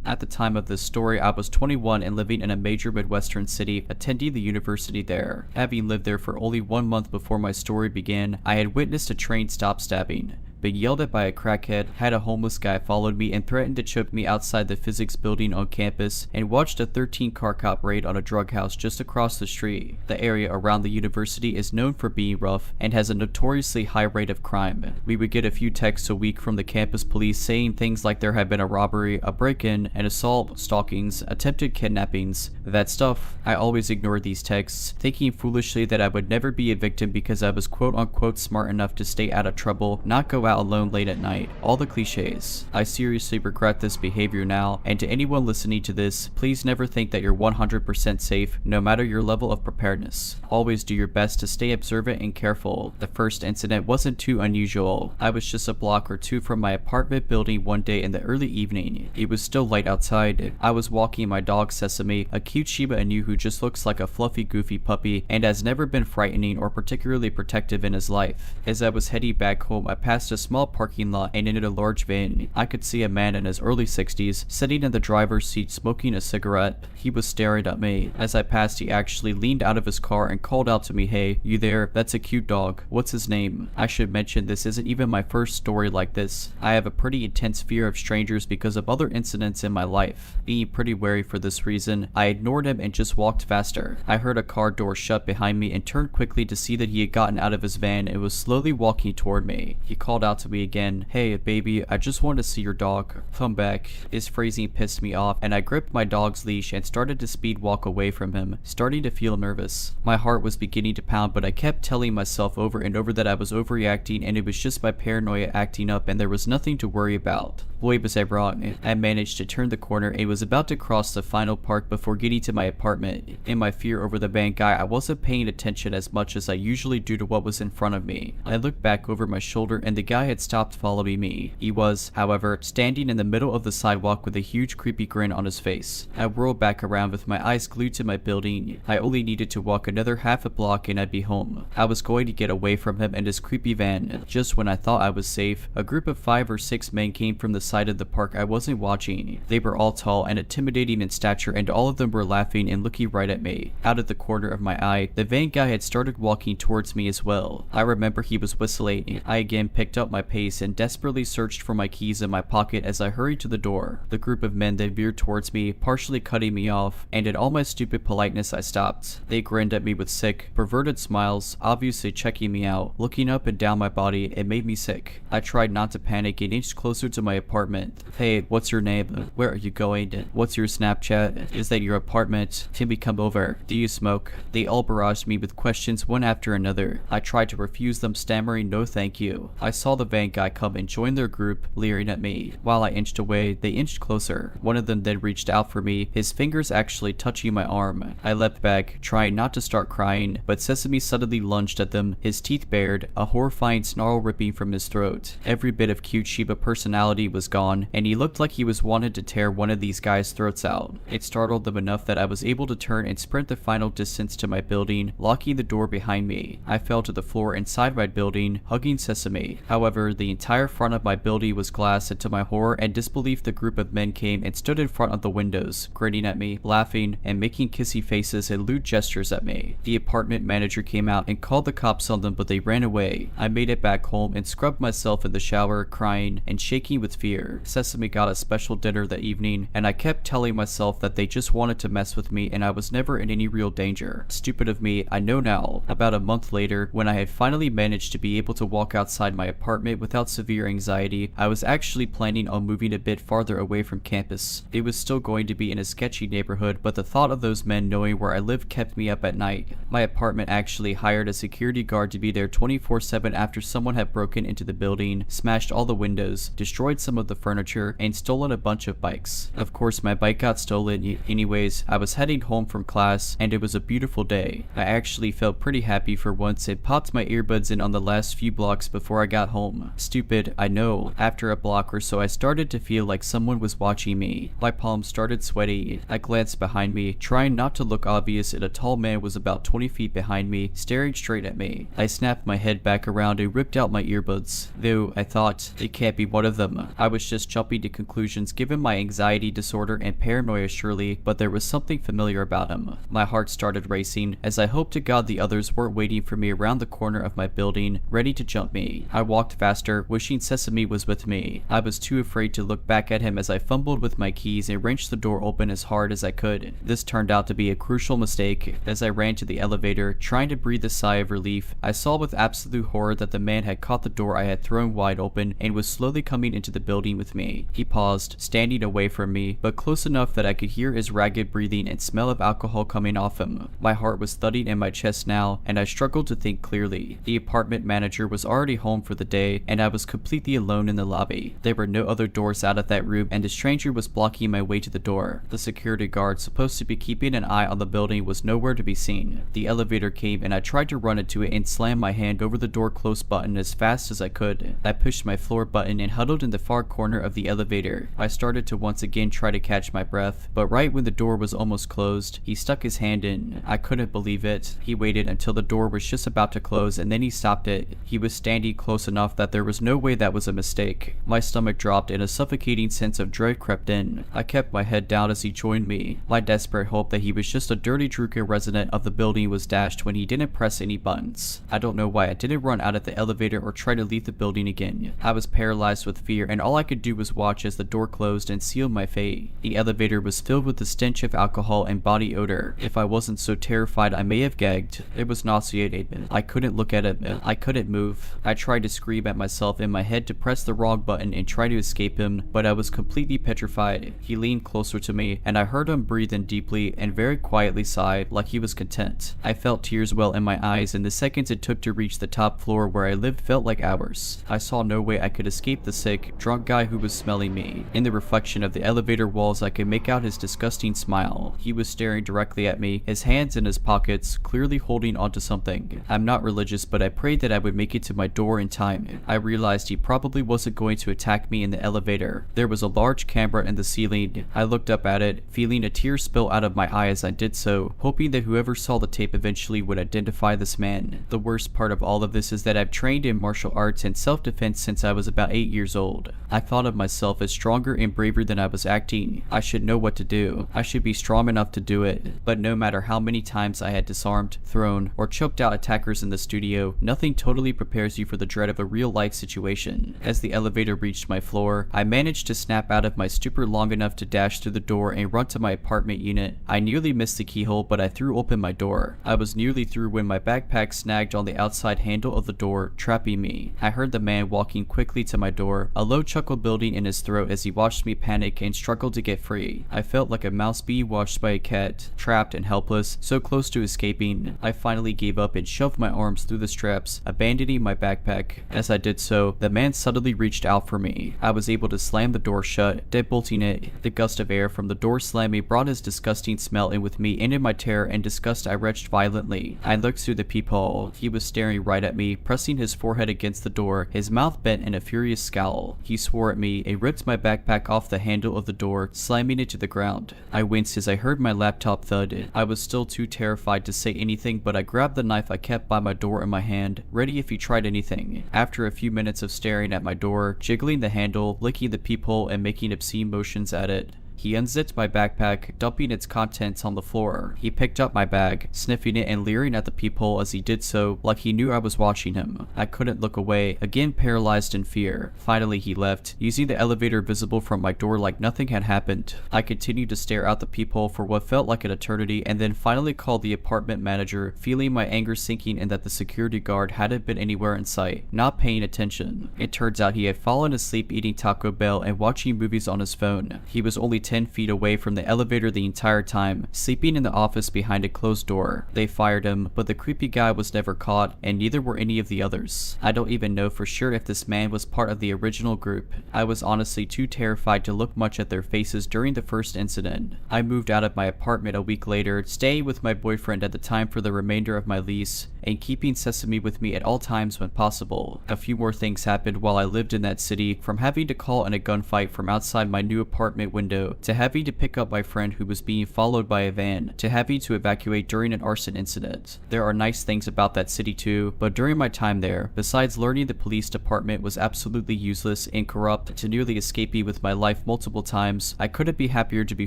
At the time of this story, I was 21 and living in a major Midwestern city, attending the university there. Having lived there for only 1 month before my story began, I had witnessed a train stop stabbing, been yelled at by a crackhead, had a homeless guy followed me and threatened to choke me outside the physics building on campus, and watched a 13-car cop raid on a drug house just across the street. The area around the university is known for being rough and has a notoriously high rate of crime. We would get a few texts a week from the campus police saying things like there had been a robbery, a break-in, an assault, stalkings, attempted kidnappings, that stuff. I always ignored these texts, thinking foolishly that I would never be a victim because I was quote-unquote smart enough to stay out of trouble, not go out alone late at night. All the cliches. I seriously regret this behavior now, and to anyone listening to this, please never think that you're 100% safe, no matter your level of preparedness. Always do your best to stay observant and careful. The first incident wasn't too unusual. I was just a block or two from my apartment building one day in the early evening. It was still light outside. I was walking my dog Sesame, a cute Shiba Inu who just looks like a fluffy goofy puppy and has never been frightening or particularly protective in his life. As I was heading back home, I passed a small parking lot and entered a large van. I could see a man in his early 60s sitting in the driver's seat smoking a cigarette. He was staring at me. As I passed, he actually leaned out of his car and called out to me, "Hey, you there? That's a cute dog. What's his name?" I should mention this isn't even my first story like this. I have a pretty intense fear of strangers because of other incidents in my life. Being pretty wary for this reason, I ignored him and just walked faster. I heard a car door shut behind me and turned quickly to see that he had gotten out of his van and was slowly walking toward me. He called out to me again, "Hey baby, I just want to see your dog. Come back." His phrasing pissed me off and I gripped my dog's leash and started to speed walk away from him, starting to feel nervous. My heart was beginning to pound, but I kept telling myself over and over that I was overreacting and it was just my paranoia acting up and there was nothing to worry about. Boy, was I wrong. I managed to turn the corner and was about to cross the final park before getting to my apartment. In my fear over the van guy, I wasn't paying attention as much as I usually do to what was in front of me. I looked back over my shoulder and the guy had stopped following me. He was, however, standing in the middle of the sidewalk with a huge creepy grin on his face. I whirled back around with my eyes glued to my building. I only needed to walk another half a block and I'd be home. I was going to get away from him and his creepy van. Just when I thought I was safe, a group of 5 or 6 men came from the side of the park I wasn't watching. They were all tall and intimidating in stature and all of them were laughing and looking right at me. Out of the corner of my eye, the van guy had started walking towards me as well. I remember he was whistling. I again picked up my pace and desperately searched for my keys in my pocket as I hurried to the door. The group of men then veered towards me, partially cutting me off, and in all my stupid politeness I stopped. They grinned at me with sick, perverted smiles, obviously checking me out, looking up and down my body. It made me sick. I tried not to panic and inched closer to my apartment. "Hey, what's your name? Where are you going? What's your Snapchat? Is that your apartment? Can we come over? Do you smoke?" They all barraged me with questions one after another. I tried to refuse them, stammering no thank you. I saw the van guy come and join their group, leering at me. While I inched away, they inched closer. One of them then reached out for me, his fingers actually touching my arm. I leapt back, trying not to start crying, but Sesame suddenly lunged at them, his teeth bared, a horrifying snarl ripping from his throat. Every bit of cute Shiba personality was gone, and he looked like he was wanted to tear one of these guys' throats out. It startled them enough that I was able to turn and sprint the final distance to my building, locking the door behind me. I fell to the floor inside my building, hugging Sesame. However, the entire front of my building was glass, and to my horror and disbelief the group of men came and stood in front of the windows, grinning at me, laughing, and making kissy faces and lewd gestures at me. The apartment manager came out and called the cops on them, but they ran away. I made it back home and scrubbed myself in the shower, crying and shaking with fear. Sesame got a special dinner that evening, and I kept telling myself that they just wanted to mess with me and I was never in any real danger. Stupid of me, I know now. About a month later, when I had finally managed to be able to walk outside my apartment without severe anxiety, I was actually planning on moving a bit farther away from campus. It was still going to be in a sketchy neighborhood, but the thought of those men knowing where I lived kept me up at night. My apartment actually hired a security guard to be there 24/7 after someone had broken into the building, smashed all the windows, destroyed some of the furniture, and stolen a bunch of bikes. Of course, my bike got stolen anyways. I was heading home from class, and it was a beautiful day. I actually felt pretty happy for once and popped my earbuds in on the last few blocks before I got home. Stupid, I know. After a block or so, I started to feel like someone was watching me. My palms started sweaty. I glanced behind me, trying not to look obvious, and a tall man was about 20 feet behind me, staring straight at me. I snapped my head back around and ripped out my earbuds. Though, I thought, it can't be one of them. I was was just jumping to conclusions given my anxiety disorder and paranoia surely, but there was something familiar about him. My heart started racing as I hoped to God the others weren't waiting for me around the corner of my building, ready to jump me. I walked faster, wishing Sesame was with me. I was too afraid to look back at him as I fumbled with my keys and wrenched the door open as hard as I could. This turned out to be a crucial mistake. As I ran to the elevator, trying to breathe a sigh of relief, I saw with absolute horror that the man had caught the door I had thrown wide open and was slowly coming into the building with me. He paused, standing away from me, but close enough that I could hear his ragged breathing and smell of alcohol coming off him. My heart was thudding in my chest now, and I struggled to think clearly. The apartment manager was already home for the day, and I was completely alone in the lobby. There were no other doors out of that room, and the stranger was blocking my way to the door. The security guard supposed to be keeping an eye on the building was nowhere to be seen. The elevator came, and I tried to run into it and slam my hand over the door close button as fast as I could. I pushed my floor button and huddled in the far corner of the elevator. I started to once again try to catch my breath, but right when the door was almost closed, he stuck his hand in. I couldn't believe it. He waited until the door was just about to close, and then he stopped it. He was standing close enough that there was no way that was a mistake. My stomach dropped and a suffocating sense of dread crept in. I kept my head down as he joined me. My desperate hope that he was just a dirty Druka resident of the building was dashed when he didn't press any buttons. I don't know why I didn't run out of the elevator or try to leave the building again. I was paralyzed with fear, and all I could do was watch as the door closed and sealed my fate. The elevator was filled with the stench of alcohol and body odor. If I wasn't so terrified, I may have gagged. It was nauseating. I couldn't look at it. I couldn't move. I tried to scream at myself in my head to press the wrong button and try to escape him, but I was completely petrified. He leaned closer to me, and I heard him breathe in deeply and very quietly sigh like he was content. I felt tears well in my eyes, and the seconds it took to reach the top floor where I lived felt like hours. I saw no way I could escape the sick, drunk guy who was smelling me. In the reflection of the elevator walls, I could make out his disgusting smile. He was staring directly at me, his hands in his pockets, clearly holding onto something. I'm not religious, but I prayed that I would make it to my door in time. I realized he probably wasn't going to attack me in the elevator. There was a large camera in the ceiling. I looked up at it, feeling a tear spill out of my eye as I did so, hoping that whoever saw the tape eventually would identify this man. The worst part of all of this is that I've trained in martial arts and self-defense since I was about 8 years old. I thought of myself as stronger and braver than I was acting. I should know what to do. I should be strong enough to do it. But no matter how many times I had disarmed, thrown, or choked out attackers in the studio, nothing totally prepares you for the dread of a real-life situation. As the elevator reached my floor, I managed to snap out of my stupor long enough to dash through the door and run to my apartment unit. I nearly missed the keyhole, but I threw open my door. I was nearly through when my backpack snagged on the outside handle of the door, trapping me. I heard the man walking quickly to my door, a low chuckle building in his throat as he watched me panic and struggle to get free. I felt like a mouse being watched by a cat, trapped and helpless, so close to escaping. I finally gave up and shoved my arms through the straps, abandoning my backpack. As I did so, the man suddenly reached out for me. I was able to slam the door shut, deadbolting it. The gust of air from the door slamming brought his disgusting smell in with me, and in my terror and disgust I retched violently. I looked through the peephole. He was staring right at me, pressing his forehead against the door, his mouth bent in a furious scowl. He swore at me and ripped my backpack off the handle of the door, slamming it to the ground. I winced as I heard my laptop thud. I was still too terrified to say anything, but I grabbed the knife I kept by my door in my hand, ready if he tried anything. After a few minutes of staring at my door, jiggling the handle, licking the peephole, and making obscene motions at it, he unzipped my backpack, dumping its contents on the floor. He picked up my bag, sniffing it and leering at the peephole as he did so, like he knew I was watching him. I couldn't look away, again paralyzed in fear. Finally he left, using the elevator visible from my door like nothing had happened. I continued to stare out the peephole for what felt like an eternity, and then finally called the apartment manager, feeling my anger sinking and that the security guard hadn't been anywhere in sight, not paying attention. It turns out he had fallen asleep eating Taco Bell and watching movies on his phone. He was only 10 feet away from the elevator the entire time, sleeping in the office behind a closed door. They fired him, but the creepy guy was never caught, and neither were any of the others. I don't even know for sure if this man was part of the original group. I was honestly too terrified to look much at their faces during the first incident. I moved out of my apartment a week later, staying with my boyfriend at the time for the remainder of my lease, and keeping Sesame with me at all times when possible. A few more things happened while I lived in that city, from having to call in a gunfight from outside my new apartment window to having to pick up my friend who was being followed by a van, to having to evacuate during an arson incident. There are nice things about that city too, but during my time there, besides learning the police department was absolutely useless and corrupt, to nearly escaping with my life multiple times, I couldn't be happier to be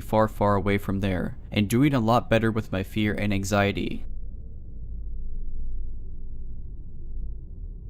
far, far away from there, and doing a lot better with my fear and anxiety.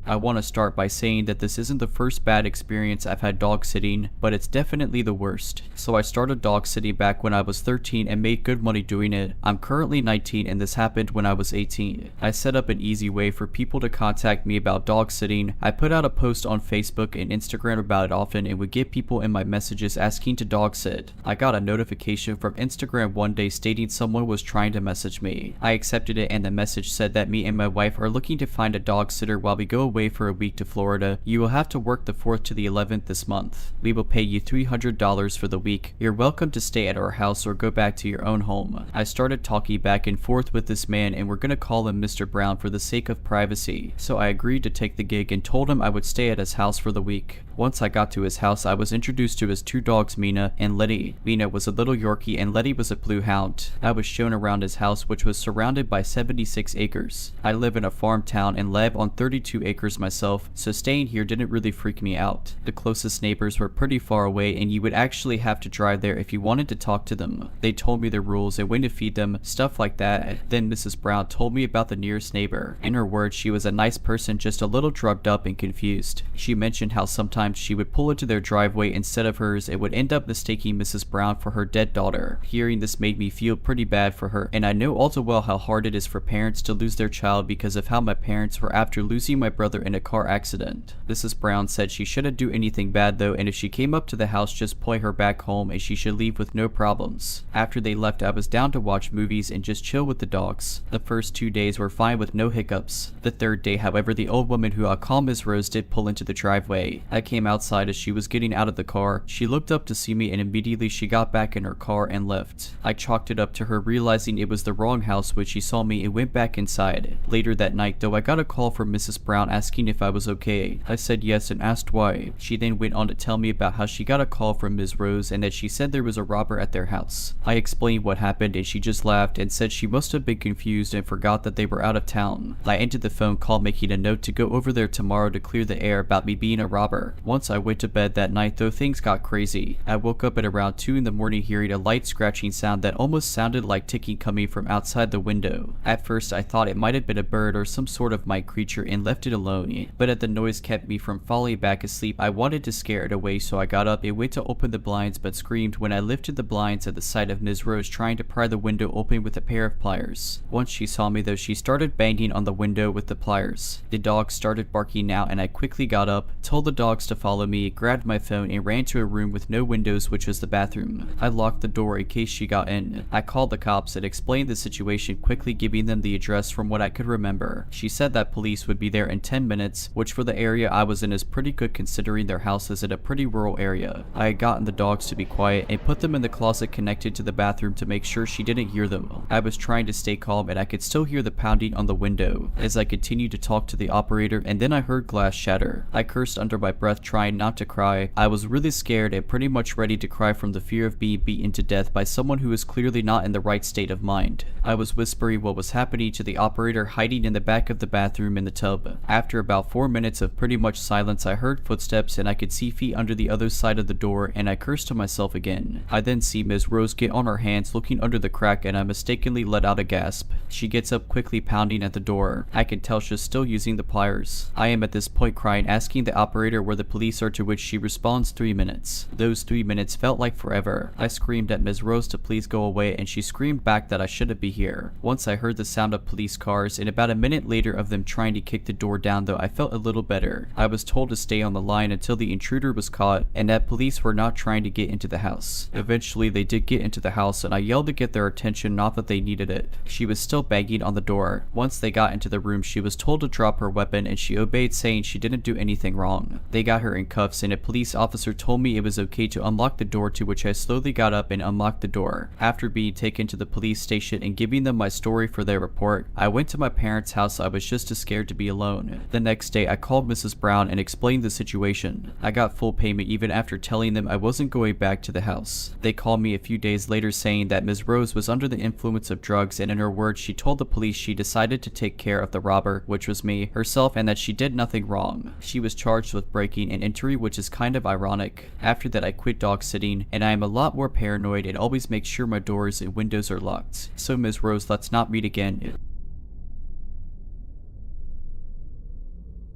I want to start by saying that this isn't the first bad experience I've had dog sitting, but it's definitely the worst. So I started dog sitting back when I was 13 and made good money doing it. I'm currently 19 and this happened when I was 18. I set up an easy way for people to contact me about dog sitting. I put out a post on Facebook and Instagram about it often and would get people in my messages asking to dog sit. I got a notification from Instagram one day stating someone was trying to message me. I accepted it and the message said that me and my wife are looking to find a dog sitter while we go away for a week to Florida. You will have to work the 4th to the 11th this month. We will pay you $300 for the week. You're welcome to stay at our house or go back to your own home. I started talking back and forth with this man and we're gonna call him Mr. Brown for the sake of privacy. So I agreed to take the gig and told him I would stay at his house for the week. Once I got to his house, I was introduced to his 2 dogs, Mina and Letty. Mina was a little Yorkie and Letty was a blue hound. I was shown around his house, which was surrounded by 76 acres. I live in a farm town and live on 32 acres myself, so staying here didn't really freak me out. The closest neighbors were pretty far away and you would actually have to drive there if you wanted to talk to them. They told me the rules and when to feed them, stuff like that. Then Mrs. Brown told me about the nearest neighbor. In her words, she was a nice person, just a little drugged up and confused. She mentioned how sometimes she would pull into their driveway instead of hers and would end up mistaking Mrs. Brown for her dead daughter. Hearing this made me feel pretty bad for her, and I know all too well how hard it is for parents to lose their child because of how my parents were after losing my brother in a car accident. Mrs. Brown said she shouldn't do anything bad though, and if she came up to the house, just point her back home and she should leave with no problems. After they left, I was down to watch movies and just chill with the dogs. The first 2 days were fine with no hiccups. The 3rd day, however, the old woman who I call Ms. Rose did pull into the driveway. I came outside as she was getting out of the car. She looked up to see me and immediately she got back in her car and left. I chalked it up to her realizing it was the wrong house when she saw me and went back inside. Later that night though, I got a call from Mrs. Brown asking if I was okay. I said yes and asked why. She then went on to tell me about how she got a call from Ms. Rose and that she said there was a robber at their house. I explained what happened and she just laughed and said she must have been confused and forgot that they were out of town. I ended the phone call making a note to go over there tomorrow to clear the air about me being a robber. Once I went to bed that night though, things got crazy. I woke up at around 2 in the morning hearing a light scratching sound that almost sounded like ticking coming from outside the window. At first I thought it might have been a bird or some sort of mite creature and left it alone, but as the noise kept me from falling back asleep, I wanted to scare it away, so I got up and went to open the blinds but screamed when I lifted the blinds at the sight of Ms. Rose trying to pry the window open with a pair of pliers. Once she saw me though, she started banging on the window with the pliers. The dogs started barking now and I quickly got up, told the dogs to follow me, grabbed my phone and ran to a room with no windows, which was the bathroom. I locked the door in case she got in. I called the cops and explained the situation, quickly giving them the address from what I could remember. She said that police would be there in 10 minutes, which for the area I was in is pretty good considering their house is in a pretty rural area. I had gotten the dogs to be quiet and put them in the closet connected to the bathroom to make sure she didn't hear them. I was trying to stay calm and I could still hear the pounding on the window as I continued to talk to the operator, and then I heard glass shatter. I cursed under my breath trying not to cry. I was really scared and pretty much ready to cry from the fear of being beaten to death by someone who was clearly not in the right state of mind. I was whispering what was happening to the operator hiding in the back of the bathroom in the tub. After about 4 minutes of pretty much silence, I heard footsteps and I could see feet under the other side of the door, and I cursed to myself again. I then see Ms. Rose get on her hands looking under the crack and I mistakenly let out a gasp. She gets up quickly pounding at the door. I can tell she's still using the pliers. I am at this point crying, asking the operator where the police are, to which she responds 3 minutes. Those 3 minutes felt like forever. I screamed at Ms. Rose to please go away and she screamed back that I shouldn't be here. Once I heard the sound of police cars and about a minute later of them trying to kick the door down though, I felt a little better. I was told to stay on the line until the intruder was caught and that police were not trying to get into the house. Eventually they did get into the house and I yelled to get their attention, not that they needed it. She was still banging on the door. Once they got into the room, she was told to drop her weapon and she obeyed, saying she didn't do anything wrong. They got her in cuffs and a police officer told me it was okay to unlock the door, to which I slowly got up and unlocked the door. After being taken to the police station and giving them my story for their report, I went to my parents' house. I was just too scared to be alone. The next day, I called Mrs. Brown and explained the situation. I got full payment even after telling them I wasn't going back to the house. They called me a few days later saying that Ms. Rose was under the influence of drugs, and in her words, she told the police she decided to take care of the robber, which was me, herself, and that she did nothing wrong. She was charged with breaking and entry, which is kind of ironic. After that, I quit dog sitting, and I am a lot more paranoid and always make sure my doors and windows are locked. So Ms. Rose, let's not meet again.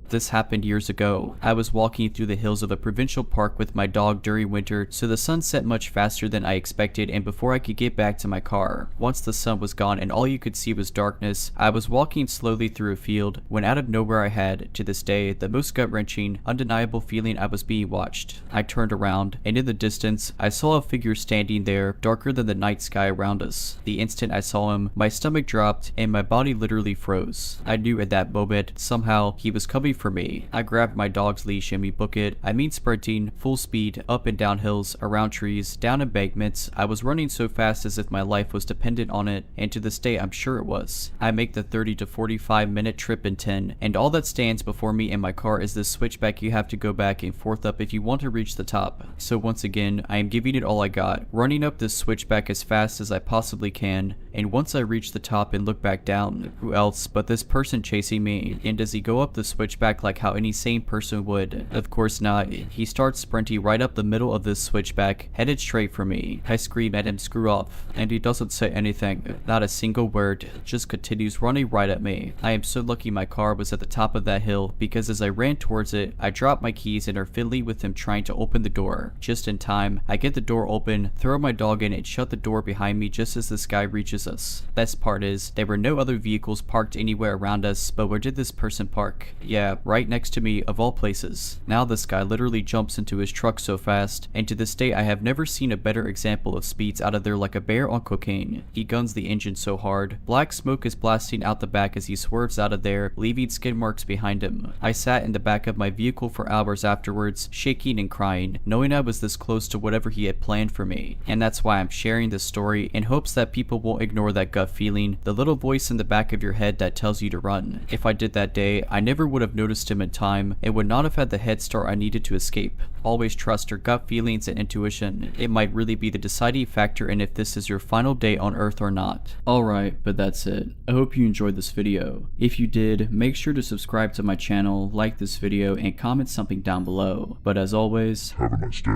This happened years ago. I was walking through the hills of a provincial park with my dog during winter, so the sun set much faster than I expected, and before I could get back to my car, once the sun was gone and all you could see was darkness, I was walking slowly through a field when out of nowhere I had, to this day, the most gut-wrenching, undeniable feeling I was being watched. I turned around, and in the distance, I saw a figure standing there, darker than the night sky around us. The instant I saw him, my stomach dropped, and my body literally froze. I knew at that moment, somehow, he was coming for me. I grabbed my dog's leash and we booked it. I mean sprinting, full speed, up and down hills, around trees, down embankments. I was running so fast as if my life was dependent on it, and to this day I'm sure it was. I make the 30 to 45 minute trip in 10, and all that stands before me in my car is this switchback you have to go back and forth up if you want to reach the top. So once again, I am giving it all I got, running up this switchback as fast as I possibly can, and once I reach the top and look back down, who else but this person chasing me? And does he go up the switchback like how any sane person would? Of course not. He starts sprinting right up the middle of this switchback, headed straight for me. I scream at him, "Screw off," and he doesn't say anything, not a single word, just continues running right at me. I am so lucky my car was at the top of that hill, because as I ran towards it, I dropped my keys and are fiddling with him trying to open the door. Just in time, I get the door open, throw my dog in, and shut the door behind me just as this guy reaches us. Best part is, there were no other vehicles parked anywhere around us, but where did this person park? Yeah, right next to me, of all places. Now this guy literally jumps into his truck so fast, and to this day I have never seen a better example of speeds out of there like a bear on cocaine. He guns the engine so hard, black smoke is blasting out the back as he swerves out of there, leaving skid marks behind him. I sat in the back of my vehicle for hours afterwards, shaking and crying, knowing I was this close to whatever he had planned for me. And that's why I'm sharing this story, in hopes that people won't ignore that gut feeling, the little voice in the back of your head that tells you to run. If I did that day, I never would have noticed him in time, and would not have had the head start I needed to escape. Always trust your gut feelings and intuition. It might really be the deciding factor in if this is your final day on Earth or not. Alright, but that's it. I hope you enjoyed this video. If you did, make sure to subscribe to my channel, like this video, and comment something down below. But as always, Have a nice day.